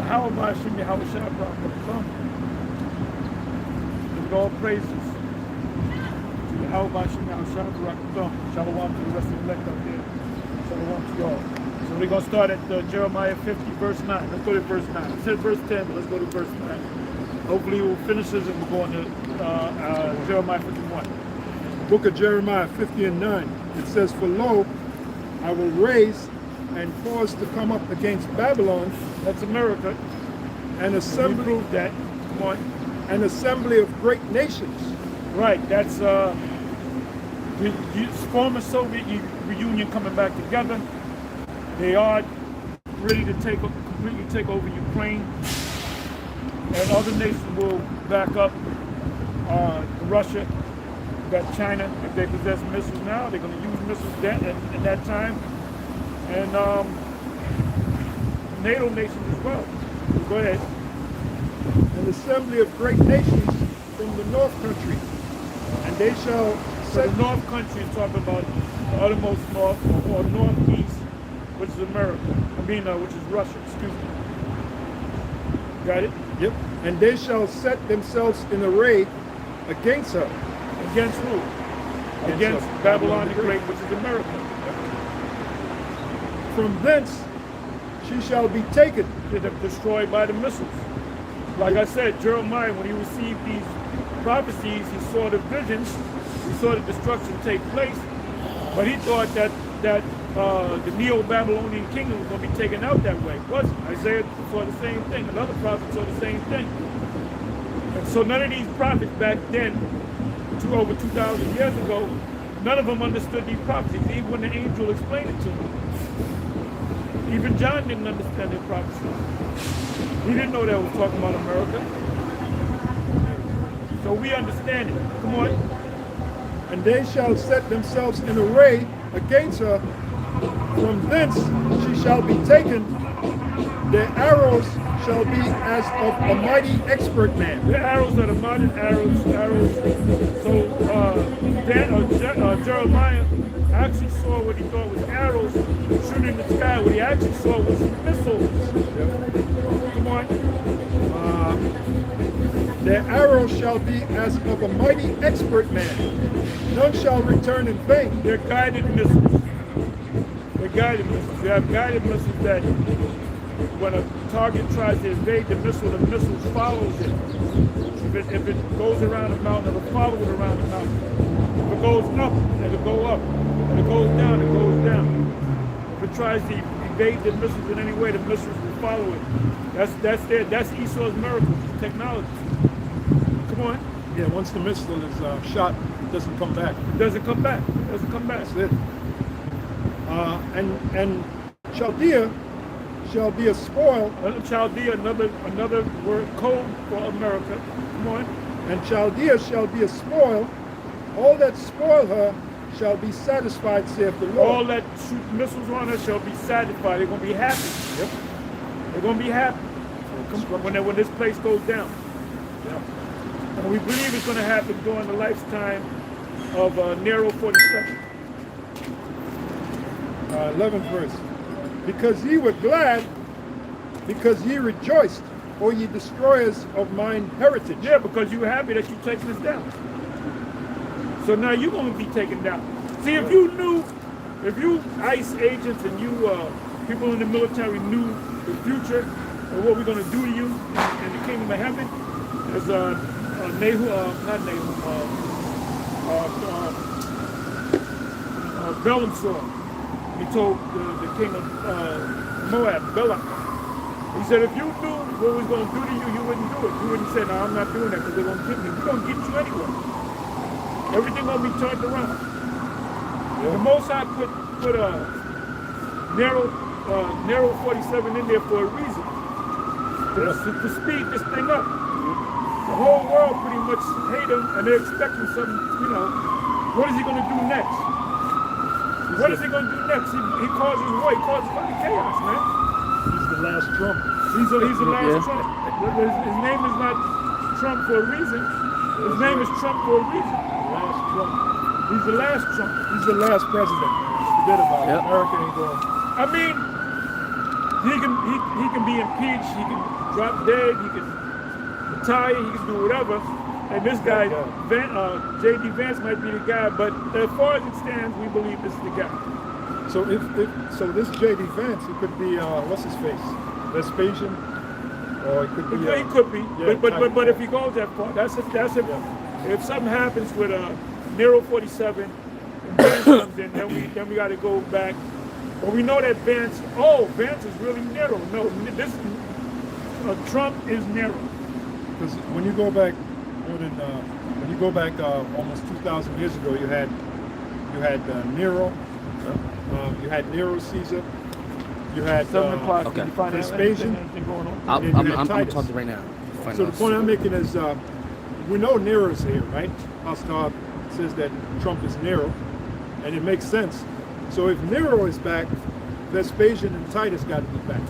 How am I Shimmy How shall come? With all praises. How am I Shimmy How shall come? Shalom to the rest of the elect out there. Shalom to y'all. So we're going to start at Jeremiah 50, verse 9. Let's go to verse 9. I said verse 10, but let's go to verse 9. Hopefully we'll finish this and we'll go into Jeremiah 51. Book of Jeremiah 50 and 9. It says, "For lo, I will raise and cause to come up against Babylon." That's America. An assembly. Prove that. Come on. An assembly of great nations. Right. That's former Soviet reunion coming back together. They are ready to completely take over Ukraine, and other nations will back up Russia. Got China. If they possess missiles now, they're going to use missiles in that time, and NATO nations as well. Go ahead. An assembly of great nations from the north country, and they shall So the north country is talking about the uttermost north or northeast, which is America. Which is Russia. Excuse me. Got it? Yep. And they shall set themselves in array against her. Against who? Against Babylon the Great, which is America. From thence she shall be taken. Destroyed by the missiles. Like I said, Jeremiah, when he received these prophecies, he saw the visions, he saw the destruction take place, but he thought that the Neo-Babylonian kingdom was going to be taken out that way. It wasn't. Isaiah saw the same thing. Another prophet saw the same thing. And so none of these prophets back then, over 2,000 years ago, none of them understood these prophecies, even when the angel explained it to them. Even John didn't understand their prophecies. He didn't know that was talking about America. So we understand it. Come on. And they shall set themselves in array against her. From thence she shall be taken. Their arrows shall be as of a mighty expert man. The arrows are the modern arrows. So Jeremiah actually saw what he thought was arrows shooting in the sky. What he actually saw was missiles. Come on. Their arrows shall be as of a mighty expert man. None shall return in vain. They're guided missiles. They're guided missiles. They have guided missiles that when a target tries to evade the missile follows it. If it goes around the mountain, it'll follow it around the mountain. If it goes up, it'll go up. If it goes down, it goes down. If it tries to evade the missiles in any way, the missiles will follow it. That's Esau's miracle, technology. Come on. Yeah, once the missile is shot, it doesn't come back. It doesn't come back. It doesn't come back. That's it. And Chaldea shall be a spoil. Chaldea, another word code for America. Come on. And Chaldea shall be a spoil. All that spoil her shall be satisfied, saith the Lord. All that shoot missiles on her shall be satisfied. They're going to be happy. Yep. They're going to be happy when this place goes down. Yeah. And we believe it's going to happen during the lifetime of Nero 47. 11th verse. Because ye were glad, because ye rejoiced, O ye destroyers of mine heritage. Yeah, because you were happy that you're taking us down. So now you're going to be taken down. See, if you ICE agents and you people in the military knew the future and what we're going to do to you in the kingdom of heaven, as Balaam saw. He told the king of Moab, Balak. He said, if you knew what was going to do to you, you wouldn't do it. You wouldn't say, no, I'm not doing that because they're going to get me. We're going to get you anyway. Everything going to be turned around. Yeah. The Most High put Nero 47 in there for a reason. To speed this thing up. The whole world pretty much hate him and they're expecting something, what is he going to do next? What is he going to do next? He causes war. He causes fucking chaos, man. He's the last Trump. He's the last Trump. His name is not Trump for a reason. His name is Trump for a reason. Last Trump. He's the last Trump. He's the last president. Forget about it. America ain't going. I mean, he can be impeached. drop dead, he can retire, he can do whatever. And this guy, J.D. Vance might be the guy, but as far as it stands, we believe this is the guy. So so this J.D. Vance, it could be what's his face, Vespasian, or it could be. He could be, yeah, but if he goes that far, that's if something happens with Nero 47 and Vance comes in, then we got to go back. But we know that Vance is really Nero. No, this Trump is Nero. Because when you go back almost 2,000 years ago, you had Nero, you had Nero Caesar, you had 7 o'clock. Okay. You find Vespasian. anything going on? I'm talking right now. So the point I'm making is, we know Nero's here, right? Pastor says that Trump is Nero, and it makes sense. So if Nero is back, Vespasian and Titus got to be back.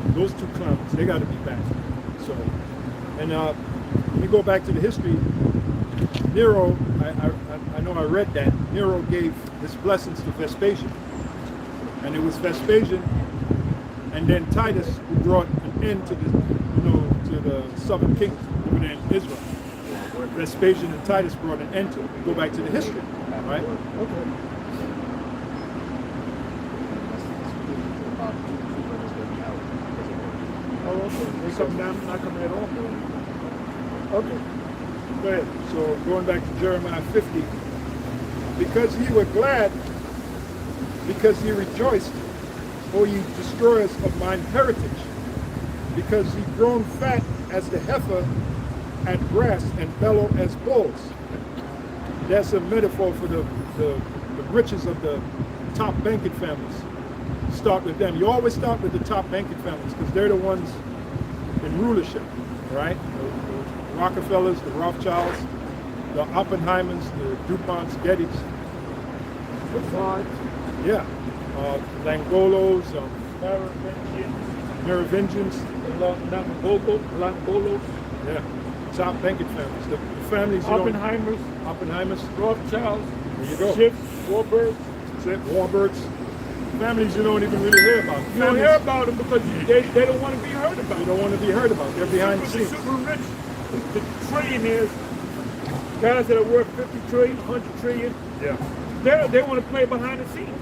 Those two clowns, they got to be back. So, and when you go back to the history, Nero, I know I read that Nero gave his blessings to Vespasian, and it was Vespasian and then Titus who brought an end to the southern kingdom over there in Israel. Vespasian and Titus brought an end to it. Go back to the history, right? Okay. Oh, okay. They come down, not coming at all. Okay. Go ahead. So going back to Jeremiah 50, because ye were glad, because ye rejoiced, O ye destroyers of mine heritage, because ye grown fat as the heifer at grass and bellow as bulls. That's a metaphor for the riches of the top banking families. Start with them. You always start with the top banking families because they're the ones in rulership, right? The Rockefellers, the Rothschilds, the Oppenheimers, the DuPonts, Gettys. Yeah. Langolos, Merovingians. Langolos. Yeah. Top banking families. The families you Oppenheimers. Oppenheimers. Rothschilds. There you go. Schiffs. Warburgs. Warburgs. Families you don't even really hear about. You don't hear about them because they don't want to be heard about. They don't want to be heard about. They're behind the scenes. Super rich, the trillionaires, guys that are worth 50 trillion, 100 trillion. Yeah. They want to play behind the scenes.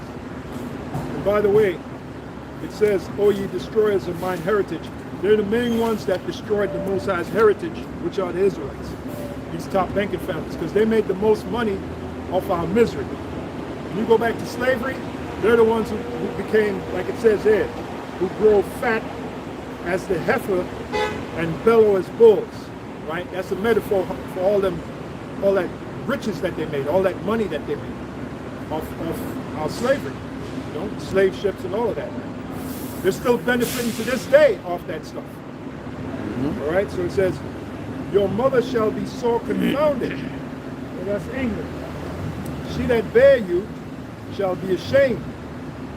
And by the way, it says, "O ye destroyers of mine heritage." They're the main ones that destroyed the Most High's heritage, which are the Israelites. These top banking families, because they made the most money off our misery. When you go back to slavery, they're the ones who became, like it says there, who grow fat as the heifer and bellow as bulls, right? That's a metaphor for all that riches that they made, all that money that they made off our slavery, slave ships and all of that. They're still benefiting to this day off that stuff. All right, so it says, your mother shall be sore confounded. And that's England. She that bare you shall be ashamed.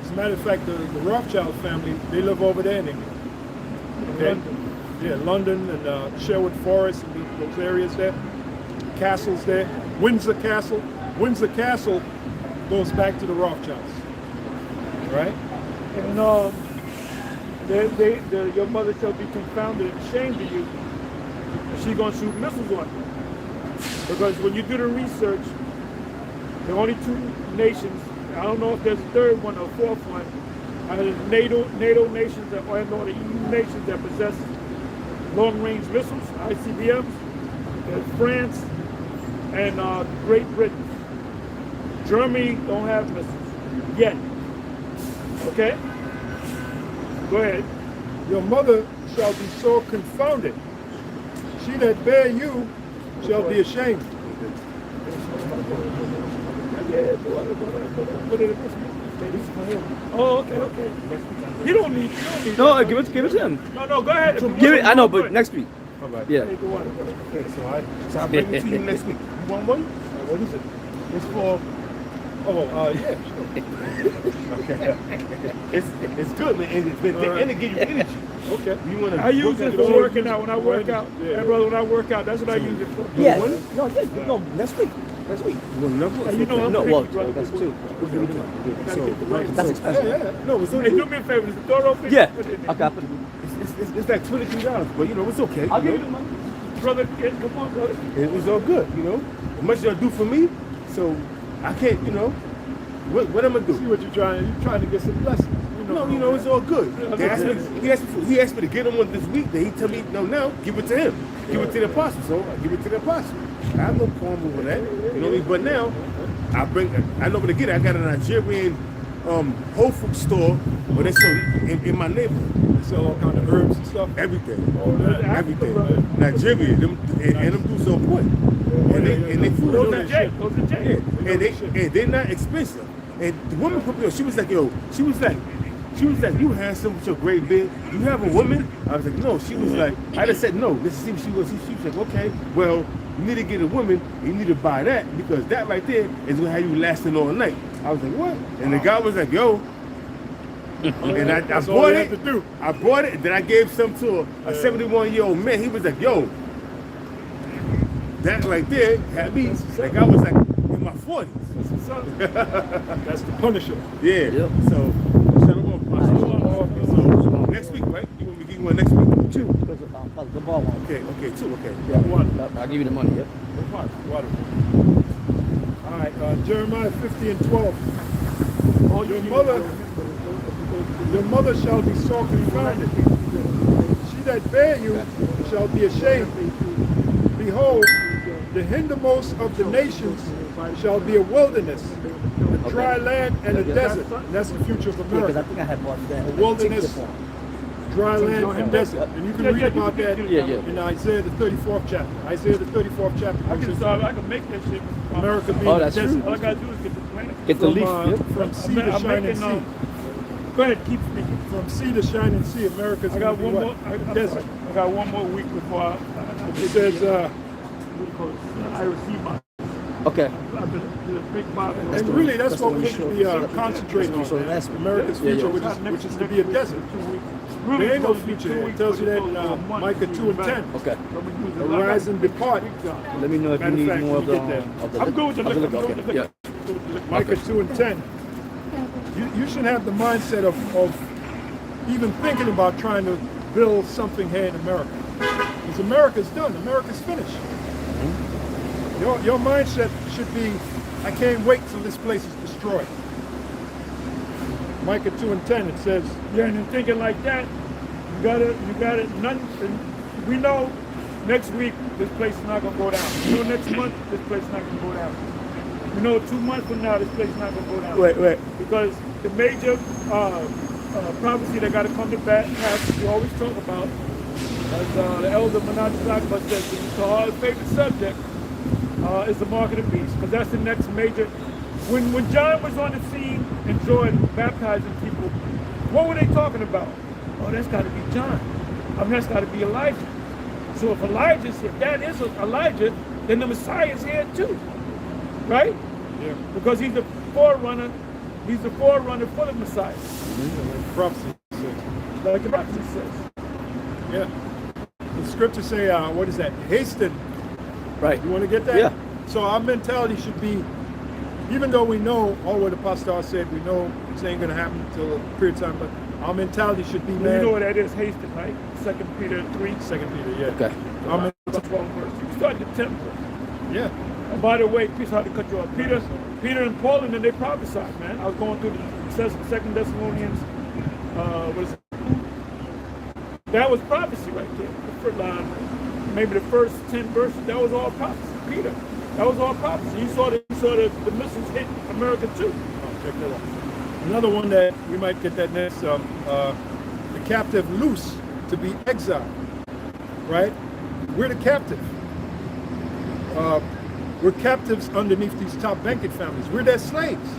As a matter of fact, the Rothschild family, they live over there in England. Okay? Yeah, London and Sherwood Forest and those areas there. Castles there. Windsor Castle. Windsor Castle goes back to the Rothschilds. Right? And your mother shall be confounded and ashamed of you. She's going to shoot missiles on you. Because when you do the research, there are only two nations. I don't know if there's a third one or a fourth one. There's NATO nations or the EU nations that possess long-range missiles, ICBMs. There's France and Great Britain. Germany don't have missiles yet. Okay? Go ahead. Your mother shall be so confounded. She that bare you shall be ashamed. Oh, okay. You don't need. No, give it to him. No, go ahead. Give it. I know, but next week. Yeah. Take the one. Okay, so I'll bring it to you next week. You want one? What is it? It's for. Yeah. Okay. It's good, man, and it gives you energy. Okay. You want to? I use it for working out when I work out. Yeah. Hey, brother, when I work out, that's what I use it for. Yeah. No, next week. Next week. You want another one? You know I'm No, picky, well, brother. that's two. So, That's expensive. Yeah. No, it's Hey, do me a favor. Is the door open? Yeah. Put it in there. Okay, I'll put it. it's like $23, but you know it's okay. I'll you give you know? the money. Brother, come on, brother. It was all good, you know. As much as y'all do for me, so I can't, you know. What I'm gonna See do? what you're trying to get some blessings. No, you know, it's all good. He asked me to get him one this week. Then he tell me, no, give it to him. Give it to the apostle. So I give it to the apostle. I have no problem with that. You know what I mean? But now, I know where to get it. I got a Nigerian Whole Food store where they sell in my neighborhood. They sell all kind of herbs and stuff. Everything. Everything. Nigeria, them dudes on point. And they food Those on are that Jake. shit. Those are Jake. Yeah. And they're not expensive. And the woman put me on, she was like, you handsome with your great beard. You have a woman? I was like, no. She was like, I just said no. Let's see what she was. She was like, okay, well, you need to get a woman, and you need to buy that because that right there is gonna have you lasting all night. I was like, what? And the guy was like, yo. And I bought it. I bought it, and then I gave some to a 71-year-old man. He was like, yo, that right there had me. Like I was like in my 40s. That's the Punisher. Yeah. Yep. So, shut him up. So, next week, right? You want me to give you one next week? 2. Because the ball one. Okay, 2, okay. Yeah. I'll give you the money, yep. Water. All right, Jeremiah 50 and 12. Your mother shall be sore confounded. She that bare you shall be ashamed. Behold, the hindermost of the nations shall be a wilderness, a dry land and a desert. And that's the future of Because America. I think I had bought that. A wilderness, dry land and desert. And you can read about that in Isaiah the 34th chapter. Isaiah the 34th chapter. I can make that shit. America being Oh, a that's desert. true. All I gotta do is get the plant. Get the leaf. Yep. From sea to shining sea. Go ahead, keep speaking. From sea to shining sea, America's I got going one to be more. what? Desert. I got one more week before I It says, what do you call it? I receive my Okay. the big Bible. and really that's what we should be concentrating on, man. America's Yeah, yeah. future, which is to be a desert. Really There ain't no supposed to be future. 2 It weeks, tells you but that it's in supposed to be a month. Micah 2 and 10. Okay. Arise and depart. Let me know if you Matter of need fact, more of when the. you get Of the I'm going to of the look. liquor. I'm going Okay. to Yeah. look. Micah 2 and 10. You shouldn't have the mindset of even thinking about trying to build something here in America. Because America's done. America's finished. Your mindset should be, I can't wait till this place is destroyed. Micah 2 and 10, it says, Yeah, and in thinking like that, you got it. Nothing. We know next week this place is not gonna go down. We know next month this place is not gonna go down. We know 2 months from now this place is not gonna go down. Wait. Because the major prophecy that got to come to pass, we always talk about, as the elder Menachem Zachman says, so our favorite subject is the mark of the beast, because that's the next major. When John was on the scene in Jordan baptizing people, what were they talking about? Oh, that's got to be John. I mean, that's got to be Elijah. So if that is Elijah, then the Messiah is here too, right? yeah, Because he's the forerunner. He's the forerunner for the Messiah, prophecy says. like the prophecy says. Yeah. The scriptures say, what is that? Hasten. Right. You want to get that? Yeah. So our mentality should be, even though we know all what the apostle said, we know it ain't going to happen until a period of time, but our mentality should be, You man. know what that is, hasted, right? 2 Peter 3, 2 Peter, yeah. Okay. Our 12 verse. You start the temple. yeah. And by the way, please hard to cut you off. Peter and Paul, and then they prophesied, man. I was going through the 2 Thessalonians, what is it? That was prophecy right there. Maybe the first 10 verses, that was all prophecy. Peter, that was all prophecy. You saw the missiles hit America too. Check that out. Another one that we might get that next, the captive loose to be exiled, right? We're the captive. We're captives underneath these top banking families. We're their slaves.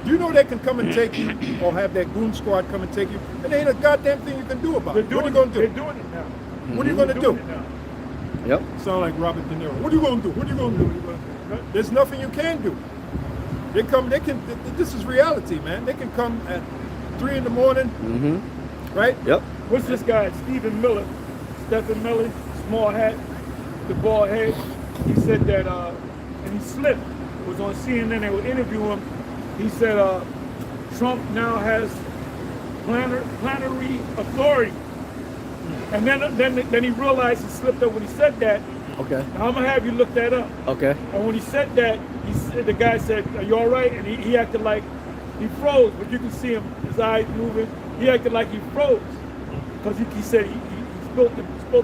Do you know they can come and take you, or have that goon squad come and take you, and there ain't a goddamn thing you can do about it. What are you going to They're do? doing it now. What are you going to They're do? doing it now. Yep. Sound like Robert De Niro. What are you going to do? What are you going to do? There's nothing you can do. This is reality, man. They can come at 3 in the morning, right? Yep. What's this guy, Stephen Miller, small hat, the bald head. He said that, and he slipped. It was on CNN, they would interview him. He said Trump now has plenary authority And then he realized he slipped up when he said that. Okay. Now, I'm gonna have you look that up. Okay. And when he said that, the guy said, "Are you all right?" And he acted like he froze, but you can see him, his eyes moving. He acted like he froze because he said he spilled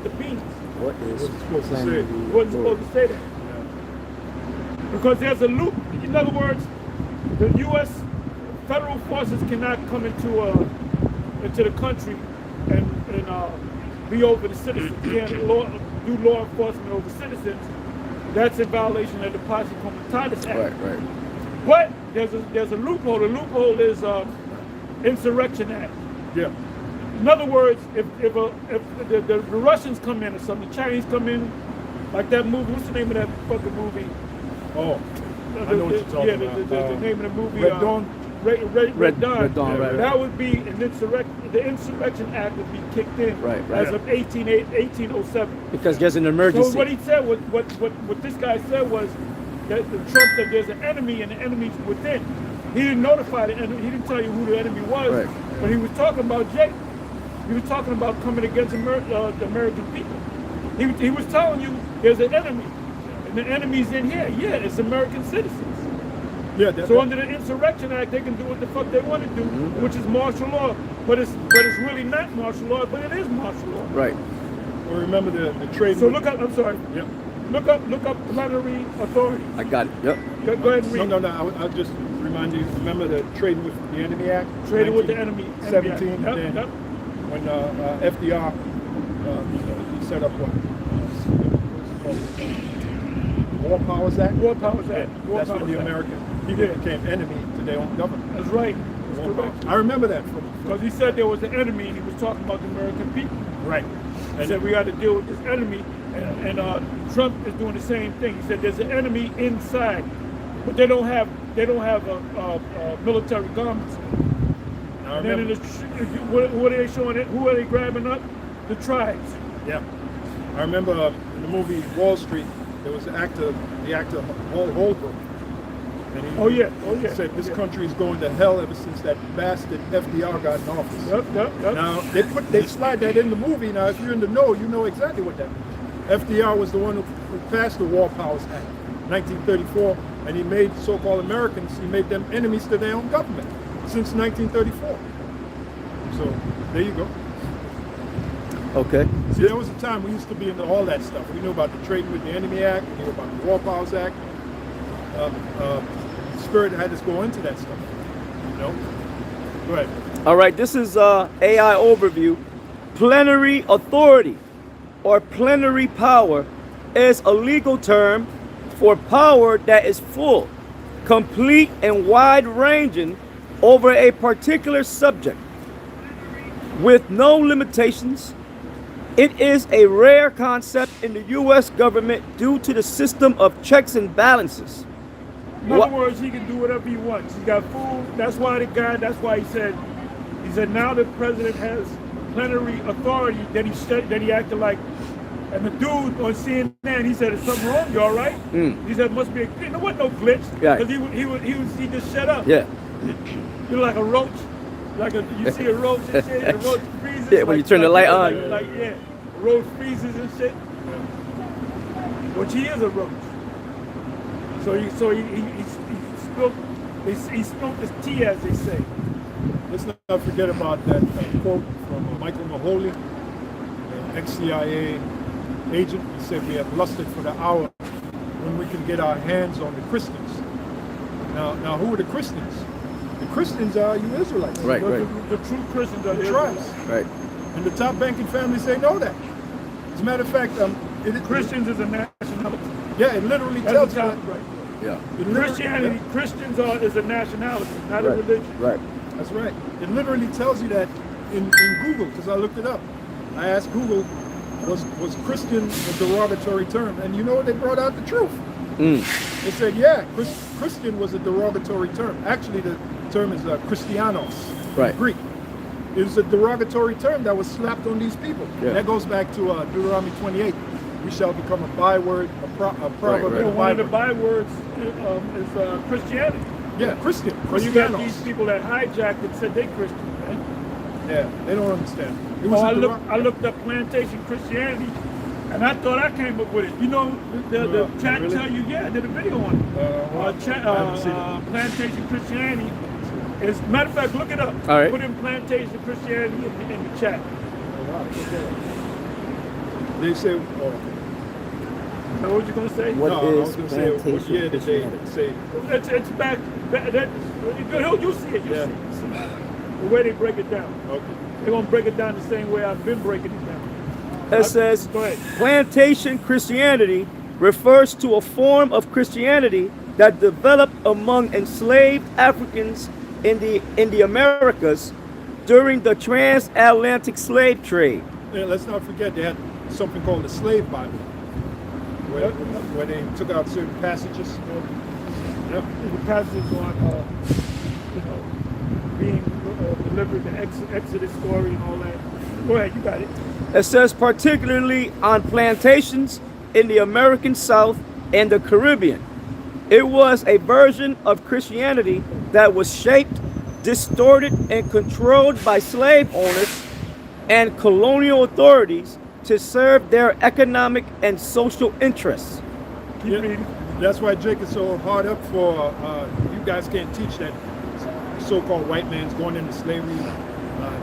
the beans. What is Wasn't supposed to say. He wasn't supposed to say that. Because there's a loop. In other words, the U.S. federal forces cannot come into the country and be over the citizens. You can't do law enforcement over citizens. That's in violation of the Posse Comitatus Act. Right. But there's a loophole. The loophole is Insurrection Act. Yeah. In other words, if the Russians come in or something, the Chinese come in, like that movie. What's the name of that fucking movie? Oh, I know what you're talking about. The name of the movie. Red Dawn. Red Dawn. Red Dawn, right. That would be an insurrection. The Insurrection Act would be kicked in Right. as of 1807. Because there's an emergency. So what he said, what this guy said was that Trump said there's an enemy and the enemy's within. He didn't notify the enemy. He didn't tell you who the enemy was. Right. But he was talking about Jake. He was talking about coming against the American people. He was telling you there's an enemy. And the enemy's in here. Yeah, it's American citizens. Yeah. So under the Insurrection Act, they can do what the fuck they want to do, which is martial law. But it's really not martial law, but it is martial law. Right. Well, remember the trade. So look up. I'm sorry. Yep. Look up plenary authority. I got it. Yep. Go ahead and read. No. I'll just remind you. Remember the Trading with the Enemy Act. Trading with the enemy. 17. Yep, Then yep. when FDR he set up what? War Powers Act. War Powers Act. War That's when Powers the Act. American people did. became enemy to their own government. That's right. That's War correct. Powers. I remember that from. Because he said there was an enemy, and he was talking about the American people. Right. He said we got to deal with this enemy, and Trump is doing the same thing. He said there's an enemy inside, but they don't have military garments. I And then remember. what are they showing? Who are they grabbing up? The tribes. Yeah. I remember in the movie Wall Street, there was the actor Holbrook. And he said this country is going to hell ever since that bastard FDR got in office. Yep. Now they slide that in the movie. Now if you're in the know, you know exactly what that means. FDR was the one who passed the War Powers Act, 1934, and he made so-called Americans, he made them enemies to their own government since 1934. So there you go. Okay. See, there was a time we used to be into all that stuff. We knew about the Trading with the Enemy Act, we knew about the War Powers Act. Spirit had us go into that stuff. You know? Go ahead. All right. This is AI overview. Plenary authority or plenary power is a legal term for power that is full, complete, and wide-ranging over a particular subject with no limitations. It is a rare concept in the U.S. government due to the system of checks and balances. In other words, he can do whatever he wants. He got food. That's why he said now the president has plenary authority. Then he acted like, and the dude on CNN, he said, "Is something wrong? You all right?" He said, "Must be a glitch." There wasn't no glitch. Yeah. Because he just shut up. Yeah. You're like a roach. You see a roach and shit, and the roach freezes. Yeah, when you turn the light on. A roach freezes and shit. Which he is a roach. So he spilled his tea, as they say. Let's not forget about that quote from Michael Mahoney, the ex-CIA agent. He said, "We have lusted for the hour when we can get our hands on the Christians." Now who are the Christians? The Christians are you Israelites. Right. The true Christians are The the tribes. Right. And the top banking families, they know that. As a matter of fact, Christians is a nationality. Yeah, it literally That's tells the you top, that. right. Yeah. It literally- Christianity, Christians is a nationality, not a Right. religion. Right. That's right. It literally tells you that in Google, because I looked it up. I asked Google, was Christian a derogatory term? And you know what? They brought out the truth. They said, yeah, Christian was a derogatory term. Actually, the term is Christianos, Right. Greek. It was a derogatory term that was slapped on these people. Yeah. That goes back to Deuteronomy 28. We shall become a byword, a proverb, Right. and a One of the byword. bywords is Christianity. Yeah, Christian. Well, you got Christianos. these people that hijacked and said they Christian, right? Yeah, they don't understand. It Oh, was I looked up plantation Christianity, and I thought I came up with it. You know, the No, chat really? tell you, yeah, I did a video on it. I haven't seen it. Plantation Christianity. As a matter of fact, look it up. All right. Put in plantation Christianity in the chat. They say, So what you gonna say? What no, I was is going to say, what plantation year did they Christianity? say? It's back. You'll see it. Yeah. See it. The way they break it down. Okay. They're gonna break it down the same way I've been breaking it down. It says Go ahead. plantation Christianity refers to a form of Christianity that developed among enslaved Africans in the Americas during the transatlantic slave trade. Yeah, let's not forget they had something called the slave Bible, where they took out certain passages. Yep. The passage on, being delivered, the Exodus story and all that. Go ahead, you got it. It says particularly on plantations in the American South and the Caribbean. It was a version of Christianity that was shaped, distorted, and controlled by slave owners and colonial authorities to serve their economic and social interests. Keep Yeah, reading. that's why Jake is so hard up for you guys can't teach that so-called white man's going into slavery,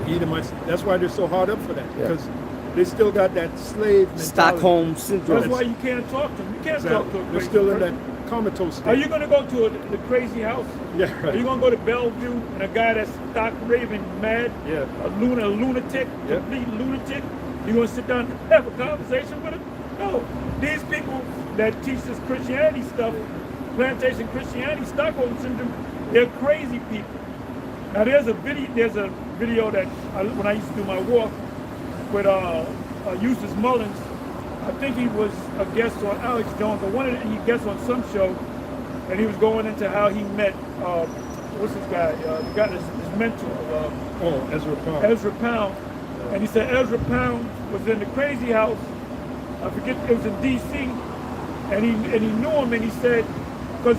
Edomites. That's why they're so hard up for that, because they still got that slave mentality. Stockholm syndrome. That's why you can't talk to them. You can't talk to a They're crazy still in person. that comatose state. Are you going to go to the crazy house? Yeah, Are you right. going to go to Bellevue and a guy that's stock raving mad? Yeah. A lunatic, Yeah. complete lunatic? You going to sit down and have a conversation with him? No. These people that teach this Christianity stuff, plantation Christianity, Stockholm syndrome, they're crazy people. Now there's a video that when I used to do my walk with Eustace Mullins, I think he was a guest on Alex Jones, or he guest on some show, and he was going into how he met what's this guy? The guy that's his mentor, Ezra Pound. Ezra Pound. And he said Ezra Pound was in the crazy house. I forget, it was in D.C. and he knew him, and he said because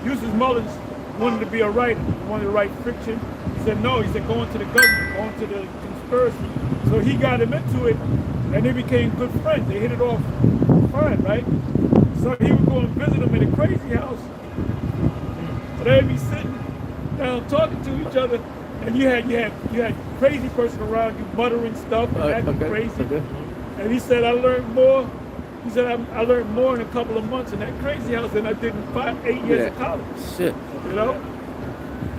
Eustace Mullins wanted to be a writer, he wanted to write fiction. He said no. He said go into the government, go into the conspiracy. So he got him into it, and they became good friends. They hit it off fine, right? So he would go and visit him in the crazy house. They'd be sitting down talking to each other, and you had crazy person around you muttering stuff and acting crazy. Okay. And he said I learned more. He said I learned more in a couple of months in that crazy house than I did in 8 years of college. Shit. You know?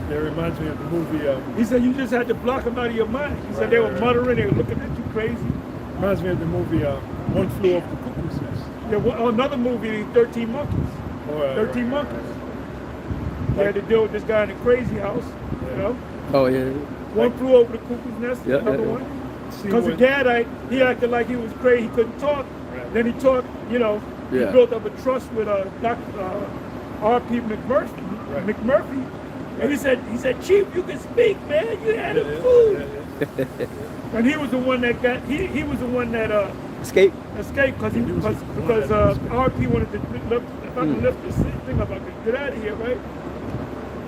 That reminds me of the movie. He said you just had to block them out of your mind. He said they were muttering, they were looking at you crazy. Reminds me of the movie One Flew Over the Cuckoo's Nest. Yeah, another movie, 13 Monkeys. 13 Monkeys. They had to deal with this guy in the crazy house, you know? Oh yeah. One flew over the cuckoo's nest, Yeah, another yeah. one. Because the Gadite, he acted like he was crazy, he couldn't talk. Right. Then he talked, you know, he Yeah. built up a trust with Dr. R.P. McMurphy. And he said, Chief, you can speak, man. You had a food. And he was the one that got, he was the one that Escape. escaped because R.P. wanted to lift, if I can lift this thing up, I could get out of here, right?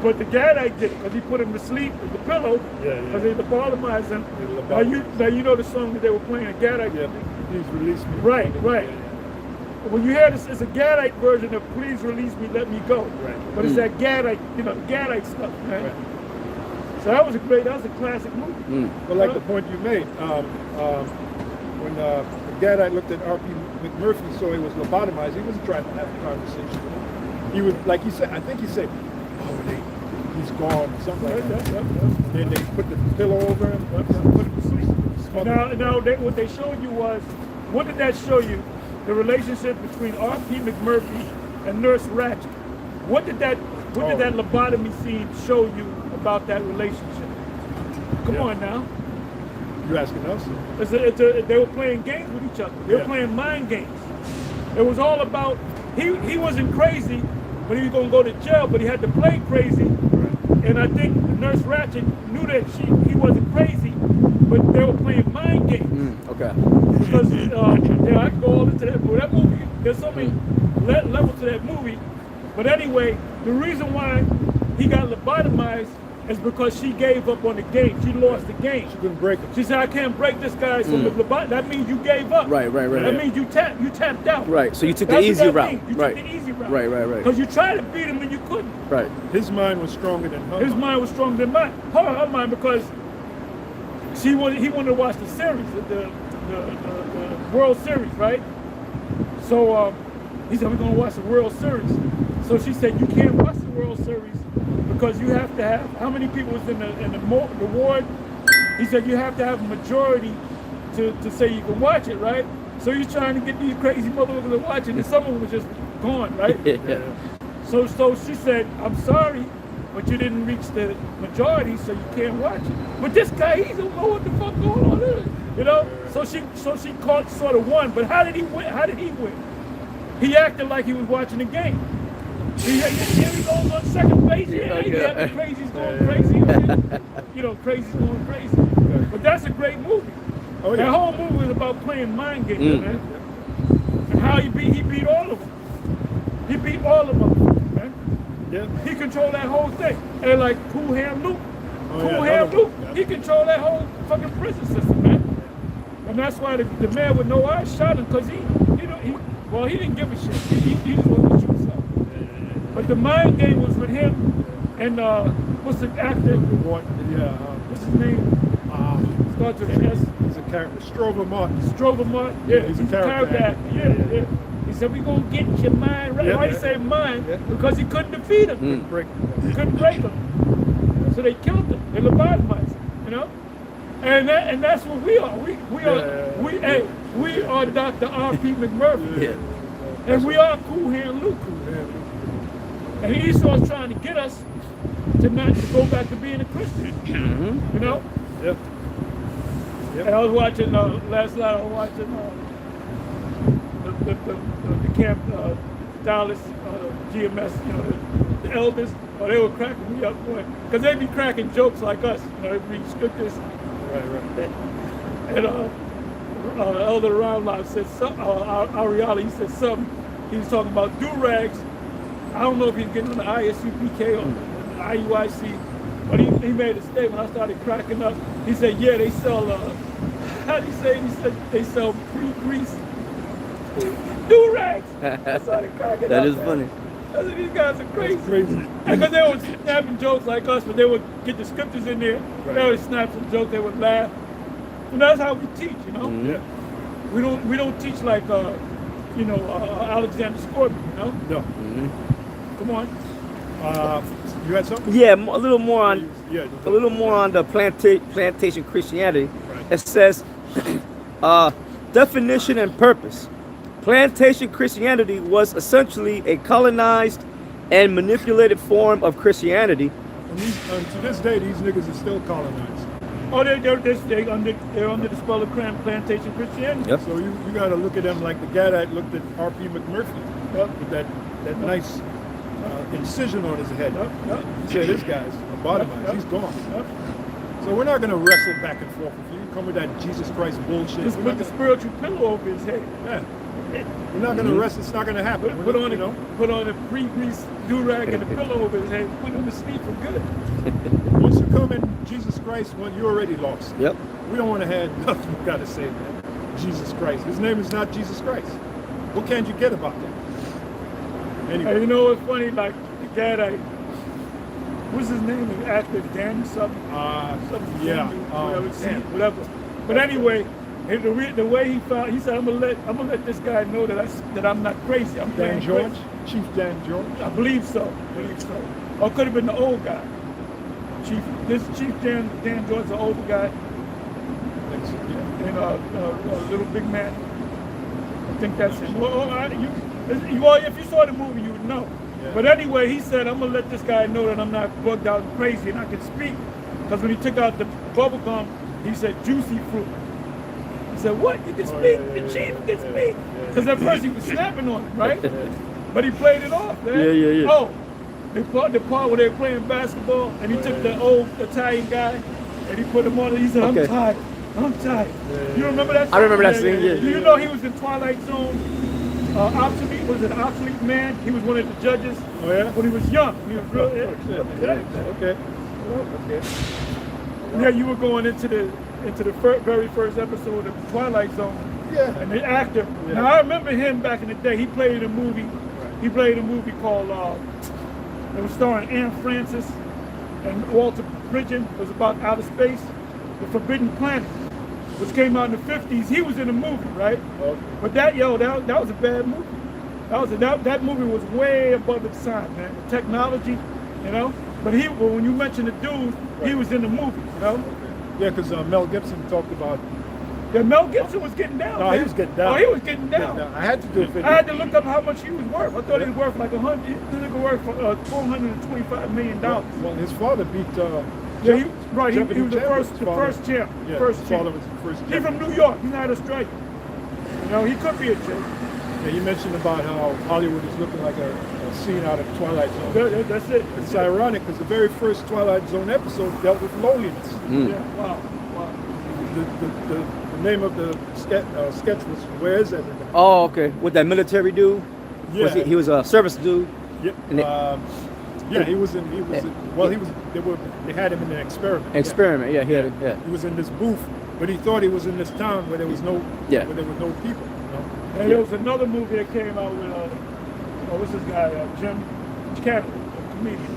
But the Gadite did it because he put him to sleep with the pillow because they lobotomized him. Now you know the song that they were playing, a Gadite. Yeah, please release me. Right. When you hear this, it's a Gadite version of "Please Release Me, Let Me Go." Right. But it's that Gadite, Gadite stuff, man. Right. So that was a classic movie. But like the point you made, when the Gadite looked at R.P. McMurphy, so he was lobotomized, he wasn't trying to have a conversation with him. He would, like he said, I think he said, he's gone, something like that. Then they put the pillow over him, put him to sleep. Now what they showed you was, what did that show you? The relationship between R.P. McMurphy and Nurse Ratched. What did that lobotomy scene show you about that relationship? Come on now. You asking us? They were playing games with each other. They were playing mind games. It was all about, he wasn't crazy, but he was going to go to jail, but he had to play crazy. And I think Nurse Ratched knew that he wasn't crazy, but they were playing mind games. Okay. Because, I can go all into that movie. That movie, there's so many levels to that movie. But anyway, the reason why he got lobotomized is because she gave up on the game. She lost the game. She couldn't break him. She said, I can't break this guy. So that means you gave up. Right. That means you tapped out. Right. So you took the That's what easy that route. means. You Right. took the easy route. Right. Because you tried to beat him and you couldn't. Right. His mind was stronger than her. His mind was stronger than mine. Her mind, because he wanted to watch the series, the World Series, right? So he said, we're going to watch the World Series. So she said, you can't watch the World Series because you have to have, how many people was in the ward? He said, you have to have a majority to say you can watch it, right? So he's trying to get these crazy motherfuckers to watch it, and some of them was just gone, right? Yeah. So she said, I'm sorry, but you didn't reach the majority, so you can't watch it. But this guy, he don't know what the fuck going on there, you know? So she caught sort of won, but how did he win? He acted like he was watching the game. Here he goes on second base. He got the crazies going crazy. You know, crazies going crazy. But that's a great movie. Oh, yeah. That whole movie was about playing mind games, man. And how he beat all of them. He beat all of them, man. Yeah. He controlled that whole thing. And like Cool Hand Luke. Yeah. He controlled that whole fucking prison system, man. And that's why the man with no eyes shot him, because he didn't give a shit. He just wanted to shoot something. But the mind game was with him and what's the actor? What's his name? Starts with an S. He's a character. Strover Martin. Yeah, he's a character actor. Yeah. He said, we're going to get your mind right. Why he say mind? Yeah. Because he couldn't defeat him. He couldn't break him. So they killed him. They lobotomized him, you know? And that's what we are. We are Dr. R.P. McMurphy. Yeah. And we are Cool Hand Luke. And Esau's trying to get us to go back to being a Christian. You know? Yep. And I was watching last night. I was watching the camp Dallas GMS. You know, the elders. Oh, they were cracking me up, boy, because they be cracking jokes like us. You know, they read scriptures. Right. And Elder Roundlife said something. Ariala, he said something. He was talking about do-rags. I don't know if he's getting on the ISUPK or the IUIC, but he made a statement. I started cracking up. He said, yeah, they sell, how do you say? He said they sell pre-grease do-rags. I started cracking up. That is funny. I said, these guys are crazy. Because they were snapping jokes like us, but they would get the scriptures in there. Right. They would snap some jokes, they would laugh. And that's how we teach, you know? Yeah. We don't teach like, Alexander Scorpion, you know? No. Come on. You had something? Yeah, a little more on the plantation Christianity. Right. It says definition and purpose. Plantation Christianity was essentially a colonized and manipulated form of Christianity. And to this day, these niggas are still colonized. Oh, they're under the spell of plantation Christianity. Yep. So you got to look at them like the guy that looked at R.P. McMurphy with that nice incision on his head. He said, this guy's lobotomized. He's gone. So we're not going to wrestle back and forth with you. Come with that Jesus Christ bullshit. Just put the spiritual pillow over his head. Yeah. We're not going to wrestle. It's not going to happen. Put on a pre-grease do-rag and a pillow over his head. Put him to sleep for good. Once you come in Jesus Christ, well, you're already lost. Yep. We don't want to have nothing we got to say, man. Jesus Christ. His name is not Jesus Christ. What can you get about that? Anyway. Hey, you know what's funny? Like the guy that, what's his name? The actor Dan something. Whatever. But anyway, the way he felt, he said, "I'm gonna let this guy know that I'm not crazy. I'm Dan George, crazy. Chief Dan George. I believe so. Or it could have been the old guy. Chief Dan George, the older guy, and a little big man. I think that's him. Well, if you saw the movie, you would know. Yeah. But anyway, he said, I'm going to let this guy know that I'm not bugged out and crazy and I can speak. Because when he took out the bubble gum, he said, juicy fruit. He said, what? You can speak? The chief can speak? Because at first he was snapping on him, right? But he played it off, man. Yeah. Oh, the part where they were playing basketball and he took the old Italian guy and he put him on and he said, I'm tired. You remember that song? I remember that scene, yeah. Do you know he was in Twilight Zone? Obsolete man. He was one of the judges. Oh yeah. When he was young, he was real. Okay. Okay. Yeah, you were going into the very first episode of Twilight Zone. Yeah. And the actor. Yeah. Now I remember him back in the day. He played a movie. He played a movie called. It was starring Anne Francis and Walter Bridgen. It was about outer space, the Forbidden Planet, which came out in the 50s. He was in the movie, right? Okay. But that was a bad movie. That movie was way above its time, man. The technology, you know. But when you mention the dude, he was in the movie, you know. Yeah, because Mel Gibson talked about. Yeah, Mel Gibson was getting down. No, man. he was getting down. Oh, he was getting down. I had to do a video. I had to look up how much he was worth. I thought he was worth like $100. He was worth $425 million. Well, his father beat. Yeah, he was the first champ. Yeah, First his champ. father was the first champ. He's from New York. He's not Australian. You know, he could be a champ. Yeah, you mentioned about how Hollywood is looking like a scene out of Twilight Zone. That's it. It's ironic because the very first Twilight Zone episode dealt with loneliness. Yeah, wow. The name of the sketch was "Where Is Everybody?" Oh, okay. With that military dude? Yeah. He was a service dude? Yep. And He was in. They had him in an experiment. Experiment, yeah, he had it, yeah. He was in this booth, but he thought he was in this town where there was no people. You know? And there was another movie that came out with what's this guy? Jim Carrey, a comedian.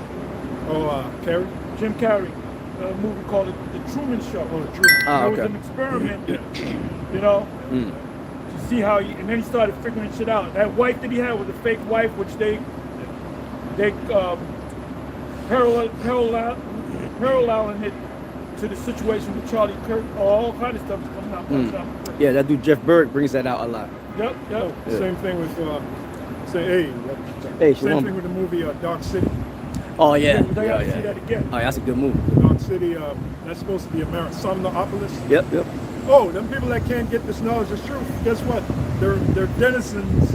Carrie. Jim Carrey. A movie called The Truman Show. Oh, Truman. Ah, It was okay. an experiment, you know, to see how and then he started figuring shit out. That wife that he had was a fake wife, which they paralleling it to the situation with Charlie Kirk. All kind of stuff is coming out. Yeah, that dude Jeff Berg brings that out a lot. Yep. Yeah. Same thing with Hey, same thing with the movie Dark City. Oh, yeah. They got to see that again. Oh, yeah, that's a good movie. Dark City, that's supposed to be Somnopolis. Yep. Oh, them people that can't get this knowledge is true. Guess what? They're denizens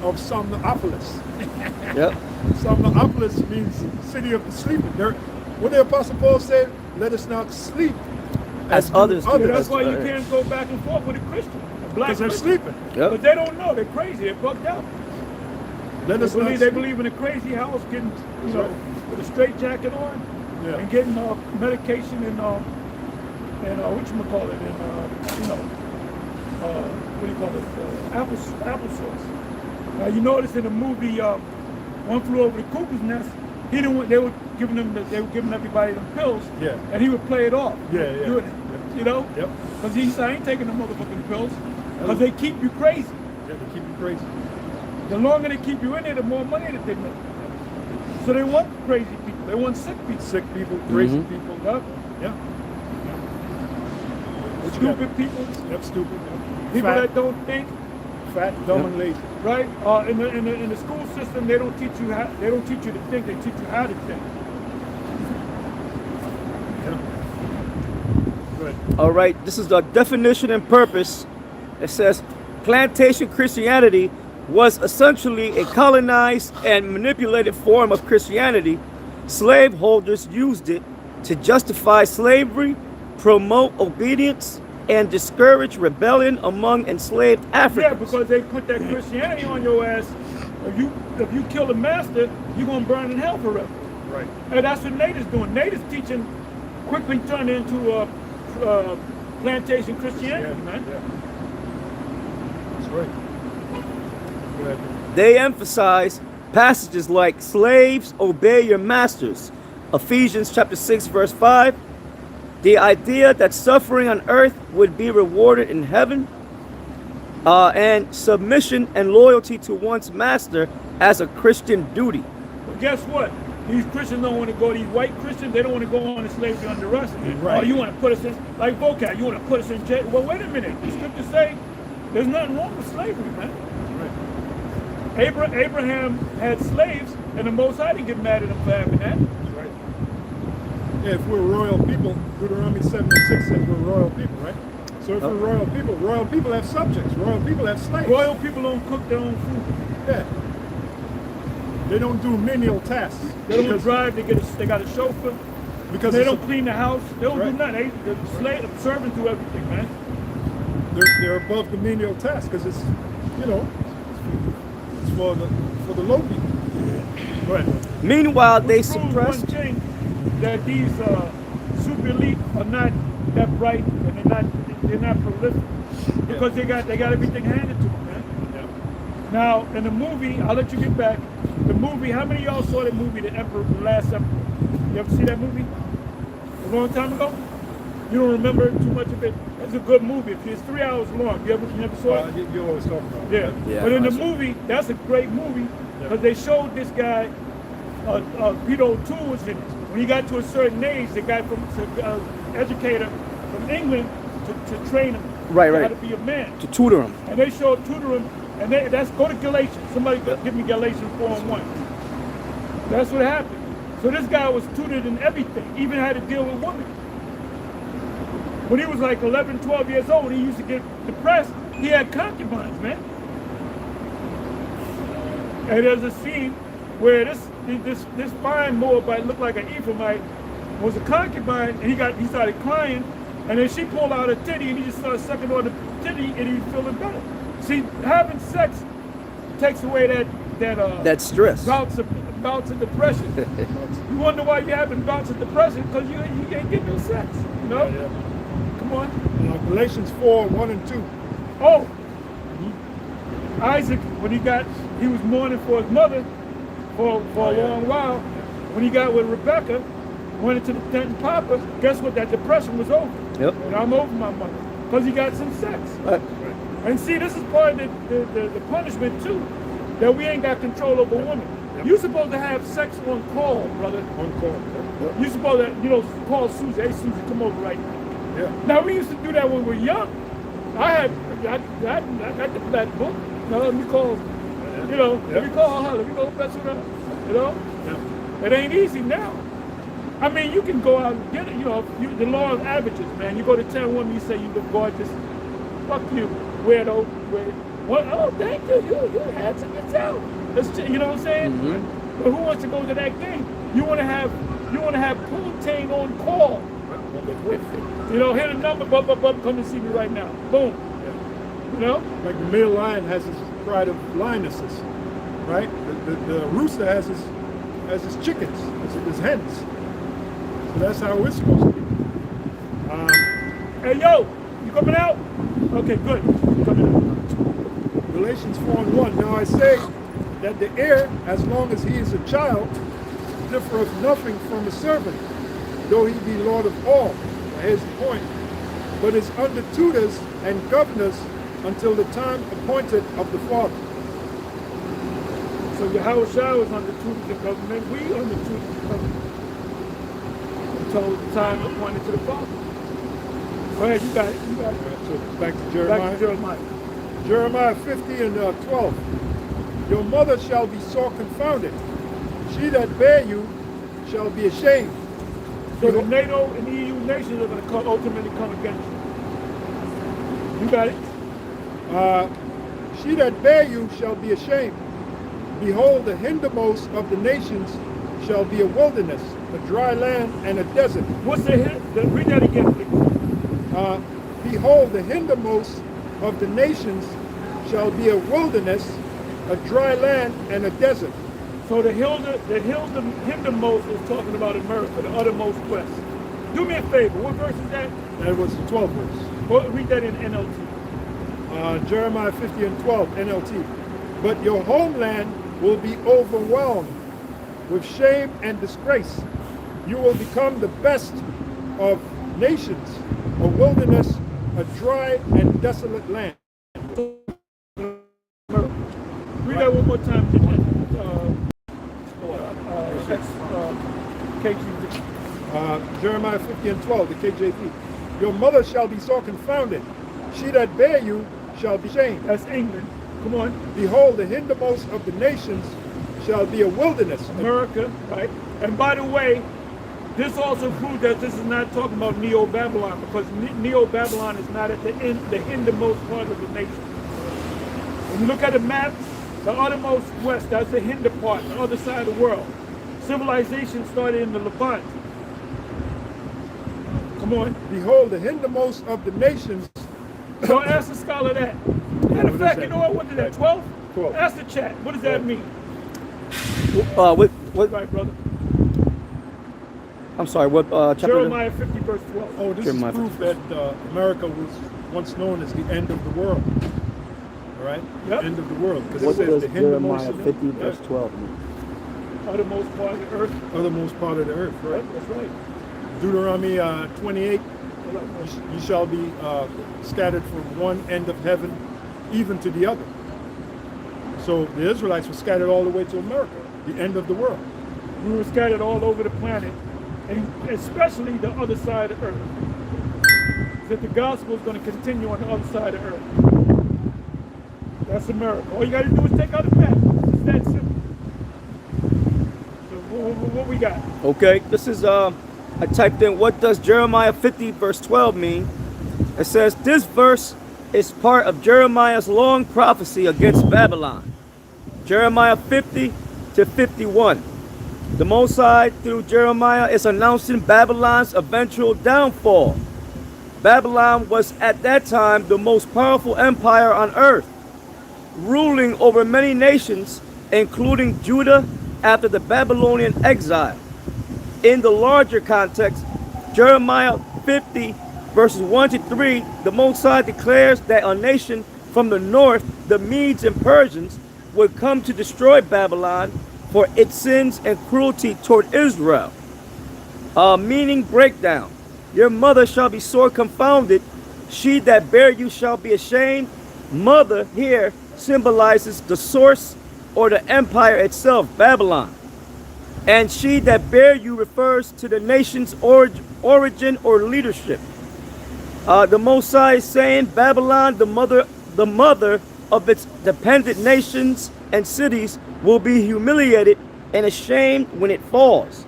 of Somnopolis. Yep. Somnopolis means city of the sleeping. What the Apostle Paul said, let us not sleep As others do. Yeah, that's why you can't go back and forth with a Christian. Because they're sleeping. Yep. But they don't know. They're crazy. They're bugged out. They believe in a crazy house, getting with a straight jacket on, and getting medication and whatchamacallit, applesauce. Now you notice in the movie One Flew Over the Cuckoo's Nest, he didn't want, they were giving everybody them pills, and he would play it off. You know? Yep. Because he said, I ain't taking the motherfucking pills. Because they keep you crazy. Yeah, they keep you crazy. The longer they keep you in there, the more money that they make. So they want crazy people. They want sick people. Sick people, crazy people. Yep. Yeah. Stupid people. Yep, stupid. People Fat. that don't think. Fat, dumb, and lazy. Right? In the school system, they don't teach you to think. They teach you how to think. Yeah. Good. All right, this is the definition and purpose. It says, plantation Christianity was essentially a colonized and manipulated form of Christianity. Slaveholders used it to justify slavery, promote obedience, and discourage rebellion among enslaved Africans. Yeah, because they put that Christianity on your ass. If you kill the master, you're gonna burn in hell forever. Right. And that's what Nate is doing. Nate is teaching, quickly turned into plantation Christianity, man. Yeah. That's right. Good. They emphasize passages like slaves obey your masters, Ephesians chapter 6 verse 5, the idea that suffering on earth would be rewarded in heaven, and submission and loyalty to one's master as a Christian duty. But guess what? These Christians don't want to go, these white Christians, they don't want to go on to slavery under us. Right. Oh, you want to put us in, like vocab, you want to put us in jail. Well, wait a minute. The scriptures say there's nothing wrong with slavery, man. Right. Abraham had slaves, and the Most High didn't get mad at him for having that. That's right. Yeah, if we're royal people, Deuteronomy 7:6 says we're royal people, right? So if we're royal people have subjects. Royal people have slaves. Royal people don't cook their own food. Yeah. They don't do menial tasks. They don't drive, they got a chauffeur. Because They don't clean the house. They don't Right. do nothing. The servants do everything, man. they're above the menial task because it's, it's for the low people. Go ahead. Meanwhile, they Rules one suppressed. thing. that these super elite are not that bright and they're not prolific because they got everything handed to them, man. Yeah. Now in the movie, I'll let you get back. The movie, how many of y'all saw that movie, The Emperor, The Last Emperor? You ever see that movie? A long time ago? You don't remember too much of it? It's a good movie. It's 3 hours long. You never saw it? You always talk about Yeah. it. Yeah, But in the I saw it. movie, that's a great movie because they showed this guy, Peter O'Toole was in it. When he got to a certain age, the guy from educator from England to train him Right, how right. to be a man. To tutor him. And they showed tutor him, and that's go to Galatians. Somebody give me Galatians 4:1. That's what happened. So this guy was tutored in everything, even how to deal with women. When he was like 11, 12 years old, he used to get depressed. He had concubines, man. And there's a scene where this fine Moabite looked like an Ephraimite was a concubine, and he started crying, and then she pulled out a titty, and he just started sucking on the titty, and he was feeling better. See, having sex takes away That stress. bouts of depression. You wonder why you're having bouts of depression because you ain't getting no sex. You know? Yeah. Come on. Galatians 4:1 and 2. Oh, Isaac, when he was mourning for his mother for a long while. When he got with Rebecca, went into the tent and Papa, guess what? That depression was over. Yep. And I'm over my mother because he got some sex. Right. And see, this is part of the punishment too, that we ain't got control over women. You're supposed to have sex on call, brother. On call. You're supposed to, call Susie. Hey, Susie, come over right now. Yeah. Now, we used to do that when we were young. I got the black book. Now, let me call, let me call her. Let me go mess with her. Yeah. It ain't easy now. I mean, you can go out and get it. The law of averages, man. You go to 10 women, you say you look gorgeous. Fuck you, weirdo. What? Oh, thank you. You're handsome yourself. You know what I'm saying? Mm-hmm. But who wants to go to that game? You want to have Poontang on call. Hit a number, bump, come and see me right now. Boom. Like the male lion has his pride of lionesses, right? The rooster has his chickens, his hens. So that's how we're supposed to be. Hey, yo, you coming out? Okay, good. Coming out. Galatians 4:1. Now I say that the heir, as long as he is a child, differeth nothing from a servant, though he be Lord of all. Now here's the point. But is under tutors and governors until the time appointed of the Father. So Yahushua was under tutors and government. We under tutors and government. Until the time appointed to the Father. Go ahead, you got it. So back to Jeremiah. Back to Jeremiah. Jeremiah 50 and 12. Your mother shall be sore confounded. She that bare you shall be ashamed. So the NATO and EU nations are going to ultimately come against you. You got it? She that bare you shall be ashamed. Behold, the hindermost of the nations shall be a wilderness, a dry land, and a desert. What's read that again, please. Behold, the hindermost of the nations shall be a wilderness, a dry land, and a desert. So the hindermost is talking about America, the uttermost west. Do me a favor. What verse is that? That was the 12th verse. Well, read that in NLT. Jeremiah 50 and 12, NLT. But your homeland will be overwhelmed with shame and disgrace. You will become the best of nations, a wilderness, a dry and desolate land. Read that one more time. KJV. Jeremiah 50 and 12, the KJV. Your mother shall be so confounded. She that bare you shall be shamed. That's England. Come on. Behold, the hindermost of the nations shall be a wilderness. America, right? And by the way, this also proves that this is not talking about Neo-Babylon, because Neo-Babylon is not at the hindermost part of the nation. When you look at the map, the uttermost west, that's the hinder part, the other side of the world. Civilization started in the Levant. Come on. Behold, the hindermost of the nations. So ask the scholar that. Matter of fact, you know what is that, 12? 12. Ask the chat. What does 12. that mean? What? Right, brother. 12. I'm sorry, what chapter? Jeremiah 50 verse 12. Oh, this Jeremiah is proof that America was once known as the end of the world. All right? Yep. End of the world. Because What it says does the hindermost Jeremiah of 50 the verse 12 mean? Uttermost part of the earth. othermost part of the earth, right? Right, that's right. Deuteronomy 28, you shall be scattered from one end of heaven even to the other. So the Israelites were scattered all the way to America, the end of the world. We were scattered all over the planet, and especially the other side of earth. That the gospel is going to continue on the other side of earth. That's America. All you got to do is take out the map. It's that simple. So what we got? Okay, this is I typed in, what does Jeremiah 50 verse 12 mean? It says this verse is part of Jeremiah's long prophecy against Babylon. Jeremiah 50 to 51. The Most High through Jeremiah is announcing Babylon's eventual downfall. Babylon was at that time the most powerful empire on earth, ruling over many nations, including Judah after the Babylonian exile. In the larger context, Jeremiah 50 verses 1 to 3, the Most High declares that a nation from the north, the Medes and Persians, would come to destroy Babylon for its sins and cruelty toward Israel. Meaning breakdown. Your mother shall be sore confounded. She that bare you shall be ashamed. Mother here symbolizes the source or the empire itself, Babylon. And she that bare you refers to the nation's origin or leadership. The Most High is saying Babylon, the mother of its dependent nations and cities, will be humiliated and ashamed when it falls.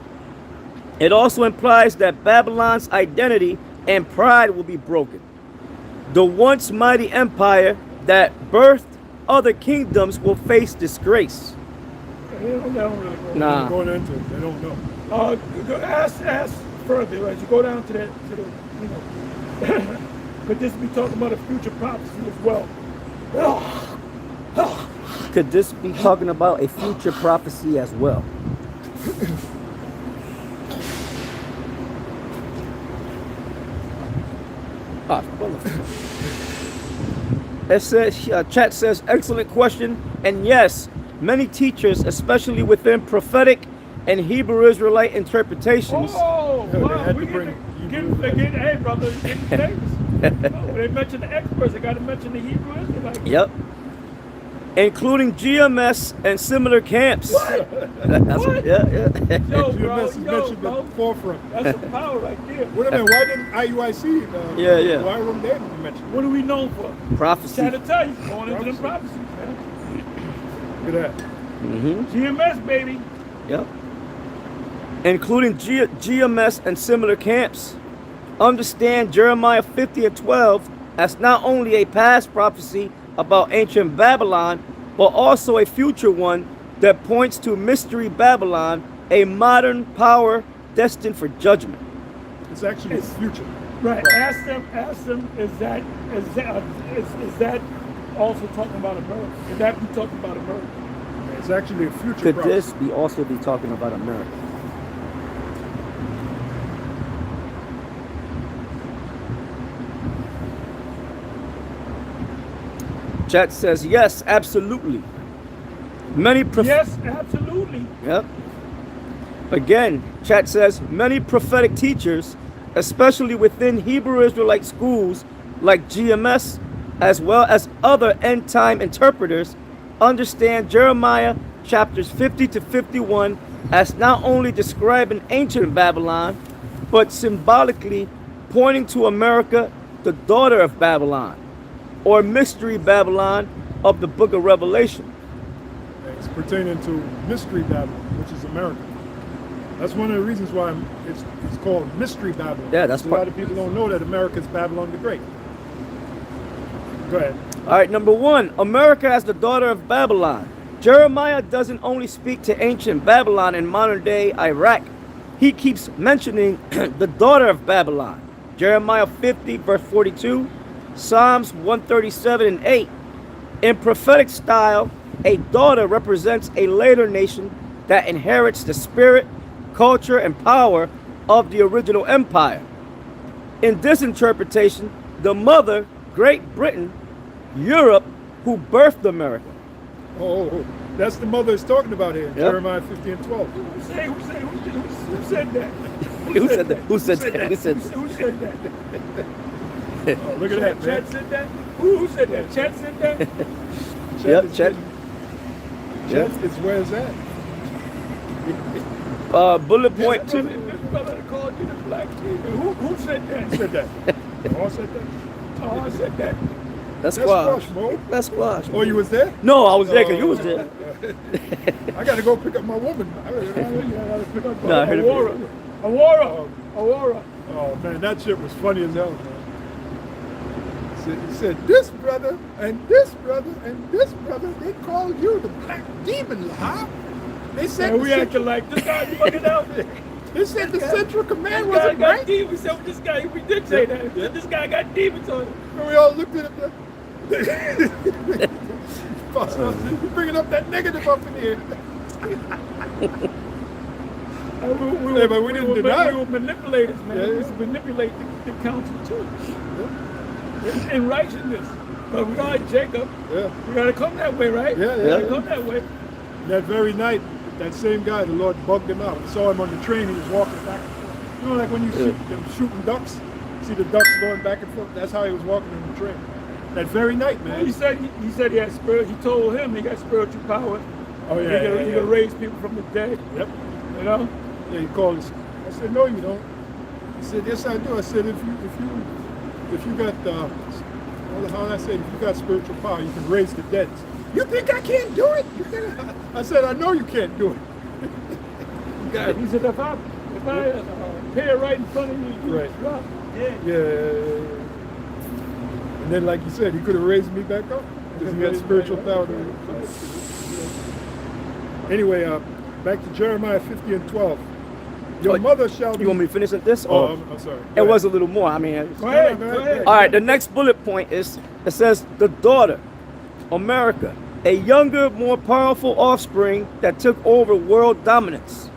It also implies that Babylon's identity and pride will be broken. The once mighty empire that birthed other kingdoms will face disgrace. They don't really go. Nah. Going into it, they don't know. Ask further as you go down to that, could this be talking about a future prophecy as well? Could this be talking about a future prophecy as well? It says, chat says, excellent question. And yes, many teachers, especially within prophetic and Hebrew Israelite interpretations. Oh, They wow. had We to bring hey, brother, getting famous. When they mention the experts, they got to mention the Hebrew Israelites. Yep. Including GMS and similar camps. What? What? Yeah. Yo, bro, GMS is mentioned bro. at the forefront. That's some power right there. Wait a minute, why didn't IUIC? Yeah. Why weren't they mentioned? What are we known for? Prophecy. Trying to tell you, going into them prophecies, man. Look at that. GMS, baby. Yep. Including GMS and similar camps. Understand Jeremiah 50 and 12 as not only a past prophecy about ancient Babylon, but also a future one that points to Mystery Babylon, a modern power destined for judgment. It's actually the future. Right. Ask them. Is that also talking about America? Could that be talking about America? It's actually a future Could prophecy. this be also be talking about America? Chat says yes, absolutely. Yes, absolutely. Yep. Again, chat says many prophetic teachers, especially within Hebrew Israelite schools like GMS, as well as other end time interpreters, understand Jeremiah chapters 50 to 51 as not only describing ancient Babylon, but symbolically pointing to America, the daughter of Babylon, or Mystery Babylon of the book of Revelation. It's pertaining to Mystery Babylon, which is America. That's one of the reasons why it's called Mystery Babylon. Yeah, that's a lot of people don't know that America is Babylon the Great. Go ahead. All right, number one, America as the daughter of Babylon. Jeremiah doesn't only speak to ancient Babylon in modern day Iraq. He keeps mentioning the daughter of Babylon. Jeremiah 50 verse 42, Psalms 137 and 8. In prophetic style, a daughter represents a later nation that inherits the spirit, culture, and power of the original empire. In this interpretation, the mother, Great Britain, Europe, who birthed America. Oh, that's the mother is talking about here in Yep. Jeremiah 50 and 12. Who said that? Who said that? Who said that? Who said that? Who said that? Oh, look at that, man. Chet said that? Who said that? Chet said that? Yep, Chet. Chet is where it's at. Bullet point This 2. brother called you the black kid. Who said that? Who said that? Paul said that? Oh, I said that. That's That's squash. squash, Mo. That's squash. Oh, you was there? No, I was there because you was there. I got to go pick up my woman. I gotta pick up No, I heard it. Aurora. Oh, man, that shit was funny as hell, man. He said, this brother and this brother and this brother, they call you the black demon, huh? They said And the we Central, acting like this guy fucking out there. they said the Central Command This guy wasn't got right. demons. So this guy, we did say that. Yeah. This guy got demons on him. And we all looked at him. You bringing up that negative up in here. We but we didn't deny it. We were manipulators, man. Yeah, We yeah. used to manipulate the council too. In righteousness. But we got like Jacob. Yeah. We gotta come that way, right? Yeah, We yeah. gotta come that way. That very night, that same guy, the Lord bugged him out. I saw him on the train. He was walking back and forth. You know, like when you shoot them shooting ducks. See the ducks going back and forth. That's how he was walking on the train. That very night, man. He said he had spirit. He told him he got spiritual power. Oh He yeah, could raise people from the dead. Yep. You know? Yeah, he called us. I said, no, you don't. He said, yes, I do. I said, if you got how I said, if you got spiritual power, you can raise the dead. You think I can't do it? I said, I know you can't do it. He said if I appear right in front of you, you Right. drop dead. Yeah. And then, like you said, he could have raised me back up because he got spiritual power. Anyway, back to Jeremiah 50 and 12. Your mother shall be. You want me to finish at this? Oh, Or I'm sorry. it was a little more. I mean, Go ahead, go ahead. all right. The next bullet point is it says the daughter, America, a younger, more powerful offspring that took over world dominance.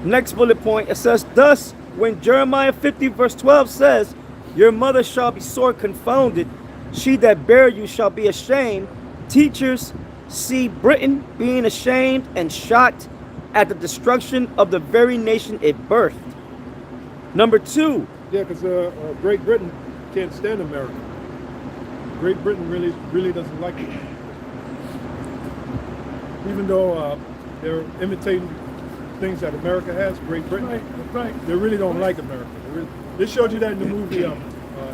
Next bullet point it says thus when Jeremiah 50 verse 12 says, your mother shall be sore confounded, she that bare you shall be ashamed. Teachers see Britain being ashamed and shocked at the destruction of the very nation it birthed. Number 2. Yeah, because Great Britain can't stand America. Great Britain really doesn't like it. Even though they're imitating things that America has, Great Britain, Right. they really don't like America. They showed you that in the movie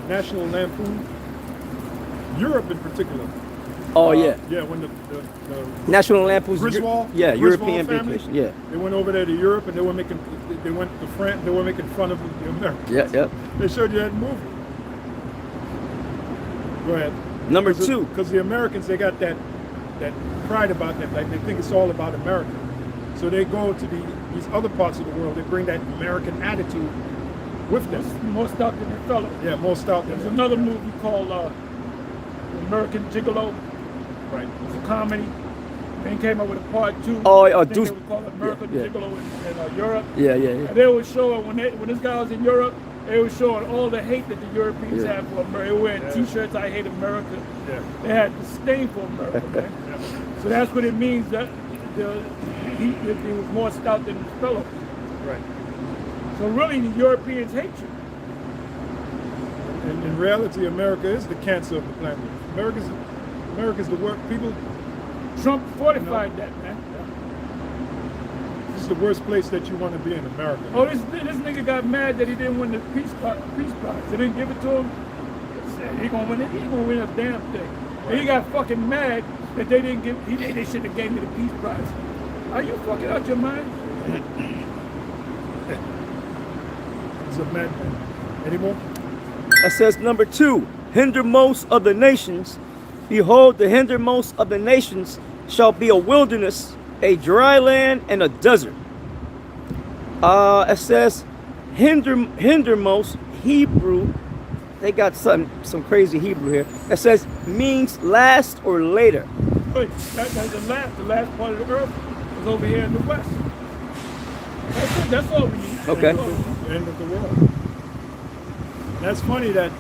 National Lampoon. Europe in particular. Oh yeah. Yeah, when the National Lampoon's Griswold, yeah, Griswold European family, vacation. Yeah. they went over there to Europe and they went to France. They were making fun of the Americans. Yeah. They showed you that movie. Go ahead. Number 2. Because the Americans, they got that pride about them. Like they think it's all about America. So they go to these other parts of the world. They bring that American attitude with them. More stout than the fellow. Yeah, more stout than There's them. another movie called American Gigolo. Right. It's a comedy. Then came up with a part 2. Oh, I think Deuce- they would call it American yeah. Gigolo in Europe. Yeah. And they were showing when this guy was in Europe, they were showing all the hate that the Europeans have for America. They were wearing T-shirts, I hate America. Yeah. They had disdain for America, man. So that's what it means that he was more stout than his fellow. Right. So really, the Europeans hate you. And in reality, America is the cancer of the planet. America's the worst. People. Trump fortified that, man. This is the worst place that you want to be in America. Oh, this nigga got mad that he didn't win the Peace Prize. They didn't give it to him. He said he gonna win it. He gonna win a damn thing. And he got fucking mad that they didn't give. They should have gave me the Peace Prize. Are you fucking out your mind? He's a madman. Anymore? It says number 2, hindermost of the nations. Behold, the hindermost of the nations shall be a wilderness, a dry land, and a desert. It says hindermost Hebrew. They got some crazy Hebrew here. It says means last or later. Wait, that's the last part of the earth was over here in the west. That's it. That's all we need. Okay. End of the world. That's funny that,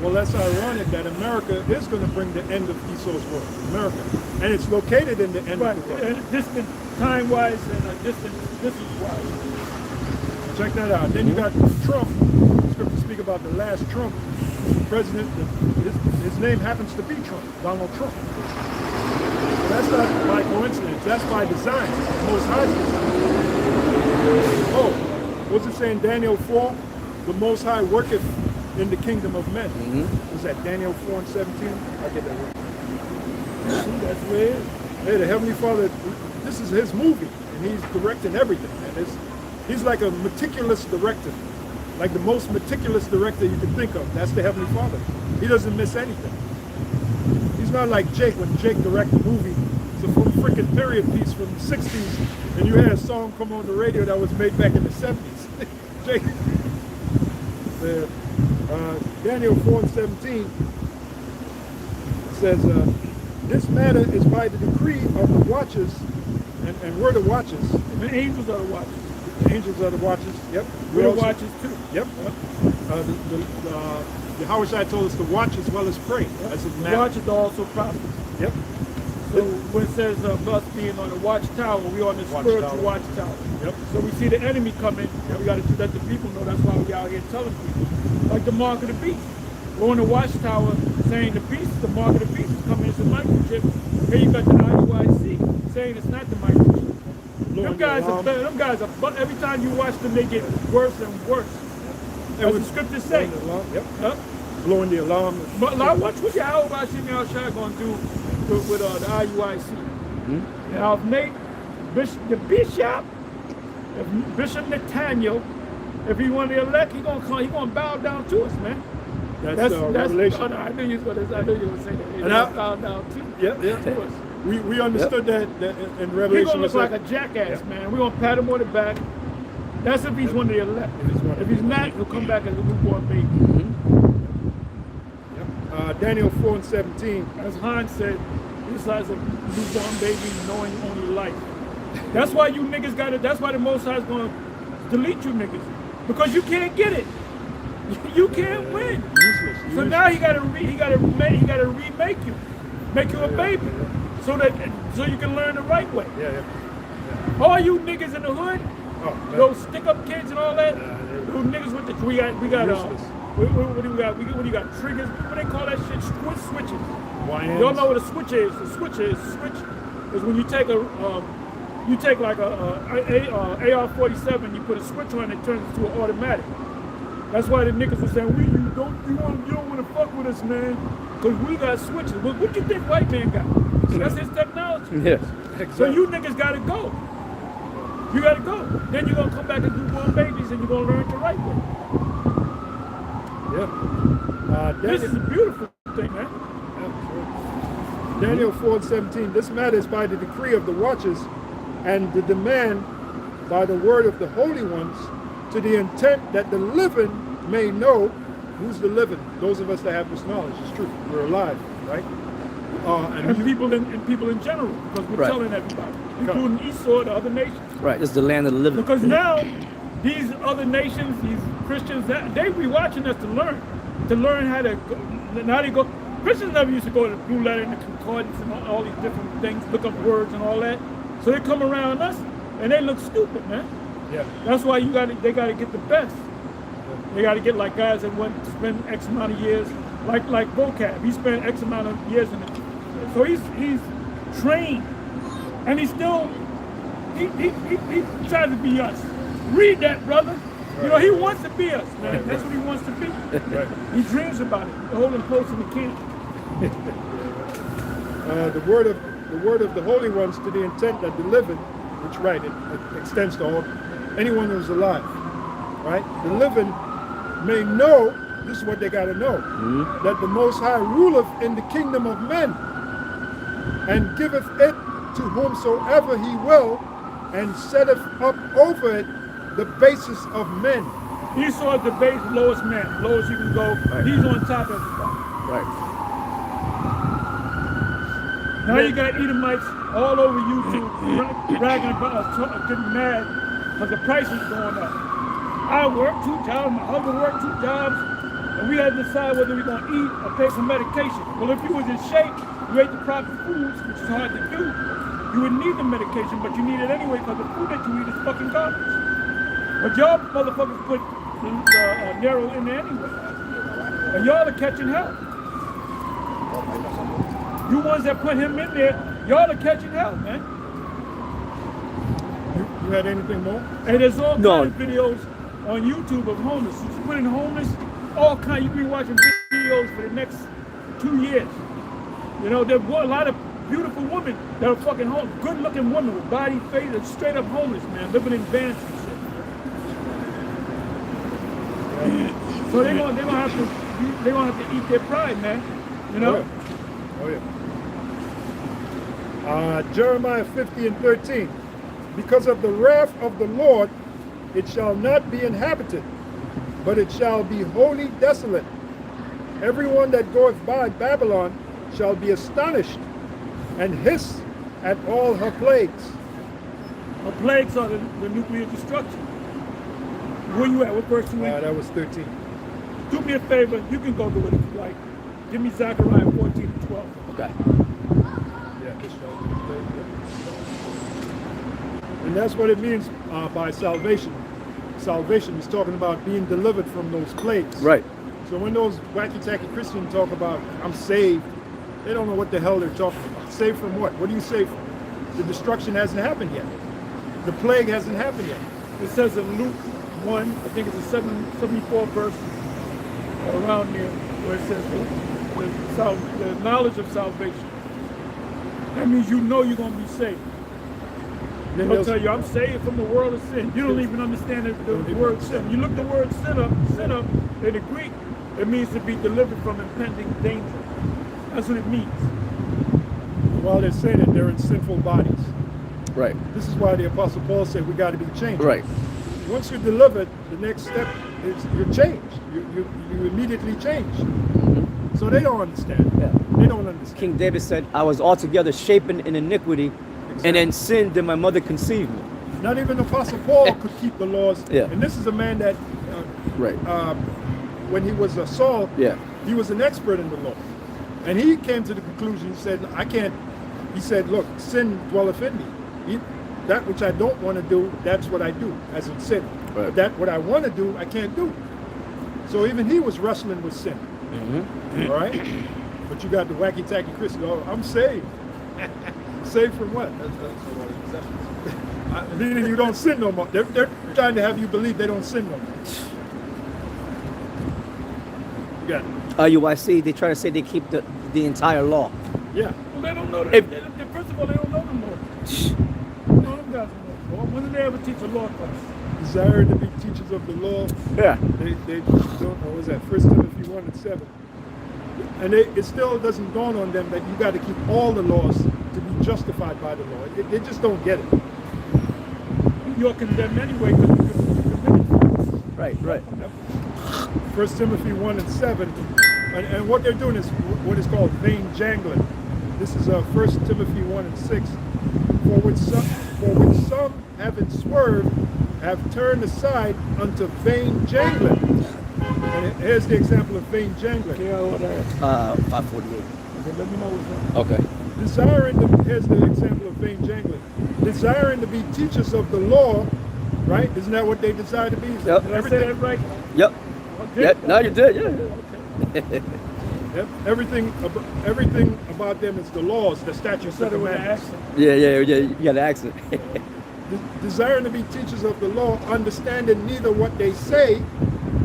well, that's ironic that America is going to bring the end of Esau's world. America. And it's located in the end Right. of the world. And distant time-wise and distant distance-wise. Check that out. Then you got Trump. Scripture speak about the last Trump president. His name happens to be Trump, Donald Trump. That's not by coincidence. That's by design. Most High's design. Oh, what's it saying? Daniel 4. The Most High worketh in the kingdom of men. Was that Daniel 4 and 17? I get that right. See, that's where it is. Hey, the Heavenly Father, this is his movie, and he's directing everything. And he's like a meticulous director, like the most meticulous director you can think of. That's the Heavenly Father. He doesn't miss anything. He's not like Jake. When Jake directed a movie, it's a freaking period piece from the 60s, and you had a song come on the radio that was made back in the 70s. Jake. Daniel 4 and 17 says, this matter is by the decree of the watchers, and we're the watchers. The angels are the watchers. The angels are the watchers. Yep. We're the watchers too. Yep. The Howard side told us to watch as well as pray. That's a The matter. watchers are also prophets. Yep. So when it says us being on the watchtower, we're on the spiritual watchtower. Yep. So we see the enemy coming, and we got to let the people know. That's why we out here telling people. Like the mark of the beast. We're on the watchtower saying the mark of the beast is coming. It's a microchip. Here you got the IUIC saying it's not the microchip. Them guys are better. Them guys are. But every time you watch them, they get worse and worse. As the scriptures say. Yep. Huh? Blowing the alarm. But like, watch what your Shimmy Al-Shah going to do with the IUIC. Now, if the bishop, if Bishop Nathaniel, if he want to elect, he gonna bow down to us, man. That's Revelation. Oh, no, I knew you was gonna say that. He And gonna bow down to us. We understood that in Revelation. He gonna look like a jackass, man. We gonna pat him on the back. That's if he's one of the elect. If he's not, he'll come back as a newborn baby. Daniel 4 and 17. As Hans said, he's like a newborn baby knowing only life. That's why you niggas got it. That's why the Most High is going to delete you niggas. Because you can't get it. You can't win. Useless. So now he got to remake you. Make you a baby. So you can learn the right way. Yeah. All you niggas in the hood, Oh, those stick up kids and all that, those niggas with the we got what do we got? What do you got? Triggers. What they call that shit? Switches. Y'all know what a switch is? A switch is when you take like a AR-47, you put a switch on, it turns into an automatic. That's why the niggas were saying, you don't want to fuck with us, man, because we got switches. But what do you think white man got? That's his technology. Yes. So you niggas gotta go. You gotta go. Then you're gonna come back as newborn babies and you're gonna learn the right way. Yeah. This is a beautiful thing, man. Daniel 4 and 17. This matter is by the decree of the watchers and the demand by the word of the holy ones, to the intent that the living may know. Who's the living? Those of us that have this knowledge. It's true. We're alive, right? And people in general, because we're telling everybody, including Esau, the other nations. Right, it's the land of the living. Because now, these other nations, these Christians, they be watching us to learn how to go. Christians never used to go to the Blue Letter and the Concordance and all these different things, look up words and all that. So they come around us and they look stupid, man. Yeah. That's why they gotta get the best. They gotta get like guys that went to spend X amount of years, like vocab. He spent X amount of years in it. So he's trained, and he still he tries to be us. Read that, brother. Right. You know, he wants to be us, man. That's what he wants to be. Right. He dreams about it. The holding post in the camp. The word of the holy ones, to the intent that the living, which it extends to all anyone who's alive, right? The living may know. This is what they got to know: that the Most High ruleth in the kingdom of men, and giveth it to whomsoever he will, and setteth up over it the basis of men. Esau is the base, lowest man, lowest you can go. Right. He's on top of everybody. Right. Now you got Edomites all over YouTube bragging about us, getting mad because the price is going up. I work 2 jobs, my husband worked 2 jobs, and we had to decide whether we're going to eat or pay for medication. Well, if you was in shape, you ate the proper foods, which is hard to do, you wouldn't need the medication, but you need it anyway because the food that you eat is fucking garbage. But y'all motherfuckers put the narrow in there anyway. And y'all are catching hell. You ones that put him in there, y'all are catching hell, man. You had anything more? And there's all kinds of videos on YouTube of homeless. You put in homeless, all kinds. You can be watching videos for the next 2 years. You know, there's a lot of beautiful women that are fucking homeless. Good-looking women with body, face, and straight up homeless, man, living in vans and shit. So they're gonna have to eat their pride, man. You know. Oh yeah. Jeremiah 50 and 13. Because of the wrath of the Lord, it shall not be inhabited, but it shall be wholly desolate. Everyone that goeth by Babylon shall be astonished and hiss at all her plagues. Her plagues are the nuclear destruction. Where you at? What verse you in? That was 13. Do me a favor. You can go to it if you like. Give me Zechariah 14 and 12. Okay. And that's what it means by salvation. Salvation is talking about being delivered from those plagues. Right. So when those wacky-tacky Christians talk about, I'm saved, they don't know what the hell they're talking about. Saved from what? What are you saved from? The destruction hasn't happened yet. The plague hasn't happened yet. It says in Luke 1, I think it's a 74 verse, or around there, where it says the knowledge of salvation. That means you know you're going to be saved. They'll tell you, I'm saved from the world of sin. You don't even understand the word sin. You look the word sin up in the Greek, it means to be delivered from impending danger. That's what it means. While they're saying it, they're in sinful bodies. Right. This is why the Apostle Paul said we got to be changed. Right. Once you're delivered, the next step is you're changed. You immediately change. So they don't understand. Yeah. They don't understand. King David said, I was altogether shapen in iniquity, and in sin did my mother conceive me. Not even Apostle Paul could keep the laws. Yeah. And this is a man that, Right. when he was Saul, Yeah. he was an expert in the law. And he came to the conclusion, he said, I can't, he said, look, sin dwelleth in me. That which I don't want to do, that's what I do, as in sin. Right. But that what I want to do, I can't do. So even he was wrestling with sin. Mm-hmm. All right? But you got the wacky-tacky Christian, oh, I'm saved. Saved from what? Meaning you don't sin no more. They're trying to have you believe they don't sin no more. You got it. IUIC, they try to say they keep the entire law. Yeah. Well, they don't know that. First of all, they don't know the law. They don't know them guys know. When did they ever teach a law class? Desire to be teachers of the law. Yeah. They don't know. What was that? 1 Timothy 1 and 7. And it still doesn't dawn on them that you got to keep all the laws to be justified by the law. They just don't get it. You're condemned anyway because you committed. Right, right. 1 Timothy 1 and 7. And what they're doing is what is called vain jangling. This is 1 Timothy 1 and 6. For which some having swerved have turned aside unto vain jangling. And here's the example of vain jangling. Yeah, what that? 548. Okay, let me know what's that. Okay. Here's the example of vain jangling. Desiring to be teachers of the law, right? Isn't that what they desire to be? Yep. Did I say that right? Yep. Okay. Yep. No, you did. Yeah. Okay. Everything about them is the laws, the statutes, the Said it with an commandments. accent. Yeah. You got the accent. Desiring to be teachers of the law, understanding neither what they say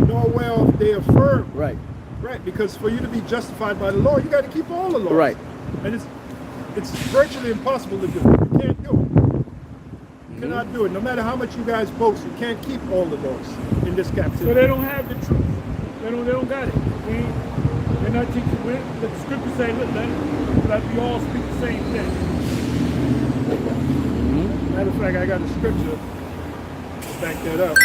nor whereof they affirm. Right. Right, because for you to be justified by the law, you got to keep all the laws. Right. And it's virtually impossible to do. You can't do it. You cannot do it. No matter how much you guys boast, you can't keep all the laws in this captivity. So they don't have the truth. They don't got it. They're not teaching. The scriptures say, let we all speak the same thing. Matter of fact, I got a scripture to back that up.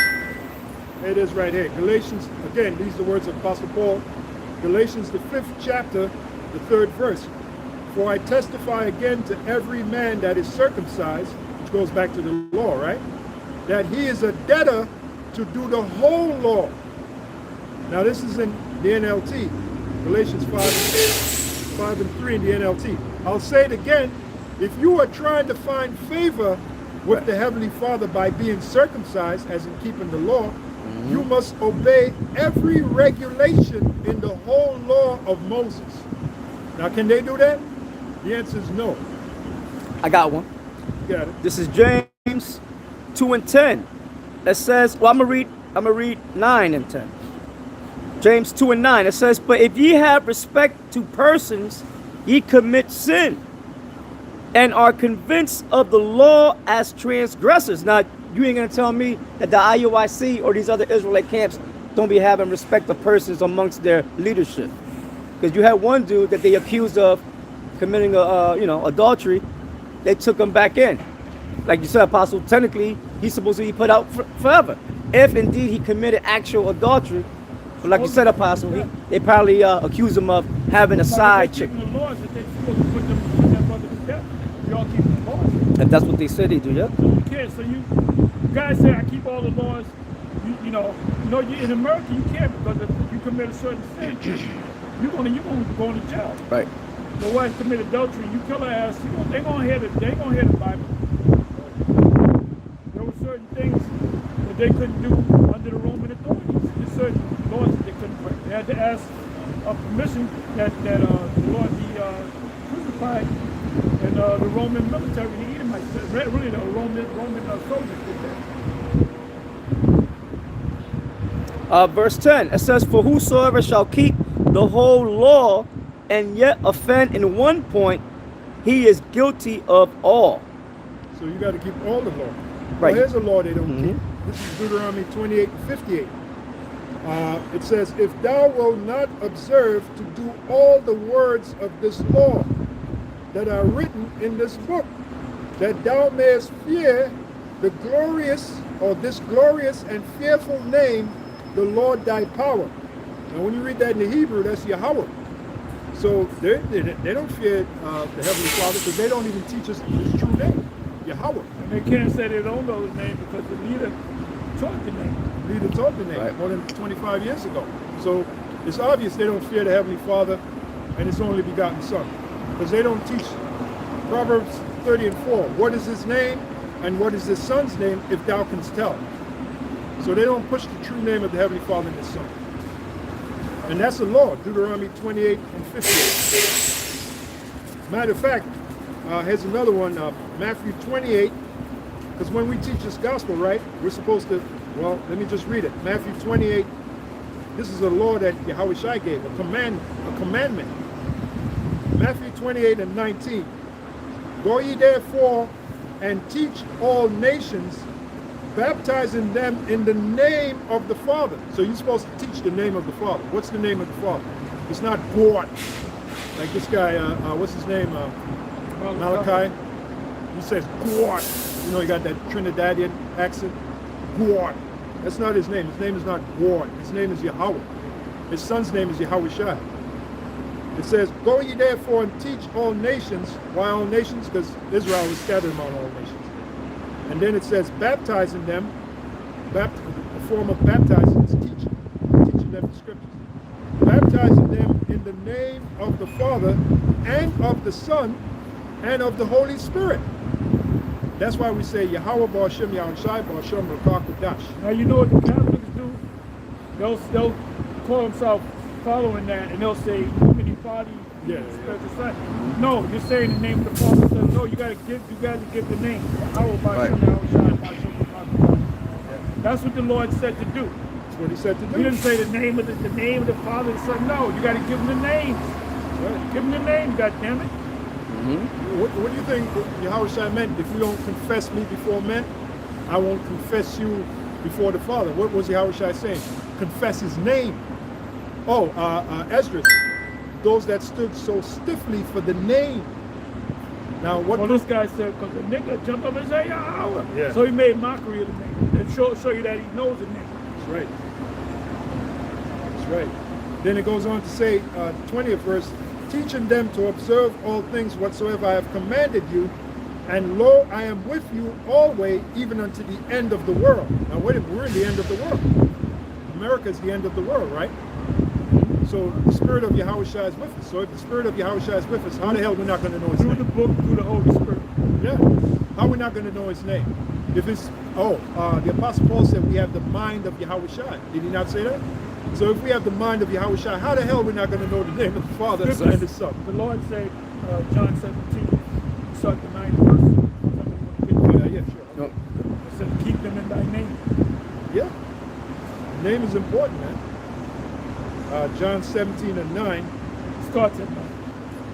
It is right here. Galatians, again, these are the words of Apostle Paul. Galatians, the 5th chapter, the 3rd verse. For I testify again to every man that is circumcised, which goes back to the law, right? that he is a debtor to do the whole law. Now this is in the NLT, Galatians 5 and 3 in the NLT. I'll say it again. If you are trying to find favor with the Heavenly Father by being circumcised, as in keeping the law, you must obey every regulation in the whole law of Moses. Now, can they do that? The answer is no. I got one. You got it. This is James 2 and 10. It says, well, I'm gonna read 9 and 10. James 2 and 9. It says, but if ye have respect to persons, ye commit sin, and are convinced of the law as transgressors. Now, you ain't gonna tell me that the IUIC or these other Israelite camps don't be having respect of persons amongst their leadership. Because you had one dude that they accused of committing adultery. They took him back in. Like you said, Apostle, technically he's supposed to be put out forever, if indeed he committed actual adultery. But like you said, Apostle, they probably accused him of having a side chick. The laws that they supposed to put them brother to death. Y'all keep the laws. And that's what they said they do, yeah? So you can't. So you guys say I keep all the laws. You know, you in America you can't, because if you commit a certain sin, you're gonna go to jail. Right. The wife commit adultery, you kill her ass. They gonna hear the Bible. There were certain things that they couldn't do under the Roman authorities. There's certain laws that they couldn't break. They had to ask permission that the Lord be crucified, and the Roman military, the Edomites, really the Roman soldiers did that. Verse 10, it says, for whosoever shall keep the whole law and yet offend in one point, he is guilty of all. So you got to keep all the law. Right. Well, here's a law they don't keep. This is Deuteronomy 28 and 58. It says, if thou wilt not observe to do all the words of this law that are written in this book, that thou mayest fear the glorious, or this glorious and fearful name, the Lord thy power. Now when you read that in the Hebrew, that's Yahweh. So they don't fear the Heavenly Father, because they don't even teach us his true name, Yahweh. And they can't say they don't know his name because the leader taught the name. Leader taught the name Right. more than 25 years ago. So it's obvious they don't fear the Heavenly Father and his only begotten Son, because they don't teach Proverbs 30 and 4. What is his name and what is his Son's name, if thou canst tell? So they don't push the true name of the Heavenly Father and his Son. And that's the law, Deuteronomy 28 and 58. Matter of fact, here's another one, Matthew 28, because when we teach this gospel, right, we're supposed to, well, let me just read it. Matthew 28, this is a law that Yahweh Shai gave, a commandment. Matthew 28 and 19. Go ye therefore and teach all nations, baptizing them in the name of the Father. So you're supposed to teach the name of the Father. What's the name of the Father? It's not God. Like this guy, what's his name? Malachi. He says God. You know, he got that Trinidadian accent. God. That's not his name. His name is not God. His name is Yahweh. His Son's name is Yahweh Shai. It says, go ye therefore and teach all nations. Why all nations? Because Israel was scattered among all nations. And then it says, baptizing them. A form of baptizing is teaching them the scriptures. Baptizing them in the name of the Father and of the Son and of the Holy Spirit. That's why we say Yahweh Ba'Shem Yahushai Ba'Shem Rakak Dash. Now you know what the Catholics do? They'll call themselves following that, and they'll say Unity Party. Yeah. No, you're saying the name of the Father. Son. No, you gotta give the name. Yahweh Ba'Shem Yahushai Ba'Shem Rakak Dash. That's what the Lord said to do. That's what he said to do. He didn't say the name of the Father and the Son. No, you gotta give them the names. Right. Give them the name, goddammit. What do you think Yahweh Shai meant? If you don't confess me before men, I won't confess you before the Father. What was Yahweh Shai saying? Confess his name. Oh, Esdras. Those that stood so stiffly for the name. Now, what? Well, this guy said, because the nigga jumped up and said, Yahweh. Yeah. So he made mockery of the name and show you that he knows the name. That's right. That's right. Then it goes on to say, 20th verse, teaching them to observe all things whatsoever I have commanded you. And lo, I am with you always, even unto the end of the world. Now wait a minute, we're in the end of the world. America is the end of the world, right? So the Spirit of Yahushua is with us. So if the Spirit of Yahushua is with us, how the hell we're not going to know his Through the name? book, through the Holy Spirit. Yeah. How we not going to know his name? If it's, the Apostle Paul said we have the mind of Yahushua. Did he not say that? So if we have the mind of Yahushua, how the hell we're not going to know the name of the Father and the Son? The Lord said, John 17, start the 9th verse. Yeah, sure. No. It said, keep them in thy name. Yeah. Name is important, man. John 17 and 9. Starts at 9.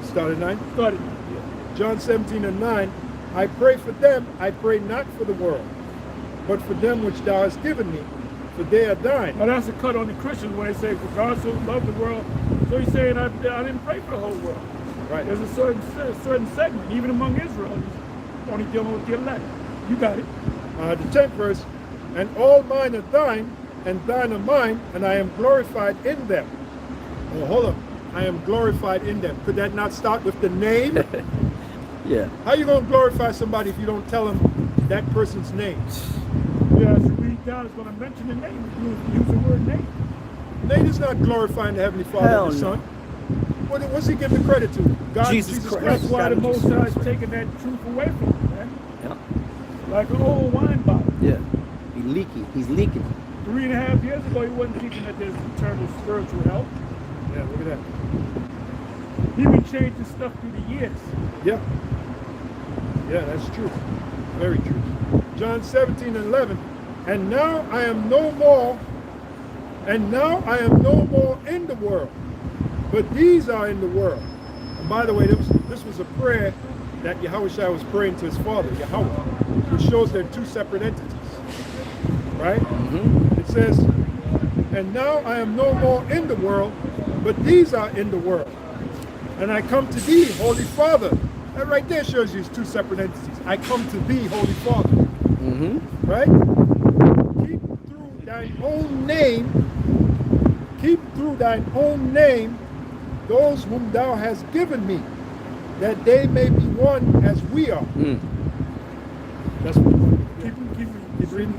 Start at 9. Start at 9, yeah. John 17 and 9. I pray for them, I pray not for the world, but for them which thou hast given me, for they are thine. Now that's a cut on the Christians when they say, for God so loved the world. So he's saying, I didn't pray for the whole world. Right. There's a certain segment, even among Israel, he's only dealing with the elect. You got it. The 10th verse. And all mine are thine, and thine are mine, and I am glorified in them. Oh, hold up. I am glorified in them. Could that not start with the name? Yeah. How you going to glorify somebody if you don't tell them that person's name? Yeah, as you read down, it's going to mention the name. Use the word name. Name is not glorifying the Heavenly Father Hell and the no. Son. What's he giving the credit to? God, Jesus Jesus Christ. That's Christ. why the God, Most Jesus High is Christ. taking that truth away from you, man. Yeah. Like an old wine bottle. Yeah. He's leaking. He's leaking. 3.5 years ago, he wasn't teaching that there's eternal spiritual health. Yeah, look at that. He been changing stuff through the years. Yeah. Yeah, that's true. Very true. John 17 and 11. And now I am no more in the world, but these are in the world. And by the way, this was a prayer that Yahushua was praying to his Father, Yahweh, which shows they're two separate entities. Right? It says, and now I am no more in the world, but these are in the world. And I come to thee, Holy Father. That right there shows you it's two separate entities. I come to thee, Holy Father. Right? Keep through thine own name those whom thou hast given me, that they may be one as we are. That's what Keep reading.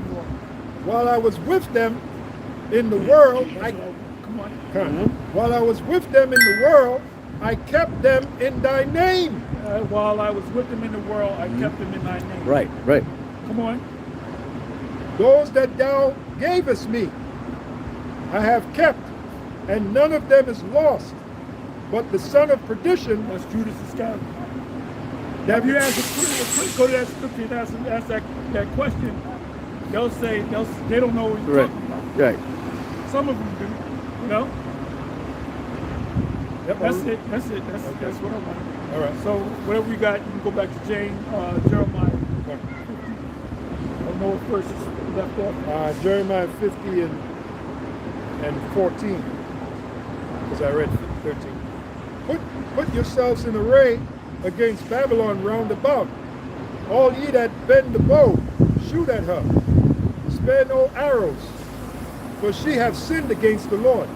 while I was with them in the world, Come on. while I was with them in the world, I kept them in thy name. While I was with them in the world, I kept them in thy name. Right. Right. Come on. Those that thou gavest me, I have kept, and none of them is lost, but the son of perdition. That's Judas Iscariot. If you go to that scripture and ask that question, they'll say they don't know what you're Right. talking about. Right. Some of them do, you know. Yep, That's it. That's what I want. All right. So whatever we got, you can go back to Jeremiah. I don't know what verses left off. Jeremiah 50 and 14, because I read 13. Put yourselves in array against Babylon round about. All ye that bend the bow, shoot at her. Spare no arrows, for she hath sinned against the Lord.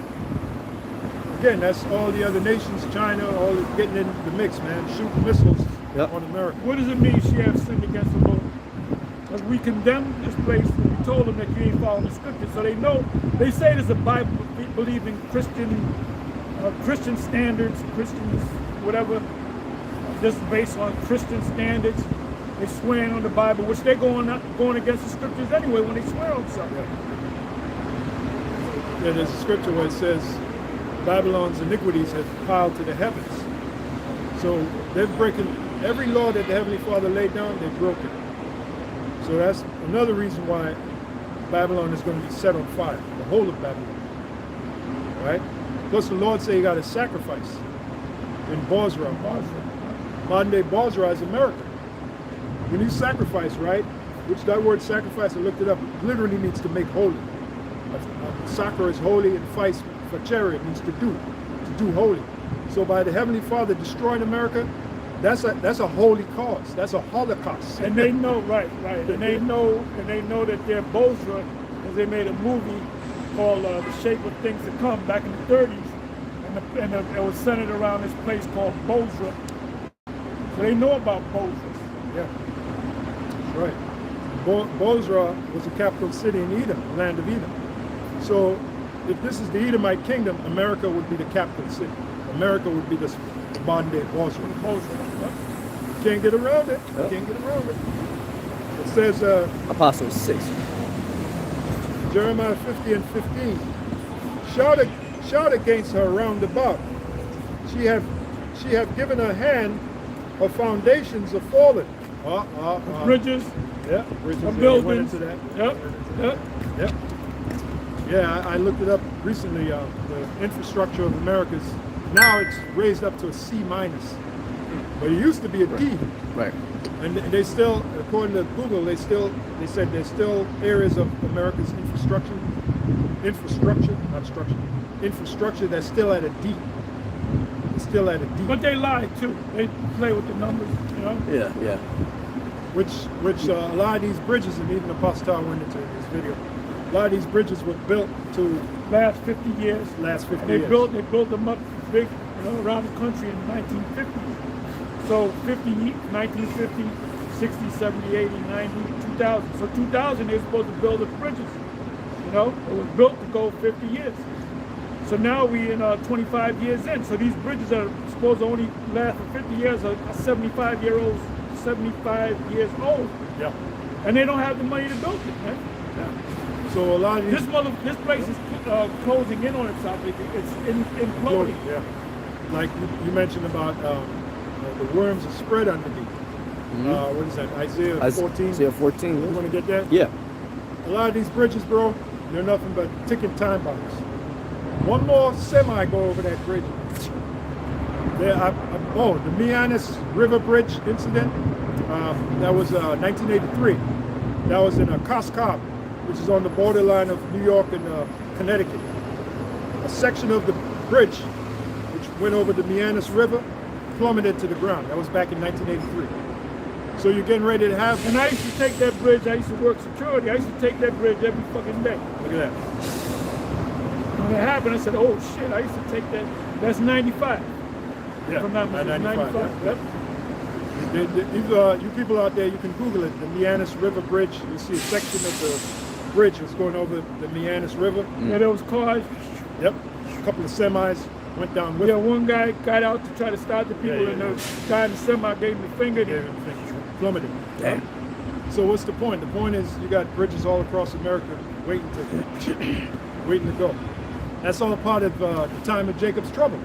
Again, that's all the other nations, China, all getting in the mix, man. Shooting missiles on America. What does it mean she has sinned against the Lord? Because we condemned this place and we told them that you ain't following the scripture. So they know, they say there's a Bible believing Christian standards, Christians, whatever. This is based on Christian standards. They swearing on the Bible, which they're going against the scriptures anyway when they swear on something. Yeah, there's a scripture where it says Babylon's iniquities have piled to the heavens. So they're breaking every law that the Heavenly Father laid down, they've broken. So that's another reason why Babylon is going to be set on fire, the whole of Babylon. Right? Plus the Lord said you got to sacrifice in Bozrah. Modern day Bozrah is America. When you sacrifice, right, which that word sacrifice, I looked it up, literally means to make holy. Sacre is holy, and fice for chariot means to do holy. So by the Heavenly Father destroying America, that's a holy cause. That's a Holocaust. And they know, right. And they know that they're Bozrah, because they made a movie called The Shape of Things to Come back in the 30s, and it was centered around this place called Bozrah. So they know about Bozrah. Yeah. That's right. Bozrah was the capital city in Edom, the land of Edom. So if this is the Edomite kingdom, America would be the capital city. America would be the modern day Bozrah. You can't get around it. You can't get around it. It says Apostles 6. Jeremiah 50 and 15. Shout against her round about. She have given her hand, her foundations are fallen. Bridges. Yeah, bridges. Some Yeah, buildings. went into that. Yep. Yeah, I looked it up recently. The infrastructure of America's now it's raised up to a C minus, but it used to be a D. Right. And they still, according to Google, they said there's still areas of America's infrastructure that's still at a D. It's still at a D. But they lie too. They play with the numbers, you know. Yeah. Which a lot of these bridges, and even Apostle Tower went into this video, a lot of these bridges were built to Last 50 years. last 50 They years. built them up big, you know, around the country in the 1950s. So 1950, 60, 70, 80, 90, 2000. So 2000 they're supposed to build the bridges. You know, it was built to go 50 years. So now we in 25 years in. So these bridges are supposed to only last for 50 years are 75 years old. Yeah. And they don't have the money to build it, man. Yeah. So a lot of these This place is closing in on itself. It's imploding. Yeah. Like you mentioned about the worms are spread underneath. What is that? Isaiah 14. Isaiah 14. You want to get that? Yeah. A lot of these bridges, bro, they're nothing but ticking time bombs. One more semi go over that bridge. The Mianis River Bridge incident. That was 1983. That was in Coscob, which is on the borderline of New York and Connecticut. A section of the bridge, which went over the Mianis River, plummeted to the ground. That was back in 1983. So you're getting ready to have. And I used to take that bridge. I used to work security. I used to take that bridge every fucking day. Look at that. When it happened, I said, "Oh shit!" I used to take that. That's 95. Yeah, If I'm not mistaken, 95. Yep. You people out there, you can Google it. The Mianis River Bridge. You see a section of the bridge that's going over the Mianis River. Yeah, there was cars. Yep. A couple of semis went down with Yeah, it. one guy got out to try to stop the people, Yeah. and the guy in the semi gave him the finger. Yeah, plummeted. Damn. So what's the point? The point is you got bridges all across America waiting to go. That's all part of the time of Jacob's trouble.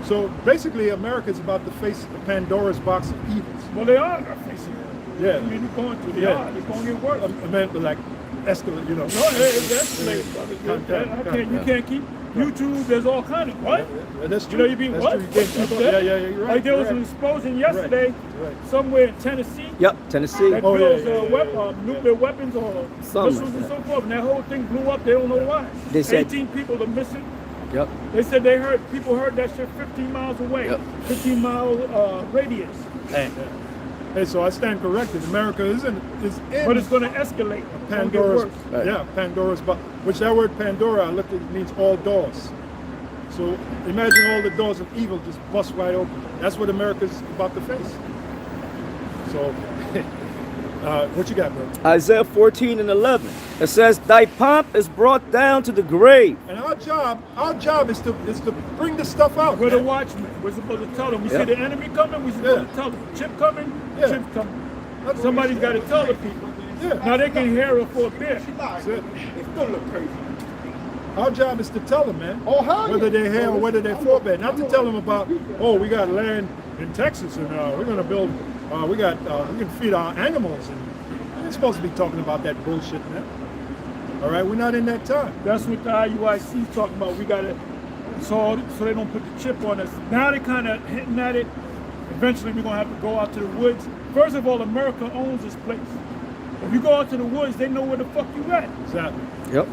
So basically, America is about to face the Pandora's box of evils. Well, they are facing it. Yeah. I mean, they're going to. They Yeah. are. They're going to get worse. I meant like escalate, you know. No, it's escalating, brother. You can't keep YouTube. There's all kind of what? Yeah, that's You true. know, you be That's what? true. You can't keep up. Yeah, you're right. Like there was you're an right. explosion yesterday Right. somewhere in Tennessee. Yep. Tennessee. That Oh, yeah, builds yeah. nuclear weapons or Something missiles like and that. so forth. And that whole thing blew up. They don't know why. They said- 18 people are missing. Yep. They said people heard that shit 15 miles away. Yep. 15-mile radius. Hey, so I stand corrected. America is in But it's going to escalate. It's gonna get Pandora's, worse. Right. yeah, Pandora's box. Which that word Pandora, I looked at, it means all doors. So imagine all the doors of evil just bust wide open. That's what America's about to face. So, what you got, bro? Isaiah 14 and 11. It says, "Thy pomp is brought down to the grave." And our job is to bring this stuff out. We're the man. watchmen. We're supposed to tell them. We Yeah. see the enemy coming, we're supposed Yeah. to tell them. Chip coming, Yeah. chip coming. That's what Somebody's we- got to tell the people. Yeah. Now they can hear it for a bit. That's it. It's gonna look crazy. Our job is to tell them, man. Oh, hell Whether yeah. they're here or whether they're forbid. Not to tell them about, oh, we got land in Texas and we're gonna build. We can feed our animals, and we're not supposed to be talking about that bullshit, man. All right, we're not in that time. That's what the IUIC is talking about. We got to, so they don't put the chip on us. Now they're kind of hitting at it. Eventually we're going to have to go out to the woods. First of all, America owns this place. If you go out to the woods, they know where the fuck you at. Exactly. Yep.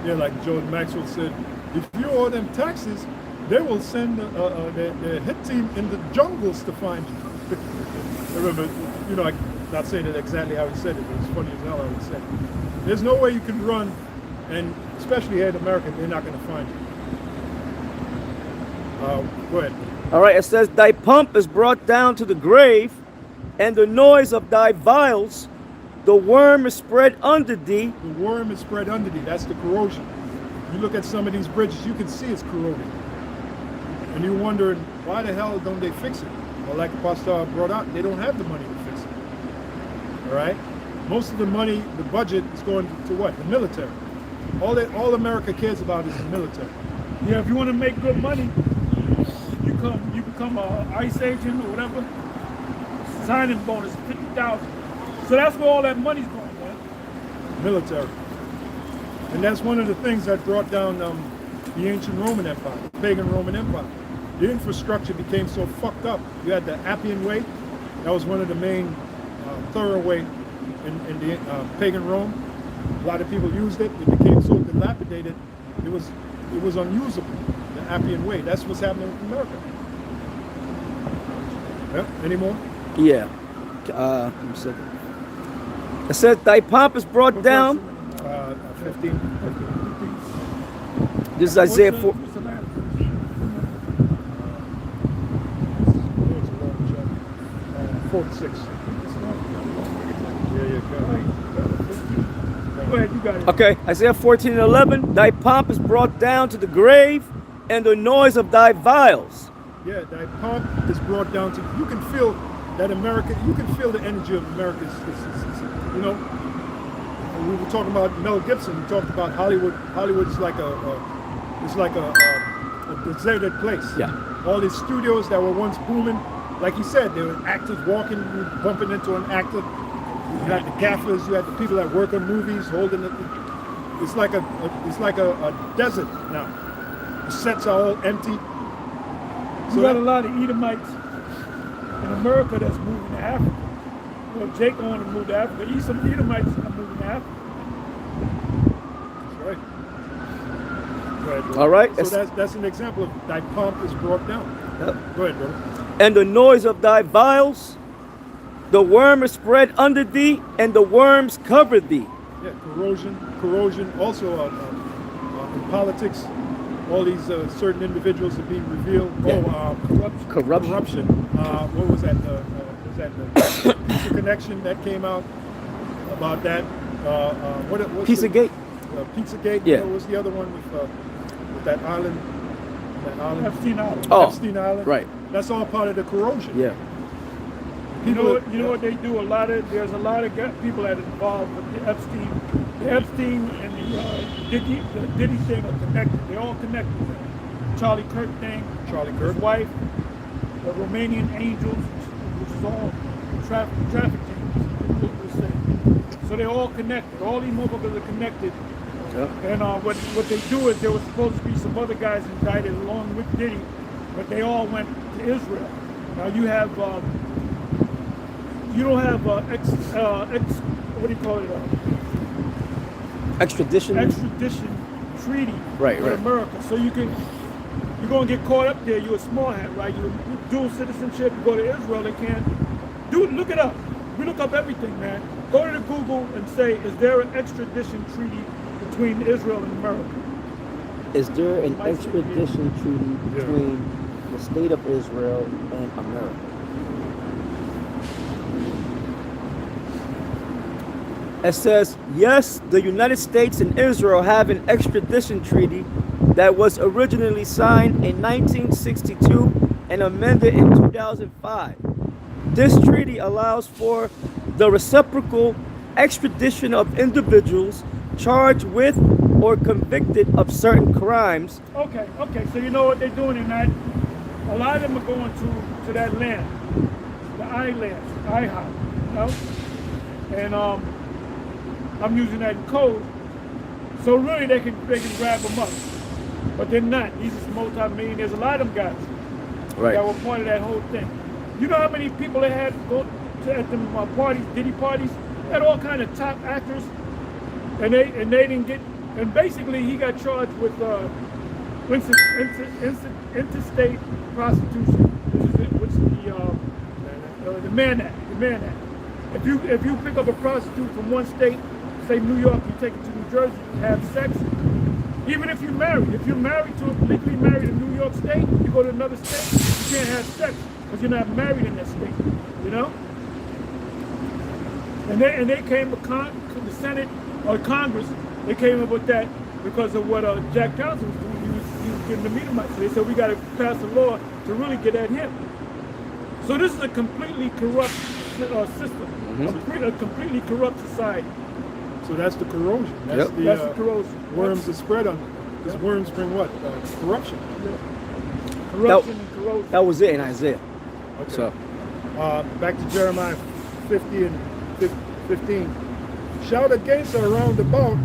Yeah, like Jordan Maxwell said, if you owe them taxes, they will send their hit team in the jungles to find you. I remember, I'm not saying it exactly how he said it, but it's funny as hell how he said it. There's no way you can run, and especially here in America, they're not going to find you. Go ahead. All right, it says, thy pomp is brought down to the grave, and the noise of thy vials, the worm is spread under thee. The worm is spread under thee. That's the corrosion. You look at some of these bridges, you can see it's corroded. And you're wondering, why the hell don't they fix it? Well, like Pastor brought out, they don't have the money to fix it. All right? Most of the money, the budget is going to what? The military. All America cares about is the military. Yeah, if you want to make good money, you become a ICE agent or whatever. Signing bonus, 50,000. So that's where all that money's going, man. Military. And that's one of the things that brought down the ancient Roman Empire, the pagan Roman Empire. The infrastructure became so fucked up. You had the Appian Way. That was one of the main thoroughway in the pagan Rome. A lot of people used it. It became so dilapidated, it was unusable. The Appian Way. That's what's happening in America. Yeah. Any more? Yeah. Let me see. It says, thy pomp is brought down. 15. This is Isaiah 4. What's the matter? It's a long chapter. 46. Go ahead, you got it. Okay, Isaiah 14 and 11. Thy pomp is brought down to the grave, and the noise of thy vials. Yeah, that pomp is brought down to, you can feel that America, you can feel the energy of America. You know, we were talking about Mel Gibson. We talked about Hollywood. Hollywood is like a deserted place. Yeah. All these studios that were once booming, like you said, there were actors walking, bumping into an actor. You had the gaffers, you had the people that work on movies holding it. It's like a desert now. The sets are all empty. You got a lot of Edomites in America that's moving to Africa. Well, Jake wanted to move to Africa. Some Edomites are moving to Africa. That's right. Right. All right. So that's an example of thy pomp is brought down. Yep. Go ahead, brother. And the noise of thy vials, the worm is spread under thee, and the worms cover thee. Yeah, corrosion. Also, in politics, all these certain individuals are being revealed. Yeah. Corruption. What was that? Was that the Pizza Connection that came out about that? What's Pizzagate. Pizzagate. Yeah. What was the other one with that island? Epstein Island. Oh, Epstein Island. right. That's all part of the corrosion. Yeah. You know what they do? There's a lot of people that are involved with the Epstein and the Diddy thing are connected. They're all connected. Charlie Kirk thing. Charlie Kirk. His wife, the Romanian Angels, which is all trafficking. So they're all connected. All these motherfuckers are connected. Yep. And what they do is there was supposed to be some other guys indicted along with Diddy, but they all went to Israel. Now you have you don't have what do you call it? Extradition Treaty Right, with right. America. So you're gonna get caught up there. You're a small hat, right? You dual citizenship. You go to Israel, they can't. Look it up. We look up everything, man. Go to the Google and say, is there an extradition treaty between Israel and America? Is there an extradition treaty between the state of Israel and America? It says, yes, the United States and Israel have an extradition treaty that was originally signed in 1962 and amended in 2005. This treaty allows for the reciprocal extradition of individuals charged with or convicted of certain crimes. Okay. So you know what they're doing in that? A lot of them are going to that land, the islands, IHOP, you know? And I'm using that in code. So really they can grab them up. But they're not. These are multi-millionaires. A lot of them guys that were part of that whole thing. You know how many people they had go to at them parties, Diddy parties? They had all kind of top actors, and they didn't get. And basically, he got charged with interstate prostitution, which is the Mann Act. The Mann Act. If you pick up a prostitute from one state, say New York, you take it to New Jersey, you have sex. Even if you're married to legally married in New York York State, you go to another state, you can't have sex because you're not married in that state, you know? And they came to the Senate or Congress, they came up with that because of what Jack Johnson was doing. He was getting the Meadamites. So they said we got to pass a law to really get at him. So this is a completely corrupt system, a completely corrupt society. So that's the corrosion. That's the corrosion. Worms are spread on it. Because worms bring what? Corruption. Yeah. Corruption and corrosion. That was it in Isaiah. Okay. So, back to Jeremiah 50 and 15. Shout against her round about.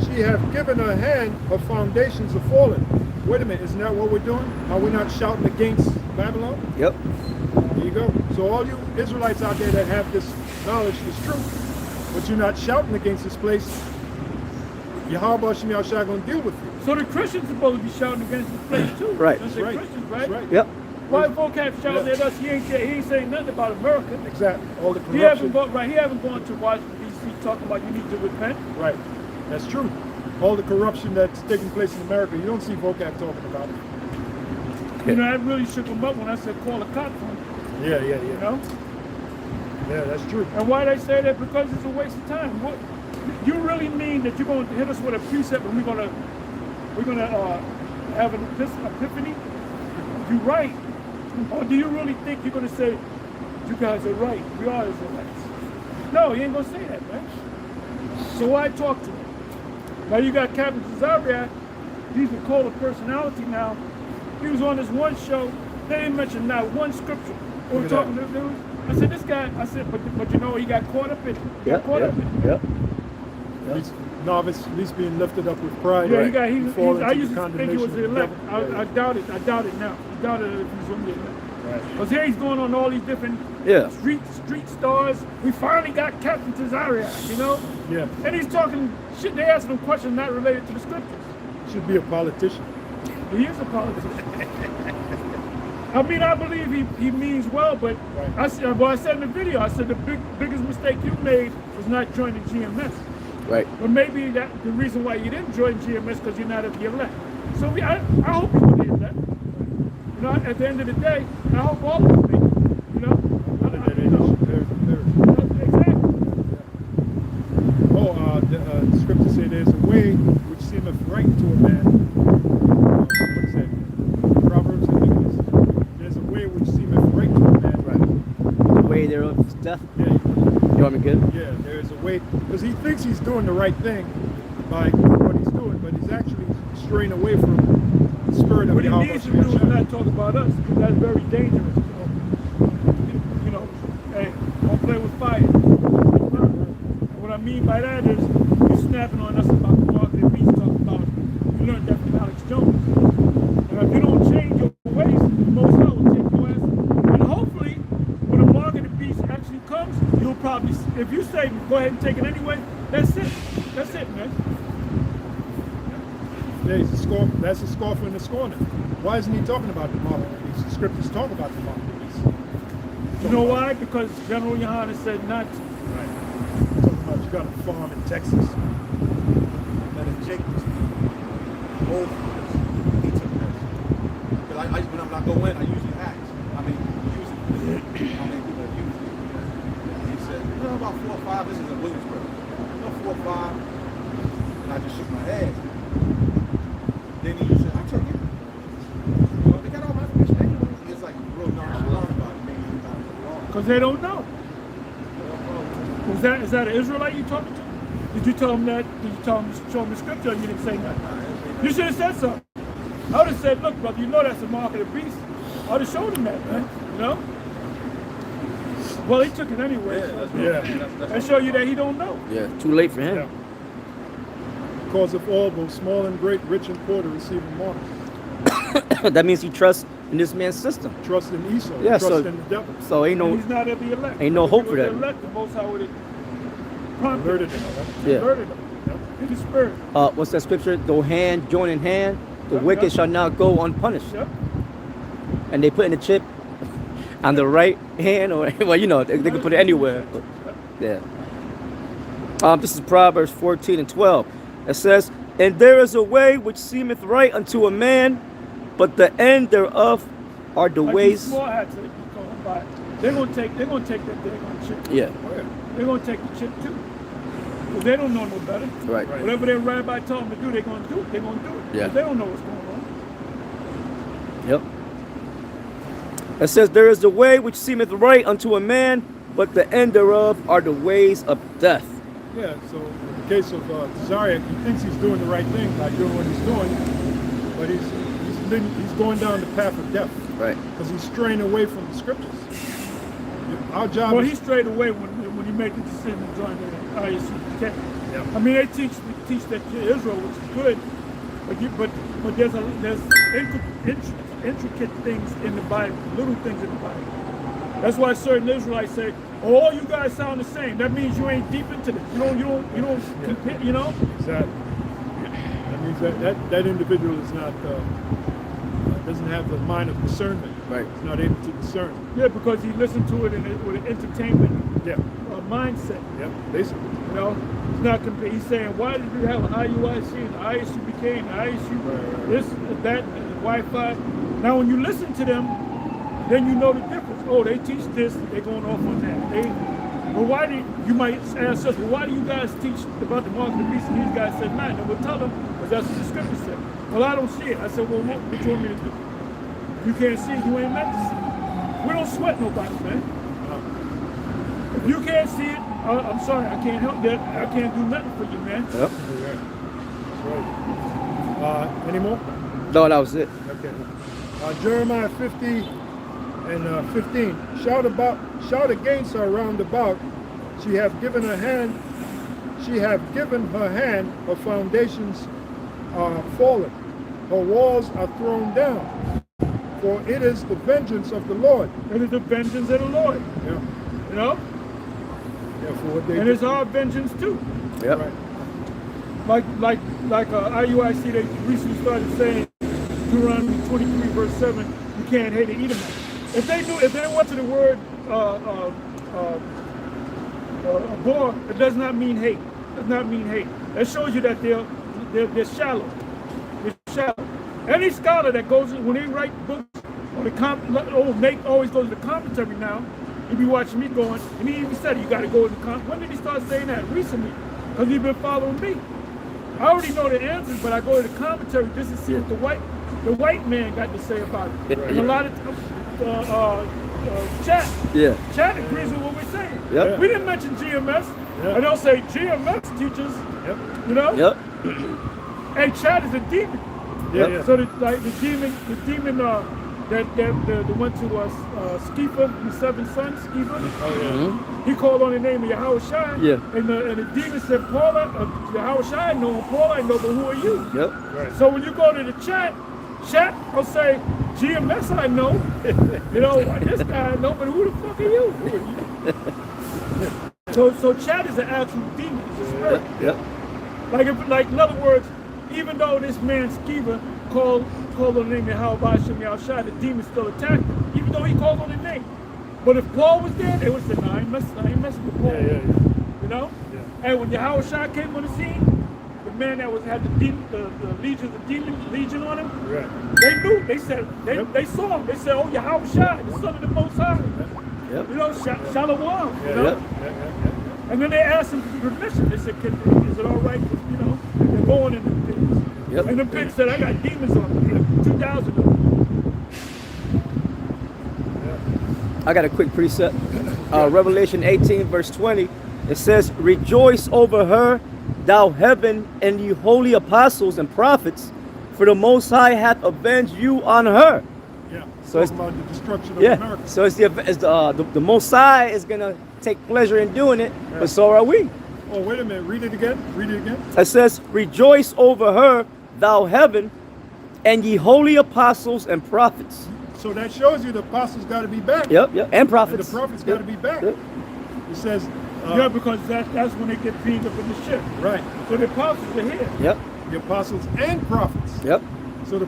She hath given her hand, her foundations are fallen. Wait a minute, isn't that what we're doing? Are we not shouting against Babylon? yep. There you go. So all you Israelites out there that have this knowledge, this truth, but you're not shouting against this place, Yahweh Shem Yahushua going to deal with you. So the Christians supposed to be shouting against this place too. Right. That's Right. Christians, right? That's right. Yep. Why vocab shouting at us? He ain't saying nothing about America. Exactly. All the He haven't corruption. he haven't gone to Washington D.C. talking about you need to repent. Right. That's true. All the corruption that's taking place in America, you don't see vocab talking about it. You know, that really shook him up when I said call the cops on him. Yeah. You know? Yeah, that's true. And why they say that? Because it's a waste of time. What you really mean that you're going to hit us with a precept and we're gonna have an epiphany? You're right. Or do you really think you're gonna say you guys are right? We are Israelites. No, he ain't gonna say that, man. So why talk to him? Now you got Captain Cesaria. He's a cult of personality now. He was on this one show. They didn't mention not one scripture. We were talking to the news. I said, this guy, but you know, he got caught up in it. He got caught up in it. Yep. Novice, at least being lifted up with pride. Yeah, Right. I used to think he was the elect. I doubt it. I doubt it now. I doubt it if he's going to get elect. Right. Because here he's going on all these different street stars. We finally got Captain Cesaria, you know? Yeah. And he's talking shit. They asking him questions not related to the scriptures. Should be a politician. He is a politician. I mean, I believe he means well, but I said in the video, I said the biggest mistake you made was not joining GMS. Right. But maybe that the reason why you didn't join GMS because you're not of the elect. So I hope you will be elect. You know, at the end of the day, I hope all of them make it. You know? Exactly. Oh, the scripture say there's a way which seemeth right to a man. What is that? Proverbs, I think it is. There's a way which seemeth right to a man. Right. The way thereof is death. Yeah. You want me good? Yeah, there's a way, because he thinks he's doing the right thing by what he's doing, but he's actually straying away from the spirit of What he Yahweh. needs to do is not talk about us, because that's very dangerous. You know, hey, don't play with fire. And what I mean by that is, you're snapping on us about the mark that we talk about. You learned that from Alex Jones. And if you don't change your ways, the Most High will take your ass. And hopefully, when the mark of the beast actually comes, you'll probably, if you say go ahead and take it anyway, that's it. That's it, man. Yeah, he's a scorn. That's a scoffer and a scorner. Why isn't he talking about the mark of the beast? The scriptures talk about the mark of the beast. You know why? Because General Yohanan said not to. Right. Talking about you got a farm in Texas. That is Jacob's old friends. He took this. Because when I'm not going, I usually ask. I mean, usually. He said, you know, about 4 or 5. This is in Williamsburg. You know, 4 or 5. And I just shook my head. Then he said, I took it. You know, they got all my information anyway. It's like real nonchalant about it. Maybe about it wrong. Because they don't know. Is that an Israelite you talking to? Did you tell him that? Did you tell him, show him the scripture, or you didn't say nothing? You should have said something. I would have said, look, brother, you know that's the mark of the beast. I would have showed him that, man. You know? Well, he took it anyway. Yeah. That show you that he don't know. Yeah. Too late for him. Yeah. Because of all, both small and great, rich and poor, to receive a mark. That means he trusts in this man's system. Trust in Esau. Yeah, trust so- in the devil. So ain't And no. he's not of the elect. Ain't no If hope he for was that. the elect, the Most High would have prompted Alerted him. him. Yeah. Alerted him. In the spirit. What's that scripture? Though hand join in hand, the Yep, wicked yep. shall not go unpunished. Yep. And they put in the chip on the right hand, or well, you know, they can put it anywhere. But, yeah. This is Proverbs 14 and 12. It says, "And there is a way which seemeth right unto a man, but the end thereof are the Like ways. these small hats that you talking about, they're gonna take that daggone chip. Yeah, They're gonna take the chip too. Because they don't know no better. right. Whatever their rabbi told them to do, they're gonna do it. They're gonna do it. Yeah. 'Cause they don't know what's going on. Yep. It says, there is the way which seemeth right unto a man, but the end thereof are the ways of death. Yeah, so in the case of Zarek, he thinks he's doing the right thing by doing what he's doing, but he's going down the path of death. Right. Because he's straying away from the scriptures. Our job Well, is... he strayed away when he made the decision to join the ISUPK. Yeah. I mean, they teach that to Israel, which is good, but there's intricate things in the Bible, little things in the Bible. That's why certain Israelites say, "Oh, all you guys sound the same." That means you ain't deep into this. You don't compare. You know. Exactly. That means that individual is not doesn't have the mind of discernment. Right. He's not able to discern. Yeah, because he listened to it with an entertainment Yeah. mindset. Yeah. Basically. You know, he's not comparing. He's saying, why did you have an IUIC and the ISUPK and the ISU this, that, and the Wi-Fi? Now, when you listen to them, then you know the difference. Oh, they teach this, they're going off on that. But why do you might ask us, well, why do you guys teach about the mark of the beast? And these guys said, man, and we'll tell them, because that's what the scripture said. Well, I don't see it. I said, well, what you want me to do? You can't see it, you ain't meant to see it. We don't sweat nobody, man. If you can't see it, I'm sorry, I can't help that. I can't do nothing for you, man. Yep. Right. Any more? No, that was it. Okay. Jeremiah 50 and 15. Shout against her round about. She have given her hand. Her foundations are fallen. Her walls are thrown down. For it is the vengeance of the Lord. It is the vengeance of the Lord. Yeah. You know? Yeah, for what they And do. it's our vengeance too. Yep. Right. Like IUIC, they recently started saying Deuteronomy 23 verse 7, you can't hate an Edomite. If they went to the word abhor, it does not mean hate. It does not mean hate. That shows you that they're shallow. They're shallow. Any scholar that goes, when they write books, or Nate always goes to the commentary now, he be watching me going, and he even said, you got to go to the commentary. When did he start saying that? Recently. Because he's been following me. I already know the answers, but I go to the commentary just to see what the white man got to say about it. And a lot of Chat agrees with what we're saying. Yep. We didn't mention GMS. Yep. And they'll say GMS teaches, Yep. you know? Yep. And Chat is a demon. Yeah, yeah. So the demon that went to Skeefa, his 7 sons, Skeefa. Oh, yeah. He called on the name of Yahweh Shai. Yeah. And the demon said, Paul, Yahweh Shai, I know him. Paul, I know, but who are you? Yep. Right. So when you go to the chat will say, GMS I know. You know, this guy I know, but who the fuck are you? So chat is an actual demon, it's a spirit. Yep. Like in other words, even though this man Skiva called on the name of Yahweh Shem Shai, the demon still attacked him, even though he called on the name. But if Paul was there, they would say, no, I ain't messing with Paul. Yeah. You know? Yeah. And when Yahweh Shai came on the scene, the man that had the legion on him, Right. they knew. They said Yep. they saw him. They said, "Oh, Yahweh Shai, the Son of the Most High." Yep. You know, Shalom. Yeah. You know? Yep. Yeah. And then they asked him for permission. They said, "Is it all right? You know, they're going in the pigs." Yep. And the pig said, "I got demons on me. 2,000 of them." I got a quick precept. Revelation 18 verse 20. It says, rejoice over her, thou heaven, and ye holy apostles and prophets, for the Most High hath avenged you on her. Yeah. So Talking about the destruction of Yeah. America. So it's the Most High is gonna take pleasure in doing it, Yeah. but so are we. Oh, wait a minute. Read it again. It says, rejoice over her, thou heaven, and ye holy apostles and prophets. So that shows you the apostles got to be back. Yep. And And prophets. the prophets got to be back. Yep. It says, Yeah, because that's when they get beamed up in the ship. right, So the apostles are here, Yep. the apostles and prophets. Yep. So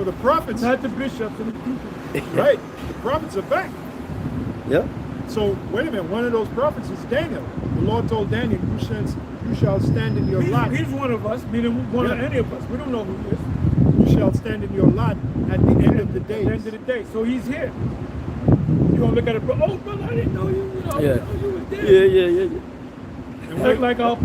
the prophets, not the bishops and the deacons. right, the prophets are back. Yep. So wait a minute, one of those prophets is Daniel. The Lord told Daniel, you shall stand in your lot. He's one of us, meaning one of Yeah. any of us. We don't know who he is. You shall stand in your lot at the end of the At the end days. of the day. So he's here. You're gonna look at it, oh brother, I didn't know you, I Yeah. didn't know you was there. Yeah. Like I'll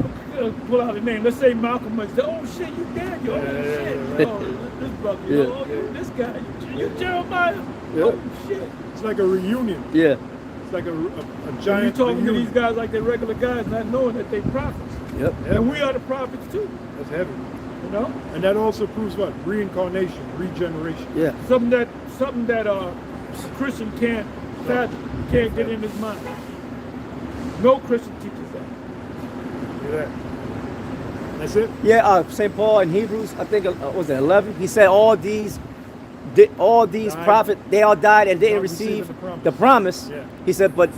pull out a name. Let's say Malcolm X. Oh shit, you dead, yo. Oh shit. Oh, this brother, Yeah. oh, this guy, you Jeremiah. Yeah. Oh shit. It's like a reunion. Yeah. It's like a And giant you talking to reunion. these guys like they're regular guys, not knowing that they prophets. Yep. And we are the prophets too, That's heavy. you know? And that also proves what? Reincarnation, regeneration. Yeah. Something that a Christian can't fathom, can't get in his mind. No Christian teaches that. Look at that. That's it? Yeah. St. Paul in Hebrews, I think was it 11? He said all these Died. prophets, they all died and didn't Not receiving receive the promise. the promise. Yeah. He said, but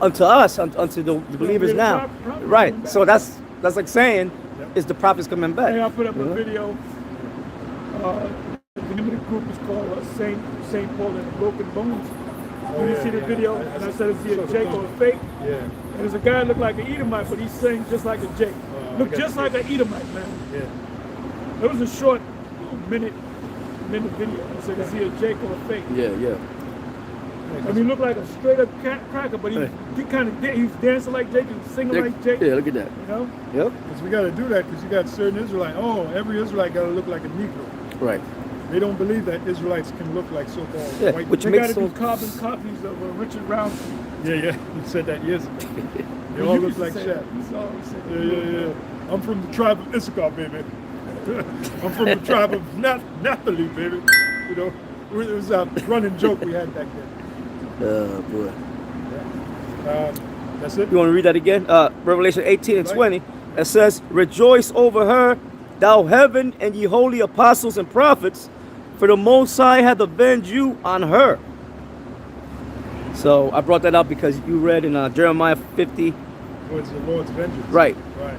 unto us, unto the believers the now, prophets right? coming back. So that's like saying, Yep. is the prophets coming back? Hey, I put up a Mhm. video. The name of the group is called Saint Paul and the Broken Bones. When you see the video, and I said, is he a Jake or a fake? Yeah. And there's a guy look like an Edomite, but he sings just like a Jake. Look I got just you. like an Edomite, man. Yeah. It was a short minute video. I said, is he a Jake or a fake? Yeah. I mean, he looked like a straight up cracker, but he kind of he's dancing like Jake and singing like Jake. Yeah. Look at that. You know? Yep. Because we got to do that because you got certain Israelites. Oh, every Israelite got to look like a Negro. Right. They don't believe that Israelites can look like so-called Yeah, white which They people. got to makes do so- carbon copies of Richard Roundtree. Yeah. He said that years ago. They He all used look to like say Shaq. that. He's always saying, Yeah. I'm from the tribe of Issachar, baby. I'm from the tribe of Naphtali, baby. You know, it was a running joke we had back then. Boy. That's it. You want to read that again? Revelation 18 and Right. 20. It says, rejoice over her, thou heaven, and ye holy apostles and prophets, for the Most High hath avenged you on her. So I brought that up because you read in Jeremiah 50. Towards the Lord's vengeance. Right. Right.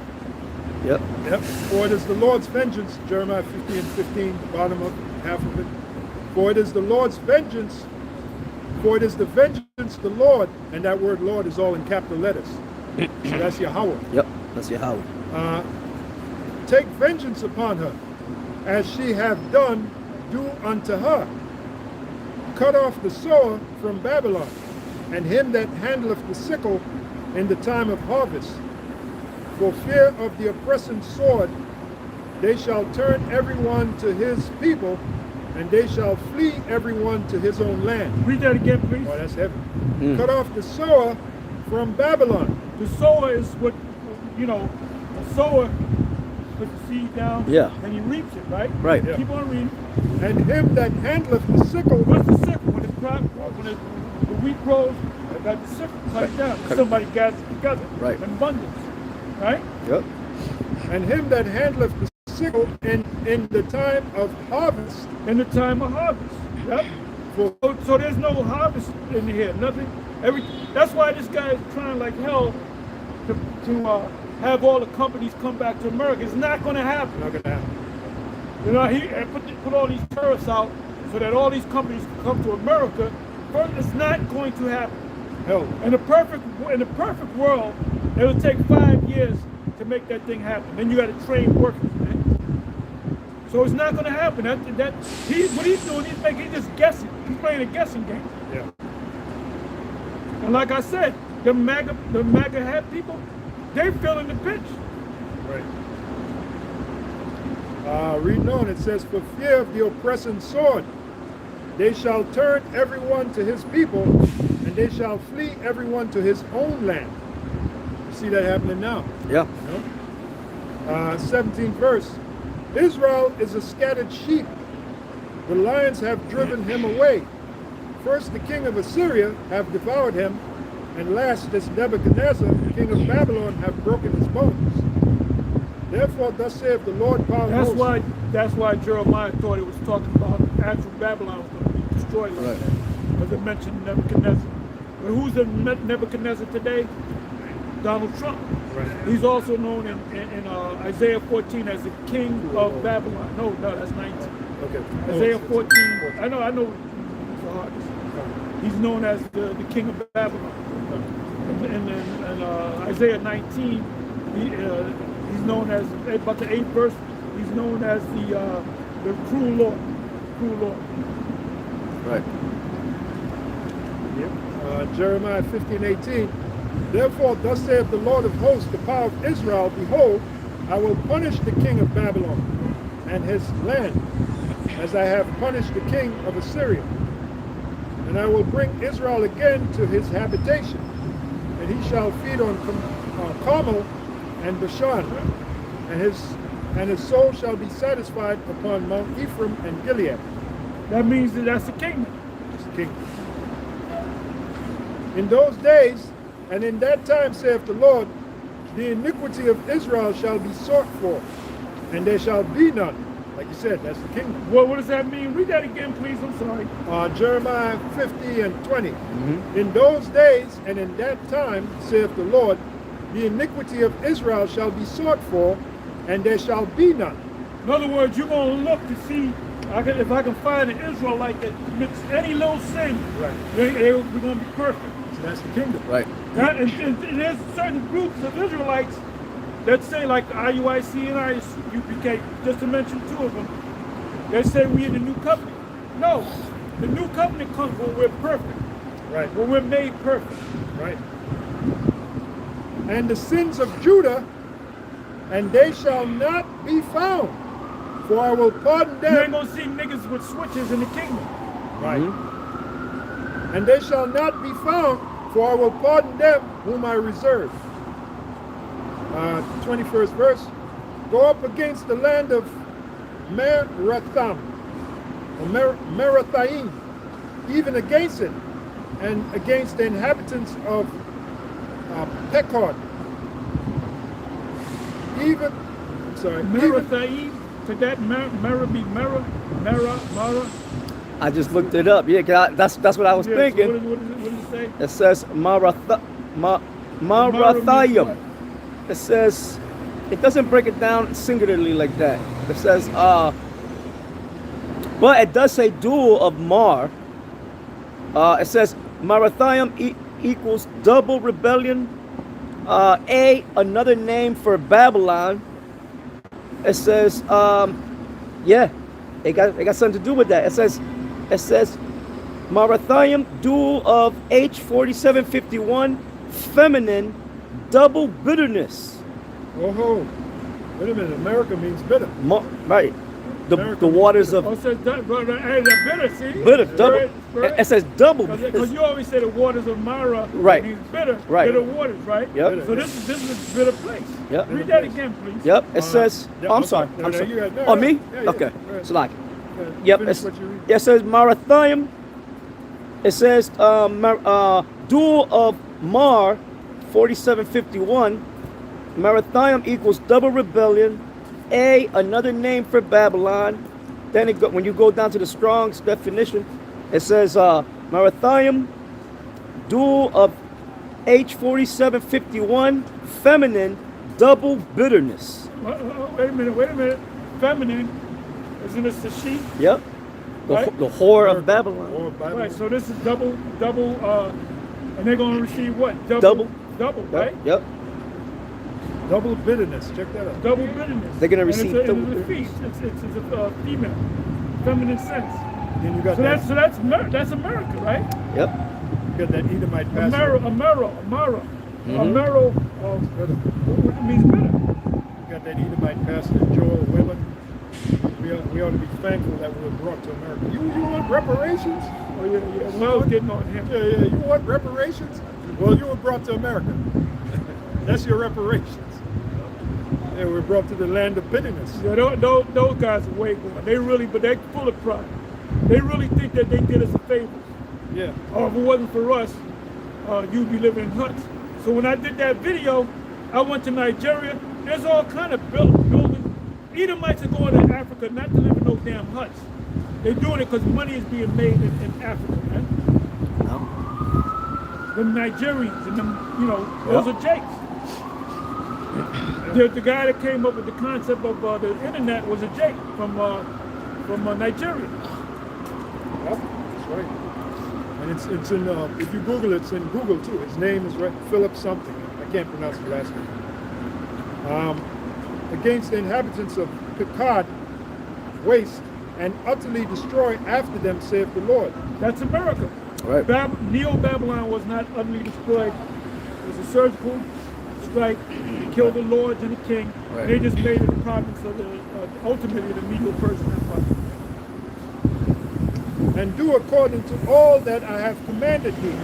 Yep. Yep. For it is the Lord's vengeance, Jeremiah 50 and 15, the bottom of half of it. For it is the Lord's vengeance, for it is the vengeance of the Lord, and that word Lord is all in capital letters. So that's Yahweh. Yep. That's Yahweh. Take vengeance upon her, as she hath done, do unto her. Cut off the sower from Babylon, and him that handleth the sickle in the time of harvest. For fear of the oppressing sword, they shall turn everyone to his people, and they shall flee everyone to his own land. read that again, please. Oh, that's heavy. Cut off the sower from Babylon. The sower is what, you know, the sower puts the seed down Yeah. and he reaps it, right? Right. Yeah. Keep on reading. And him that handleth the sickle, What's the sickle? When the wheat grows, I got the sickle, cut it down. Cut it. Somebody gathers it together. Right. In abundance. Right? Yep. and him that handleth the sickle in the time of harvest. In the time of harvest. Yep. So there's no harvest in here. Nothing. That's why this guy is trying like hell to have all the companies come back to America. It's not going to happen. Not gonna happen. You know, he put all these tariffs out so that all these companies can come to America. But it's not going to happen. Hell, In the perfect world, it would take 5 years to make that thing happen. Then you got to train workers, man. So it's not going to happen. What he's doing, he's just guessing. He's playing a guessing game. yeah. And like I said, the MAGA hat people, they're feeling the pinch. Right. Reading on, it says, for fear of the oppressing sword, they shall turn everyone to his people, and they shall flee everyone to his own land. You see that happening now. Yeah. 17th verse. Israel is a scattered sheep. The lions have driven him away. First the king of Assyria have devoured him, and last this Nebuchadnezzar, the king of Babylon, have broken his bones. Therefore thus saith the Lord God of hosts. That's why Jeremiah thought it was talking about actual Babylon was going to be destroyed like Right. that. Because it mentioned Nebuchadnezzar. But who's the Nebuchadnezzar today? Donald Trump. Right. He's also known in Isaiah 14 as the king of Babylon. No, that's 19. Okay. Isaiah 14. I know it's the hardest. He's known as the king of Babylon. In Isaiah 19, he's known as, about the 8th verse, he's known as the the cruel Lord. Cruel Lord. Right. Jeremiah 15:18. Therefore, thus saith the Lord of hosts, the power of Israel, behold, I will punish the king of Babylon and his land, as I have punished the king of Assyria. And I will bring Israel again to his habitation, and he shall feed on Carmel and Bashan, and his soul shall be satisfied upon Mount Ephraim and Gilead. That means that that's the kingdom. It's the kingdom. In those days, and in that time, saith the Lord, the iniquity of Israel shall be sought for, and there shall be none. Like you said, that's the kingdom. What does that mean? Read that again, please. I'm sorry. Jeremiah 50 and 20. In those days, and in that time, saith the Lord, the iniquity of Israel shall be sought for, and there shall be none. In other words, you're going to look to see if I can find an Israelite that commits any little sin. Right. We're going to be perfect. So that's the kingdom. Right. And there's certain groups of Israelites that say, like the IUIC and IUPK, just to mention two of them, they say we in the new covenant. No, the new covenant comes when we're perfect. Right. When we're made perfect. Right. And the sins of Judah, and they shall not be found, for I will pardon them. You ain't going to see niggas with switches in the kingdom. Right. And they shall not be found, for I will pardon them whom I reserve. 21st verse. Go up against the land of Merathaim, or Merathaim, even against it, and against the inhabitants of Pekod. Even, Merathaim, could that Mera be Mera? I just looked it up. Yeah, that's what I was thinking. So what does it say? It says Marathayim. It says, it doesn't break it down singularly like that. It says, but it does say dual of Mar. It says Marathayim equals double rebellion. Another name for Babylon. It says, yeah, it got something to do with that. It says Marathayim, dual of H4751, feminine, double bitterness. Oh, wait a minute. America means bitter. Right. The waters of Oh, so bitter, see? bitter, double. It says double. Because you always say the waters of Mara Right. means bitter, Right. bitter waters, right? Yep. So this is a bitter place. Yep. Read that again, please. Yep. It says. yeah, Oh, I'm okay. sorry. No, I'm no, sorry. you got- no, Oh, no. me? Yeah, yeah. Okay. Go ahead. So like. Yeah, Yep. finish what you read. It says Marathayim. It says dual of Mar 4751. Marathayim equals double rebellion. Another name for Babylon. Then when you go down to the Strong's definition, it says Marathayim, dual of H4751, feminine, double bitterness. Wait a minute. Feminine, isn't this the she? Yep. Right. The whore of Babylon. Or Bible. Right, so this is double, and they're going to receive what? Double. Right? Yep. Double bitterness. Check that out. Double bitterness. They're gonna And receive it's double a feast. It's a female, feminine sense. Then you got So that. that's America, right? Yep. You got that Edomite pastor. Amaro. Amaro what means bitter. You got that Edomite pastor, Joel Wheeler. We ought to be thankful that we were brought to America. You want reparations? Oh yeah. Well, I was getting on him. Yeah. You want reparations? Well, you were brought to America. That's your reparations. Yeah, we're brought to the land of bitterness. Yeah, those guys are way gone. But they're full of pride. They really think that they did us a favor. Yeah. If it wasn't for us, you'd be living in huts. So when I did that video, I went to Nigeria. There's all kind of buildings. Edomites are going to Africa not to live in no damn huts. They're doing it because money is being made in Africa, man. No. Them Nigerians and them, those are Jakes. The guy that came up with the concept of the internet was a Jake from Nigeria. Yep, that's right. And it's in if you Google it, it's in Google too. His name is right, Philip something. I can't pronounce the last name. Against the inhabitants of Pekod waste, and utterly destroy after them, saith the Lord. That's America. Right. Neo-Babylon was not utterly destroyed. It was a surgical strike to kill the lords and the king. Right. They just made it the province of ultimately the Medo-Persian Empire. And do according to all that I have commanded thee.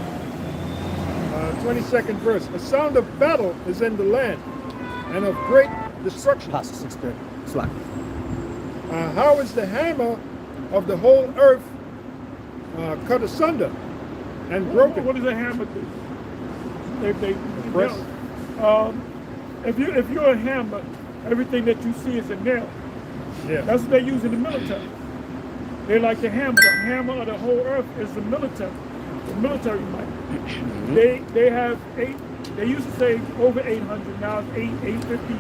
22nd verse. A sound of battle is in the land, and of great destruction. Apostle 6:30. Slack. How is the hammer of the whole earth cut asunder and broken? What does a hammer do? Press. If you're a hammer, everything that you see is a nail. Yeah. That's what they use in the military. They like the hammer. The hammer of the whole earth is the military might. They have they used to say over 800, now it's 850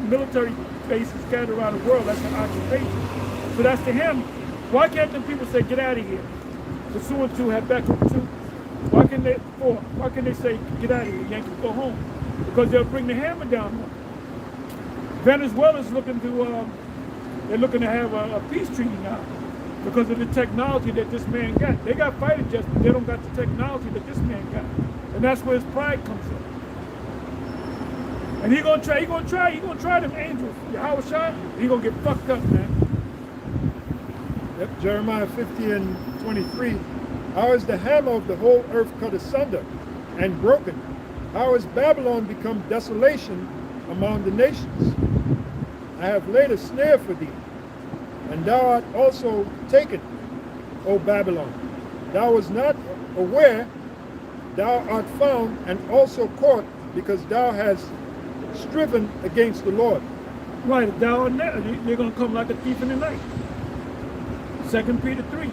military bases scattered around the world. That's an occupation. So that's the hammer. Why can't the people say, get out of here? Pursuant to Habakkuk 2. Why can they say, get out of here, Yankees, go home? Because they'll bring the hammer down. Venezuela's looking to have a peace treaty now because of the technology that this man got. They got fighter jets, but they don't got the technology that this man got. And that's where his pride comes in. And he gonna try them angels. Yahweh Shai, he gonna get fucked up, man. Yep, Jeremiah 50 and 23. How is the hammer of the whole earth cut asunder and broken? How is Babylon become desolation among the nations? I have laid a snare for thee, and thou art also taken, O Babylon. Thou was not aware, thou art found and also caught, because thou hast striven against the Lord. Right, thou and that, they're gonna come like a thief in the night. 2 Peter 3.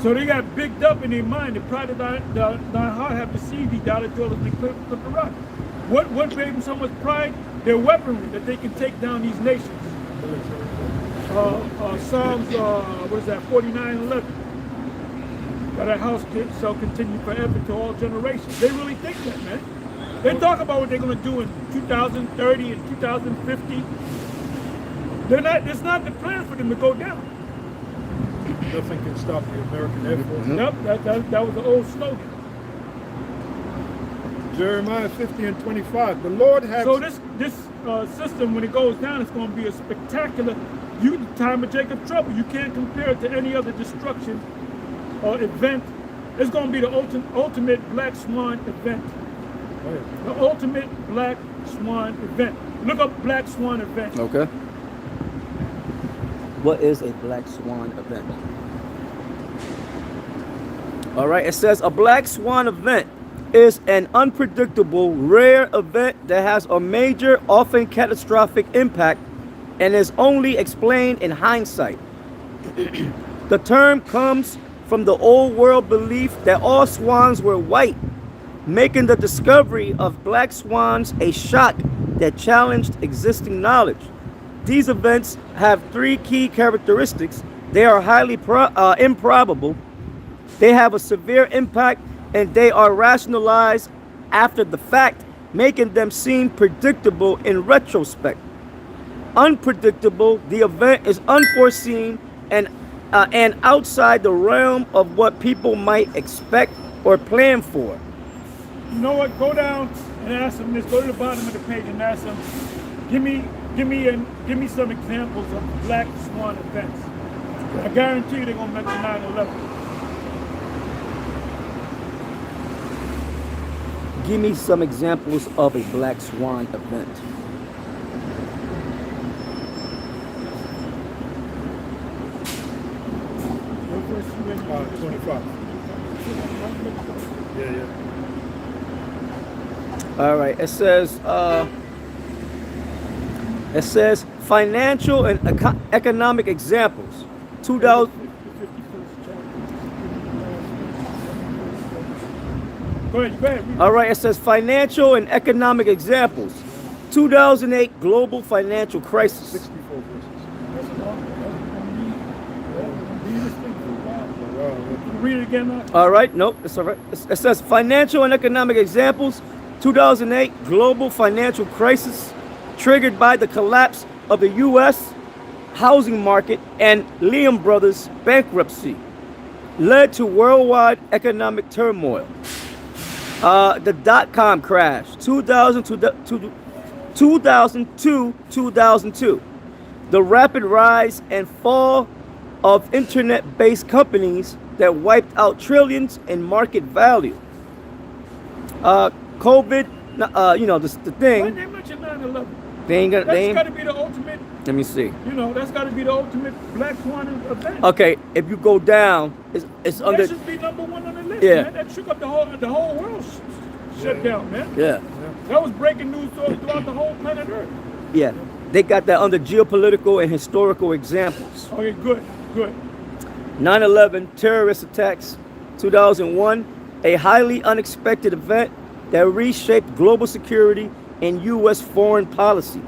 So they got bigged up in their mind. The pride of thy heart have deceived thee, thou that dwellest in the cliff of the rock. What gave them so much pride? Their weaponry, that they can take down these nations. Psalms, 49:11. That our house shall continue forever to all generations. They really think that, man. They talk about what they're going to do in 2030 and 2050. It's not the plan for them to go down. Nothing can stop the American Air Force. Yep, that was the old slogan. Jeremiah 50 and 25. The Lord has... So this system, when it goes down, it's going to be a spectacular, the time of Jacob's trouble. You can't compare it to any other destruction or event. It's going to be the ultimate black swan event. Oh, yeah. The ultimate black swan event. Look up black swan event. Okay. What is a black swan event? All right, it says a black swan event is an unpredictable, rare event that has a major, often catastrophic impact and is only explained in hindsight. The term comes from the old world belief that all swans were white, making the discovery of black swans a shock that challenged existing knowledge. These events have three key characteristics. They are highly improbable, they have a severe impact, and they are rationalized after the fact, making them seem predictable in retrospect. Unpredictable, the event is unforeseen and outside the realm of what people might expect or plan for. You know what? Go down and ask them this. Go to the bottom of the page and ask them, give me some examples of black swan events. I guarantee you they're gonna mention 9/11. Give me some examples of a black swan event. What verse you in? 25. Yeah. All right, it says financial and economic examples. 2000. Go ahead. All right, it says financial and economic examples. 2008 global financial crisis. 64 verses. Read it again, Mark. All right, nope, it's all right. It says financial and economic examples. 2008 global financial crisis triggered by the collapse of the U.S. housing market and Lehman Brothers bankruptcy led to worldwide economic turmoil. The dot-com crash, 2002-2002. The rapid rise and fall of internet-based companies that wiped out trillions in market value. COVID, the thing. Why they mention 9/11? That's got to be the ultimate. Let me see. That's got to be the ultimate Black Swan event. Okay, if you go down, it's under. That should be number one on the list. Yeah. Man. That shook up the whole world. Shut down, man. Yeah. That was breaking news throughout the whole planet Earth. Yeah. They got that under geopolitical and historical examples. Okay, good. 9/11 terrorist attacks, 2001, a highly unexpected event that reshaped global security and U.S. foreign policy.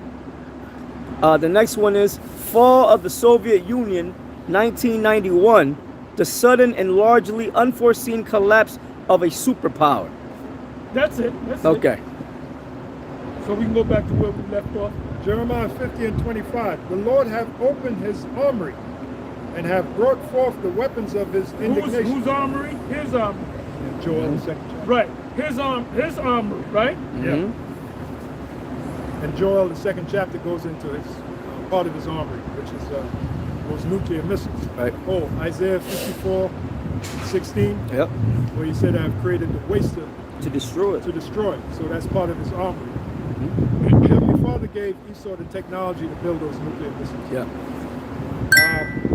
The next one is fall of the Soviet Union, 1991, the sudden and largely unforeseen collapse of a superpower. That's it. Okay. So we can go back to where we left off. Jeremiah 50 and 25. The Lord hath opened his armory and have brought forth the weapons of his indignation. Whose armory? His armory. In Joel, the second chapter. Right. His armory, right? Yeah. And Joel, the second chapter, goes into his part of his armory, which is those nuclear missiles. Right. Oh, Isaiah 54:16. Yep. Where he said, I've created the waster To destroy it. to destroy. So that's part of his armory. Mm-hmm. The Heavenly Father gave Esau the technology to build those nuclear missiles. Yeah.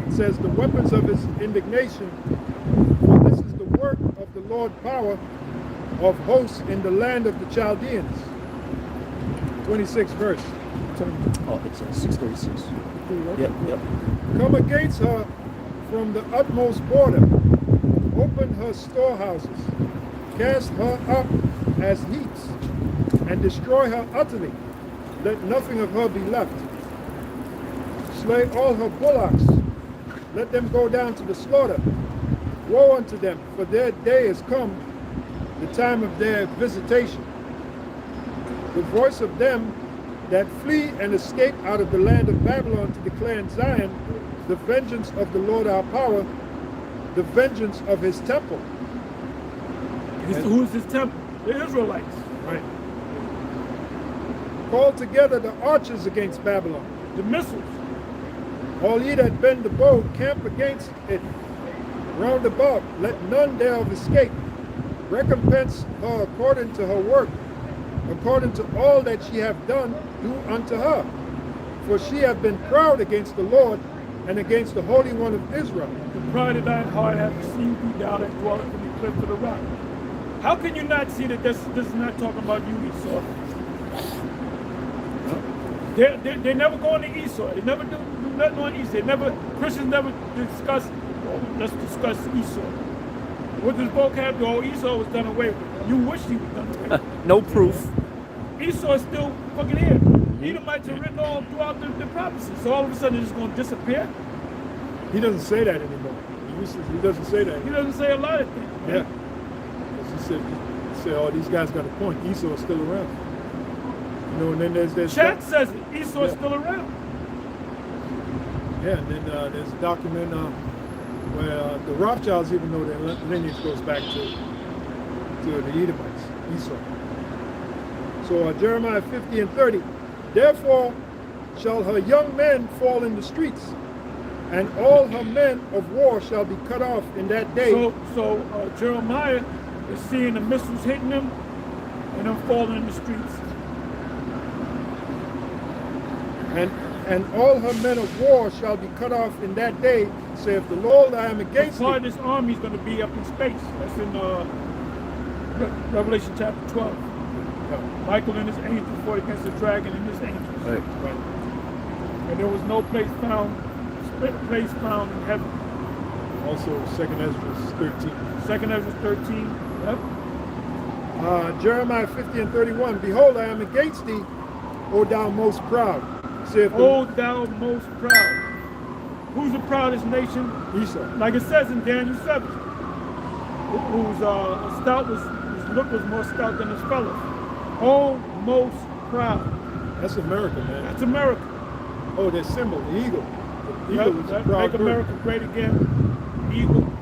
It says the weapons of his indignation, for this is the work of the Lord power of hosts in the land of the Chaldeans. 26th verse. Oh, it's 636. Yep. Come against her from the utmost border, open her storehouses, cast her up as heaps, and destroy her utterly. Let nothing of her be left. Slay all her bullocks. Let them go down to the slaughter. Woe unto them, for their day is come, the time of their visitation. The voice of them that flee and escape out of the land of Babylon to declare in Zion the vengeance of the Lord our power, the vengeance of his temple. Who's his temple? The Israelites. Right. Call together the archers against Babylon. The missiles. All ye that bend the bow, camp against it. Round about, let none thereof escape. Recompense her according to her work, according to all that she hath done, do unto her. For she hath been proud against the Lord and against the Holy One of Israel. The pride of thine heart hath received thee, thou that dwellest in the cliff of the rock. How can you not see that this is not talking about you, Esau? They never go on to Esau. They never do nothing on Esau. Christians never discuss, let's discuss Esau. What does vocab do? Oh, Esau was done away with. You wish he was done away with. No proof. Esau is still fucking here. Edomites are written all throughout the prophecy. So all of a sudden it's just going to disappear? He doesn't say that anymore. He doesn't say that. He doesn't say a lot of things. Yeah. He said, oh, these guys got a point. Esau is still around. And then there's Chat says it. Esau is still around. Yeah, and then there's a document where the Rothschilds even know their lineage goes back to the Edomites, Esau. So Jeremiah 50 and 30. Therefore shall her young men fall in the streets, and all her men of war shall be cut off in that day. So Jeremiah is seeing the missiles hitting them and them falling in the streets. And all her men of war shall be cut off in that day, saith the Lord, I am against Part of thee. this army is going to be up in space. That's in Revelation chapter 12. Michael and his angels fought against the dragon and his angels. Right. And there was no place found in heaven. Also 2nd Ezra 13. 2nd Ezra 13. Yep. Jeremiah 50 and 31. Behold, I am against thee, O thou most proud, saith the O thou most proud. Who's the proudest nation? Esau. Like it says in Daniel 7. Whose look was more stout than his fellows. O most proud. That's America, man. That's America. Oh, their symbol, the eagle. The Yep, eagle is a that proud Make bird. America Great Again. Eagle.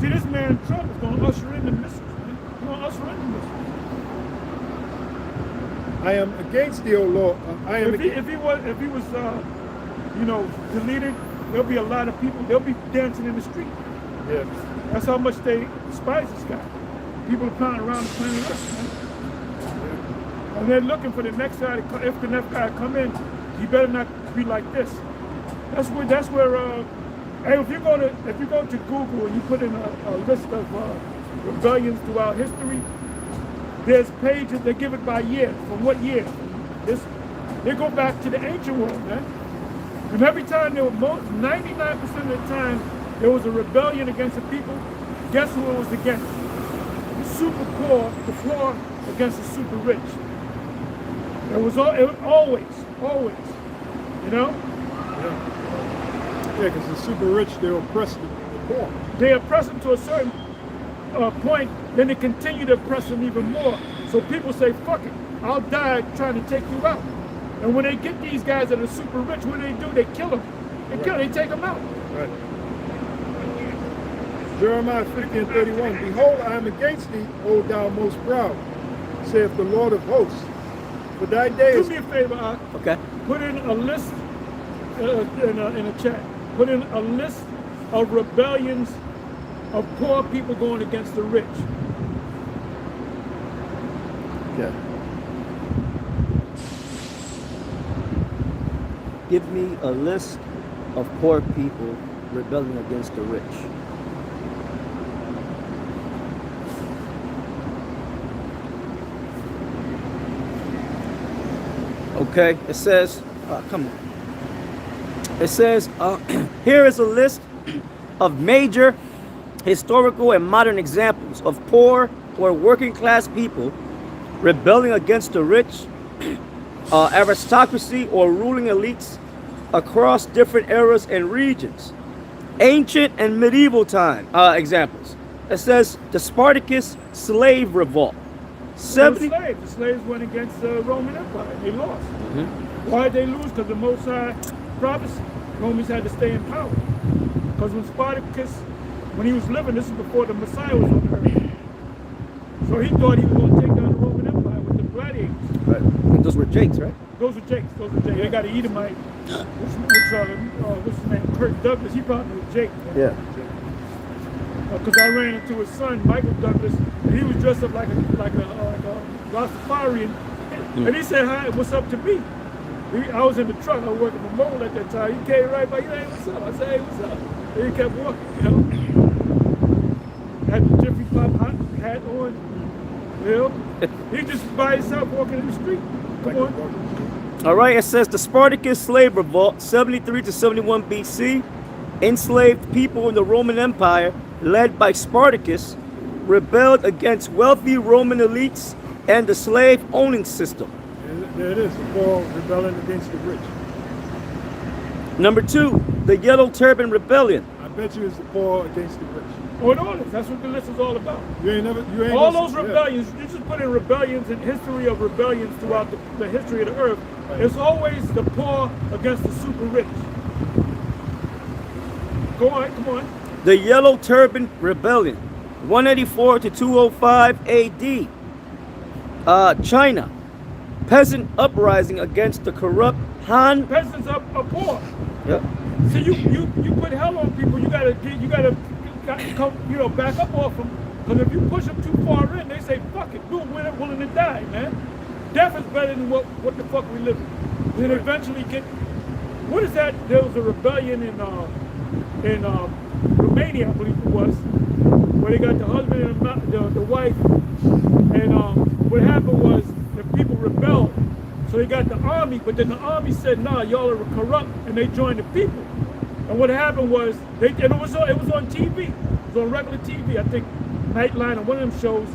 See, this man Trump is going to usher in the missiles, man. He's going to usher in the missiles. I am against thee, O Lord. I am If he was, you know, deleted, there'll be a lot of people. They'll be dancing in the street. Yeah. That's how much they despise this guy. People are pounding around the planet Earth, man. And they're looking for the next guy to come. If the next guy come in, he better not be like this. That's where. Hey, if you go to Google and you put in a list of rebellions throughout history, there's pages that give it by year. From what year? They go back to the ancient world, man. And every time 99% of the time there was a rebellion against the people, guess who it was against? The super poor, the poor against the super rich. It was always, you know? Yeah, because the super rich, they oppress the poor. They oppress them to a certain point, then they continue to oppress them even more. So people say, fuck it, I'll die trying to take you out. And when they get these guys that are super rich, what do? They kill them. They take them out. Right. Jeremiah 50:31. Behold, I am against thee, O thou most proud, saith the Lord of hosts. For thy Do days. me a favor, Okay. put in a list in a chat. Put in a list of rebellions of poor people going against the rich. Yeah. Give me a list of poor people rebelling against the rich. Okay, it says, come on. It says, here is a list of major historical and modern examples of poor or working class people rebelling against the rich, aristocracy or ruling elites across different eras and regions. Ancient and medieval time examples. It says the Spartacus slave revolt. The slaves went against the Roman Empire. They lost. Why did they lose? Because the Most High prophecy. Romans had to stay in power. Because when Spartacus, when he was living, this is before the Messiah was on earth. So he thought he was going to take down the Roman Empire with the gladiators. Right. And those were Jakes, right? Those were Jakes. They got an Edomite. What's his name? Kirk Douglas. He probably was Jake. Yeah. Because I ran into his son, Michael Douglas, and he was dressed up like a Rastafarian. And he said, hi, what's up to me? I was in the truck, I was working for Mole at that time. He came right by, hey, what's up? I said, hey, what's up? And he kept walking, you know. Had the Jiffy Pop hat on, you know. He just by himself walking in the street. Come on. All right, it says the Spartacus slave revolt, 73 to 71 BC, enslaved people in the Roman Empire, led by Spartacus, rebelled against wealthy Roman elites and the slave owning system. There it is, the poor rebelling against the rich. Number 2, the Yellow Turban Rebellion. I bet you it's the poor against the rich. Oh, it all is. That's what the list is all about. You ain't All gonna- those rebellions, you just put in rebellions and history of rebellions throughout the history of the earth. It's always the poor against the super rich. Go on, come on. The Yellow Turban Rebellion, 184 to 205 AD. China, peasant uprising against the corrupt Han. Peasants are poor. Yep. See, you put hell on people. You gotta come, back up off them. Because if you push them too far in, they say, fuck it, we're willing to die, man. Death is better than what the fuck we live in. Then eventually what is that? There was a rebellion in Romania, I believe it was, where they got the husband and the wife, and what happened was the people rebelled, so they got the army, but then the army said, nah, y'all are corrupt, and they joined the people. And what happened was, it was on TV, it was on regular TV, I think Nightline or one of them shows,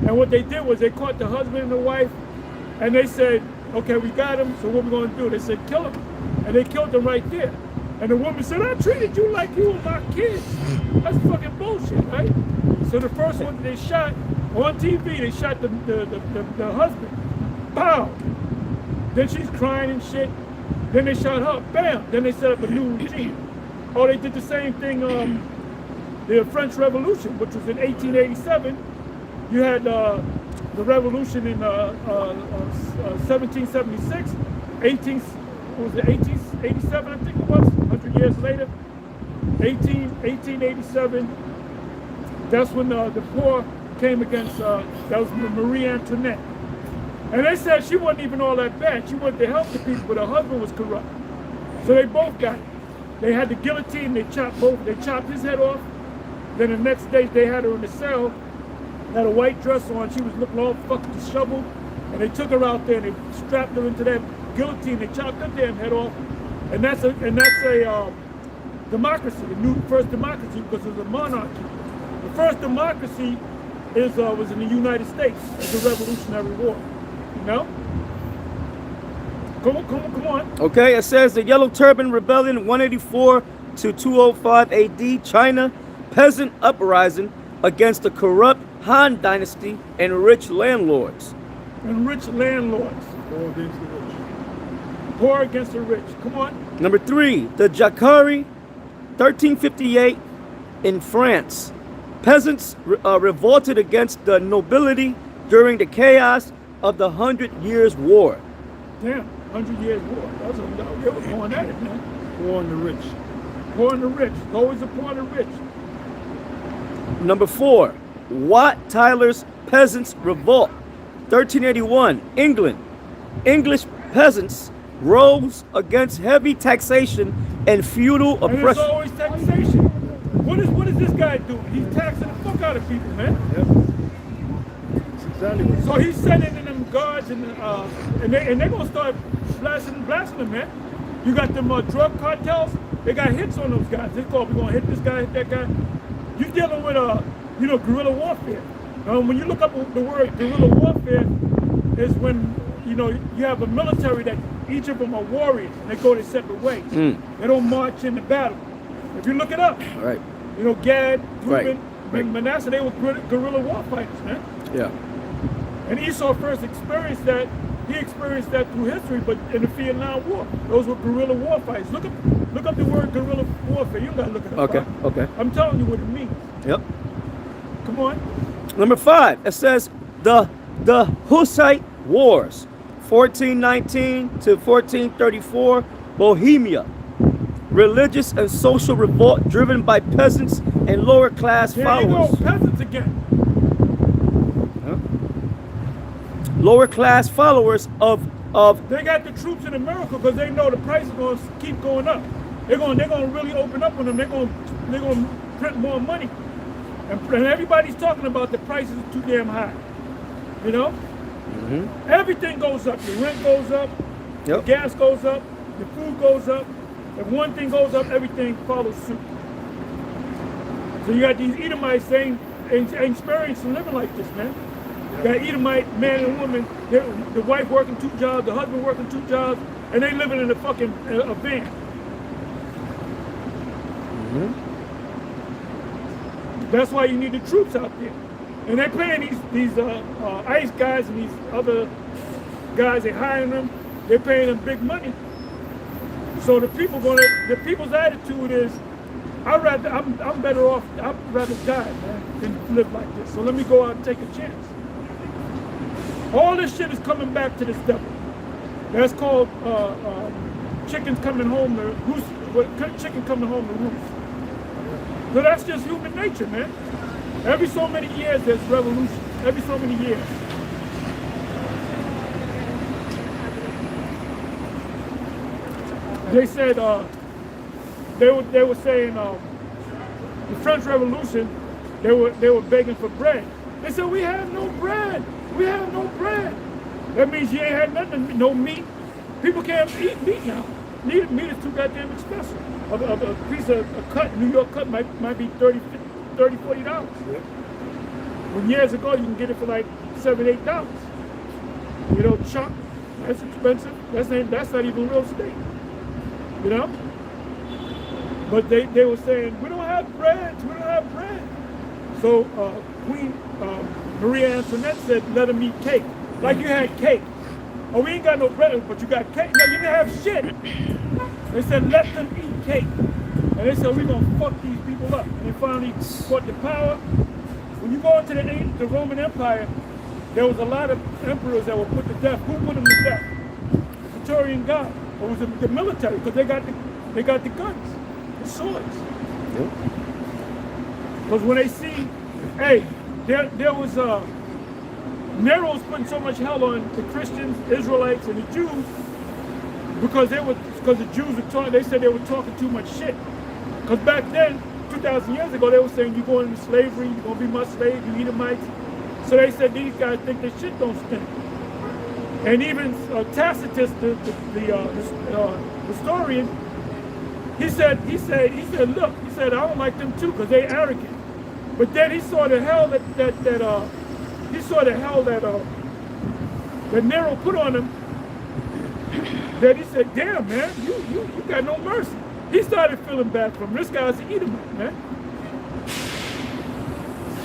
and what they did was they caught the husband and the wife, and they said, okay, we got him, so what we gonna do? They said, kill him, and they killed him right there. And the woman said, I treated you like you were my kids. That's fucking bullshit, right? So the first one they shot on TV, they shot the husband. Pow! Then she's crying and shit. Then they shot her. Bam. Then they set up a new regime. Oh, they did the same thing. The French Revolution, which was in 1887. You had the revolution in 1776. 1887, I think it was. 100 years later. 1887. That's when the poor came against. That was Marie Antoinette. And they said she wasn't even all that bad. She wanted to help the people, but her husband was corrupt. So they both got it. They had the guillotine. They chopped his head off. Then the next day they had her in the cell, had a white dress on. She was looking all fucking disheveled. And they took her out there and they strapped her into that guillotine. They chopped her damn head off. And that's a democracy, the first democracy, because it was a monarchy. The first democracy was in the United States. It's a Revolutionary War. You know? Come on. Okay, it says the Yellow Turban Rebellion, 184 to 205 AD, China, peasant uprising against the corrupt Han Dynasty and rich landlords. Poor against the rich. Poor against the rich. Come on. Number 3, the Jacquerie, 1358 in France. Peasants revolted against the nobility during the chaos of the 100 Years' War. Damn, 100 Years' War. They were going at it, man. Poor and the rich. Poor and the rich. Always the poor and the rich. Number 4, Wat Tyler's Peasants Revolt, 1381, England. English peasants rose against heavy taxation and feudal And it's oppression. always taxation. What is this guy doing? He's taxing the fuck out of people, man. Yep. That's exactly what So he's sending in them guards and they're gonna start blasting them, man. You got them drug cartels. They got hits on those guys. They call, we're gonna hit this guy, hit that guy. You're dealing with guerrilla warfare. When you look up the word guerrilla warfare, is when you have a military that each of them are warriors and they go their separate ways. They don't march into battle. If you look it up, Right. Gad, Reuben, Right. and Manasseh, they were guerrilla war fighters, man. Yeah. And Esau first experienced that. He experienced that through history, but in the Vietnam War, those were guerrilla war fights. Look up the word guerrilla warfare. You gotta look it up. Okay. Huh? Okay. I'm telling you what it means. Yep. Come on. Number 5, it says the Hussite Wars, 1419 to 1434, Bohemia. Religious and social revolt driven by peasants and lower class There followers. you go, peasants again. Lower class followers of They got the troops in America because they know the price is going to keep going up. They're going to really open up on them. They're going to print more money. And everybody's talking about the prices are too damn high. Everything goes up. The rent goes up. Yep. The gas goes up. The food goes up. If one thing goes up, everything follows suit. So you got these Edomites saying, ain't experiencing living like this, man. You got Edomite man and woman, the wife working 2 jobs, the husband working 2 jobs, and they living in a fucking a van. That's why you need the troops out there. And they're paying these ICE guys and these other guys, they're hiring them, they're paying them big money. So the people's attitude is, I'm better off, I'd rather die, man, than live like this. So let me go out and take a chance. All this shit is coming back to this devil. That's called chickens coming home to roost. Chicken coming home to roost. So that's just human nature, man. Every so many years there's revolution. Every so many years. They said they were saying the French Revolution, they were begging for bread. They said, we have no bread. We have no bread. That means you ain't had nothing, no meat. People can't eat meat now. Meat is too goddamn expensive. A piece of New York cut might be $30, $40. Yeah. When years ago you can get it for like $7, $8. Chuck, that's expensive. That's not even real estate. But they were saying, we don't have bread. We don't have bread. So Queen Marie Antoinette said, let them eat cake. Like you had cake. Oh, we ain't got no bread, but you got cake. No, you didn't have shit. They said, let them eat cake. And they said, we're going to fuck these people up. And they finally got the power. When you go into the Roman Empire, there was a lot of emperors that were put to death. Who put them to death? The Praetorian Guard. Or was it the military? Because they got the guns, the swords. Because when they see, hey, there was Nero was putting so much hell on the Christians, Israelites, and the Jews because the Jews were talking. They said they were talking too much shit. Because back then, 2,000 years ago, they were saying you're going into slavery, you're gonna be my slave, you Edomites. So they said these guys think this shit don't stink. And even Tacitus, the historian, he said, look, he said, I don't like them too because they arrogant. But then he saw the hell that Nero put on him. That he said, damn man, you got no mercy. He started feeling bad for him. This guy's an Edomite, man.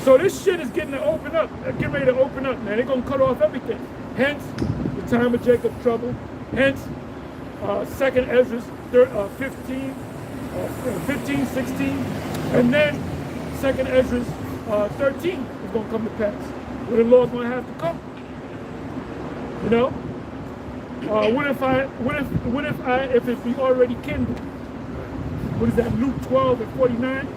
So this shit is getting ready to open up, man. They're gonna cut off everything. Hence, the time of Jacob's trouble. Hence, 2nd Ezra 15, 16, and then 2nd Ezra 13 is gonna come to pass. Where the Lord's gonna have to come. You know? What if it be already kindled? What is that, Luke 12 and 49?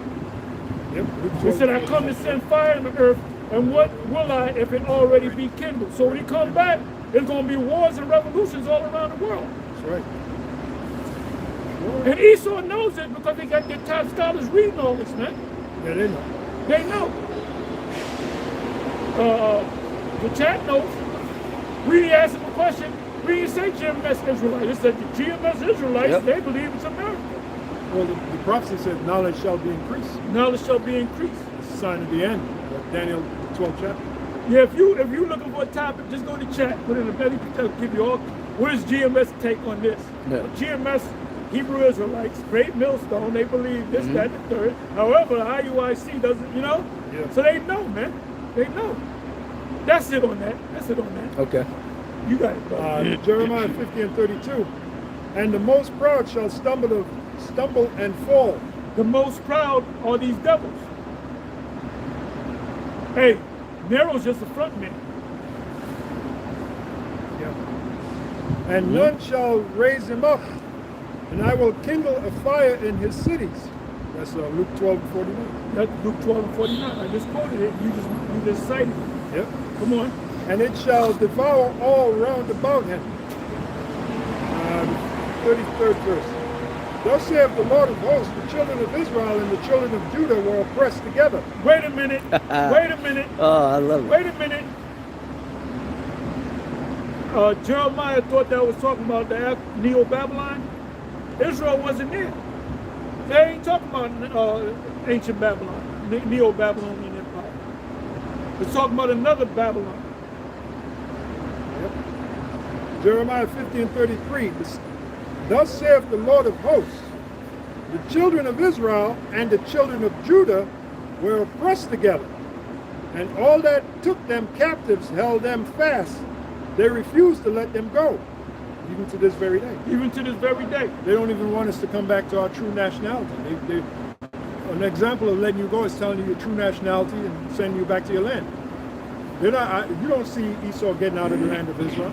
Yep. He said, I come to send fire on the earth, and what will I if it already be kindled? So when he come back, there's going to be wars and revolutions all around the world. That's right. And Esau knows it because they got their top scholars reading all this, man. Yeah, they know. They know. The chat knows. We asked him a question. We didn't say GMS Israelites. It said the GMS Israelites, they believe it's America. Well, the prophecy said knowledge shall be increased. Knowledge shall be increased. It's a sign of the end. Daniel 12 chapter. Yeah, if you looking for a topic, just go to chat. Put in a message. I'll give you all. What is GMS take on this? Yeah. GMS Hebrew Israelites, Great Millstone. They believe this, that, and the third. However, IUIC doesn't. You know. Yeah. So they know, man. They know. That's it on that. Okay. You got it, bro. Jeremiah 50 and 32. And the most proud shall stumble and fall. The most proud are these devils. Hey, Nero's just a front man. Yeah. And none shall raise him up. And I will kindle a fire in his cities. That's Luke 12 and 49. That's Luke 12 and 49. I just quoted it. You just cited it. Yep. Come on. And it shall devour all round about him. 33rd verse. Thus saith the Lord of hosts, the children of Israel and the children of Judah were oppressed together. Wait a minute. Wait a minute. Oh, I love it. Wait a minute. Jeremiah thought that was talking about the Neo-Babylon. Israel wasn't there. They ain't talking about ancient Babylon, Neo-Babylonian Empire. They're talking about another Babylon. Yep. Jeremiah 50 and 33. Thus saith the Lord of hosts, the children of Israel and the children of Judah were oppressed together, and all that took them captives held them fast. They refused to let them go, even to this very day. Even to this very day. They don't even want us to come back to our true nationality. An example of letting you go is telling you your true nationality and sending you back to your land. You don't see Esau getting out of the land of Israel.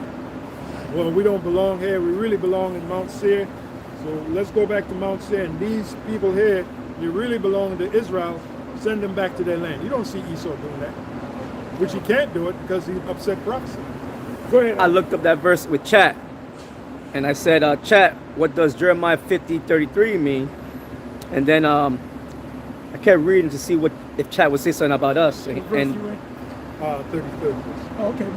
Well, we don't belong here. We really belong in Mount Seir. So let's go back to Mount Seir. And these people here, you really belong to Israel. Send them back to their land. You don't see Esau doing that. Which he can't do it because he upset prophecy. Go ahead. I looked up that verse with chat. And I said, chat, what does Jeremiah 50:33 mean? And then I kept reading to see if chat would say something about us. What verse And you in? 33rd verse. Oh, okay.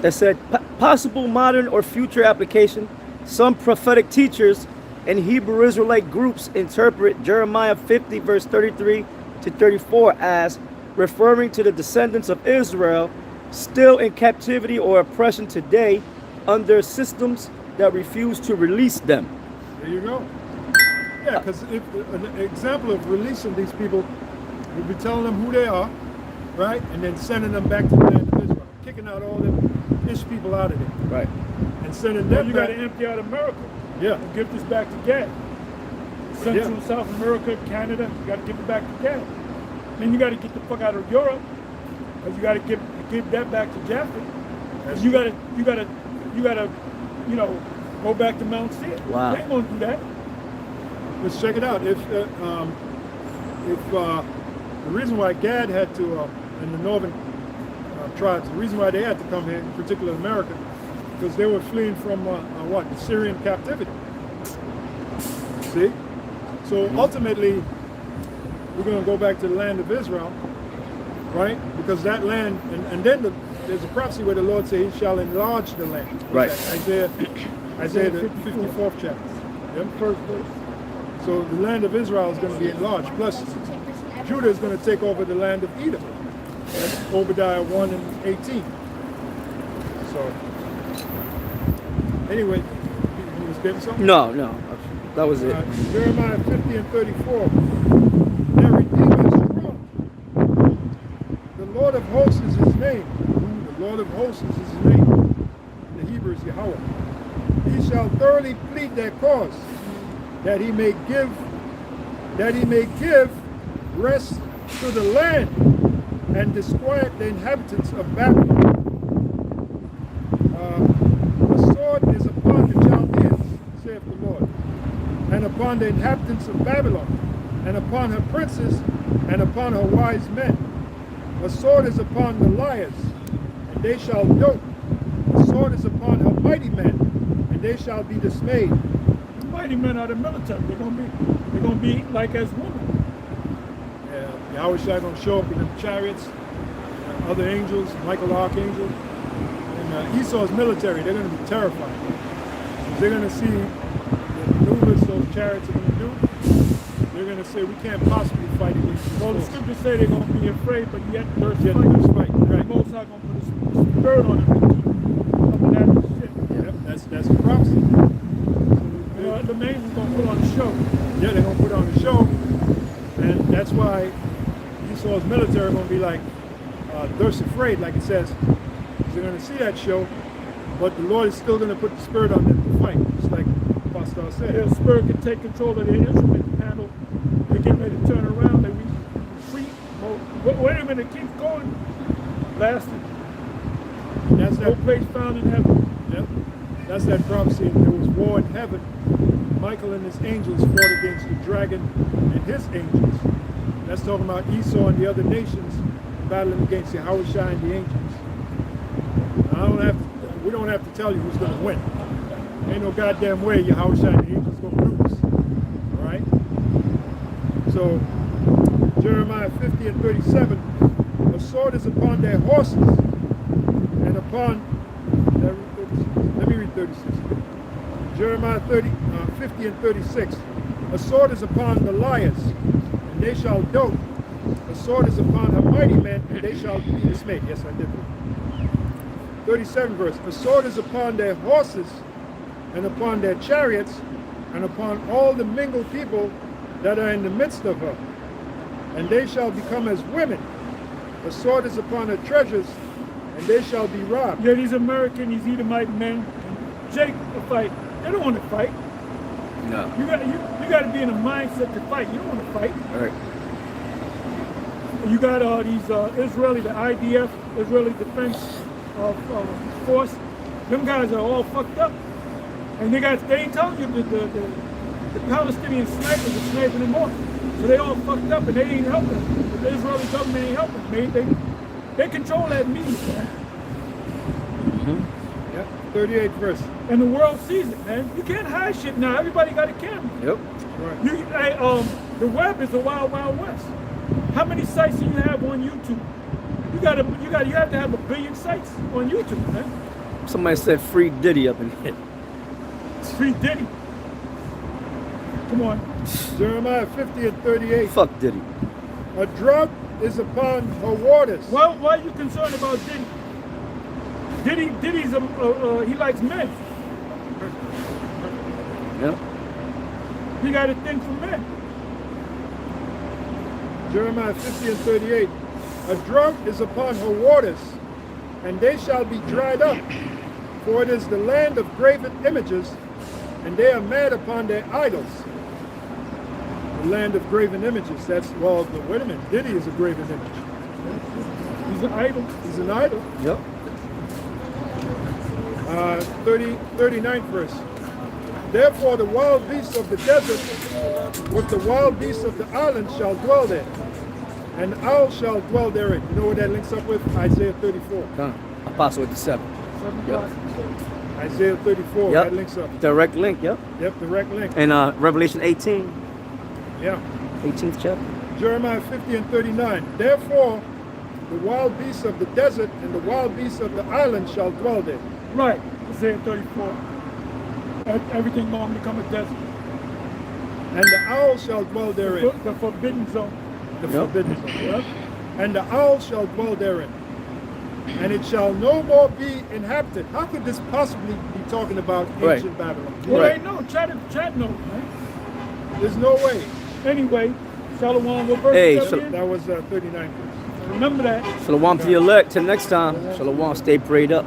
that said, possible modern or future application. Some prophetic teachers and Hebrew Israelite groups interpret Jeremiah 50 verse 33 to 34 as referring to the descendants of Israel still in captivity or oppression today under systems that refuse to release them. There you go. Yeah, because an example of releasing these people would be telling them who they are, right? And then sending them back to the land of Israel, kicking out all them ish people out of there Right. and sending Then them you got back. to empty out America. Yeah. And give this back to Gad. Central Yeah. and South America, Canada, you got to give it back to Gad. Then you got to get the fuck out of Europe, because you got to give that back to Japheth. You got to, you know, go back to Mount Seir. Wow. They ain't gonna do that. Let's check it out. If the reason why Gad had to, and the northern tribes, the reason why they had to come here, in particular America, because they were fleeing from what? The Syrian captivity. See? So ultimately, we're going to go back to the land of Israel, right? Because that land, and then there's a prophecy where the Lord said He shall enlarge the land. Right. Isaiah the 54th chapter. Yep. First verse. So the land of Israel is going to be enlarged. Plus, Judah is going to take over the land of Edom. That's Obadiah 1 and 18. So, anyway, you was getting something? No, that was it. Jeremiah 50 and 34. Their Redeemer is strong. The Lord of hosts is His name. The Lord of hosts is His name. In the Hebrew is Yahweh. He shall thoroughly plead their cause, that He may give rest to the land and disquiet the inhabitants of Babylon. A sword is upon the Chaldeans, saith the Lord, and upon the inhabitants of Babylon, and upon her princes, and upon her wise men. A sword is upon the liars, and they shall dote. A sword is upon her mighty men, and they shall be dismayed. Mighty men are the military. They're gonna be like as women. Yahweh Shai going to show up in the chariots, other angels, Michael the Archangel, and Esau's military. They're going to be terrified. They're going to see the maneuvers those chariots are going to do. They're going to say, we can't possibly fight against these Well, the forces. scriptures say they're gonna be afraid, but yet there's Yet fight. there's fight, The right. Most High gonna put a spirit on them to keep coming at this shit. Yep, that's the prophecy. You know, the main one's gonna put on a show. Yeah, they're going to put on a show, and that's why Esau's military are going to be like, thirst afraid, like it says. They're going to see that show, but the Lord is still going to put the spirit on them to fight, just like Pastor said. Their spirit can take control of their instrument panel. They get ready to turn around. They retreat. Wait a minute, keep going. Blasted. That's No that. place found in heaven. Yep. That's that prophecy. There was war in heaven. Michael and his angels fought against the dragon and his angels. That's talking about Esau and the other nations battling against Yahweh Shai and the angels. Now, we don't have to tell you who's going to win. Ain't no goddamn way Yahweh Shai and the angels going to lose. All right? So, Jeremiah 50 and 37, a sword is upon their horses and upon, let me read 36. Jeremiah 50 and 36, a sword is upon the liars, and they shall dote. A sword is upon her mighty men, and they shall be dismayed. Yes, I did. 37 verse, a sword is upon their horses, and upon their chariots, and upon all the mingled people that are in the midst of her. And they shall become as women. A sword is upon her treasures, and they shall be robbed. Yeah, these American, these Edomite men, Jake the fight. They don't want to fight. No. You got to be in a mindset to fight. You don't want to fight. All right. You got these Israeli, the IDF, Israeli Defense Force. Them guys are all fucked up, and they ain't telling you the Palestinian snipers are sniping them off. So they all fucked up, and they ain't helping. The Israeli government ain't helping. They control that media, man. Yep. 38 verse. And the world sees it, man. You can't hide shit now. Everybody got a camera. Yep. Right. The web is the wild, wild west. How many sites do you have on YouTube? You have to have 1 billion sites on YouTube, man. Somebody said free Diddy up in here. It's free Diddy. Come on. Jeremiah 50 and 38. Fuck Diddy. A drought is upon her waters. Why are you concerned about Diddy? Diddy's he likes men. Yep. He got a thing for men. Jeremiah 50 and 38. A drought is upon her waters, and they shall be dried up. For it is the land of graven images, and they are mad upon their idols. The land of graven images. That's, well, wait a minute. Diddy is a graven image. He's an idol. He's an idol. Yep. 39th verse. Therefore the wild beasts of the desert with the wild beasts of the island shall dwell there, and the owl shall dwell therein. You know what that links up with? Isaiah 34. Apostle with the 7. Yep. Isaiah 34, Yep. that links up. Direct link, yep. Yep, direct link. And Revelation 18, Yeah. 18th chapter. Jeremiah 50 and 39. Therefore the wild beasts of the desert and the wild beasts of the island shall dwell there. Right. Isaiah 34. Everything going to become a desert. And the owl shall dwell therein. The forbidden zone. The Yep. forbidden zone. Yep. And the owl shall dwell therein. And it shall no more be inhabited. How could this possibly be talking about Right. ancient Babylon? Well, Right. ain't no chat note, man. There's no way. Anyway, Shalom, what verse Hey, is that Shal- again? That was 39 verse. Remember that. Shalom to the elect. Till next time. Shalom. Stay prayed up.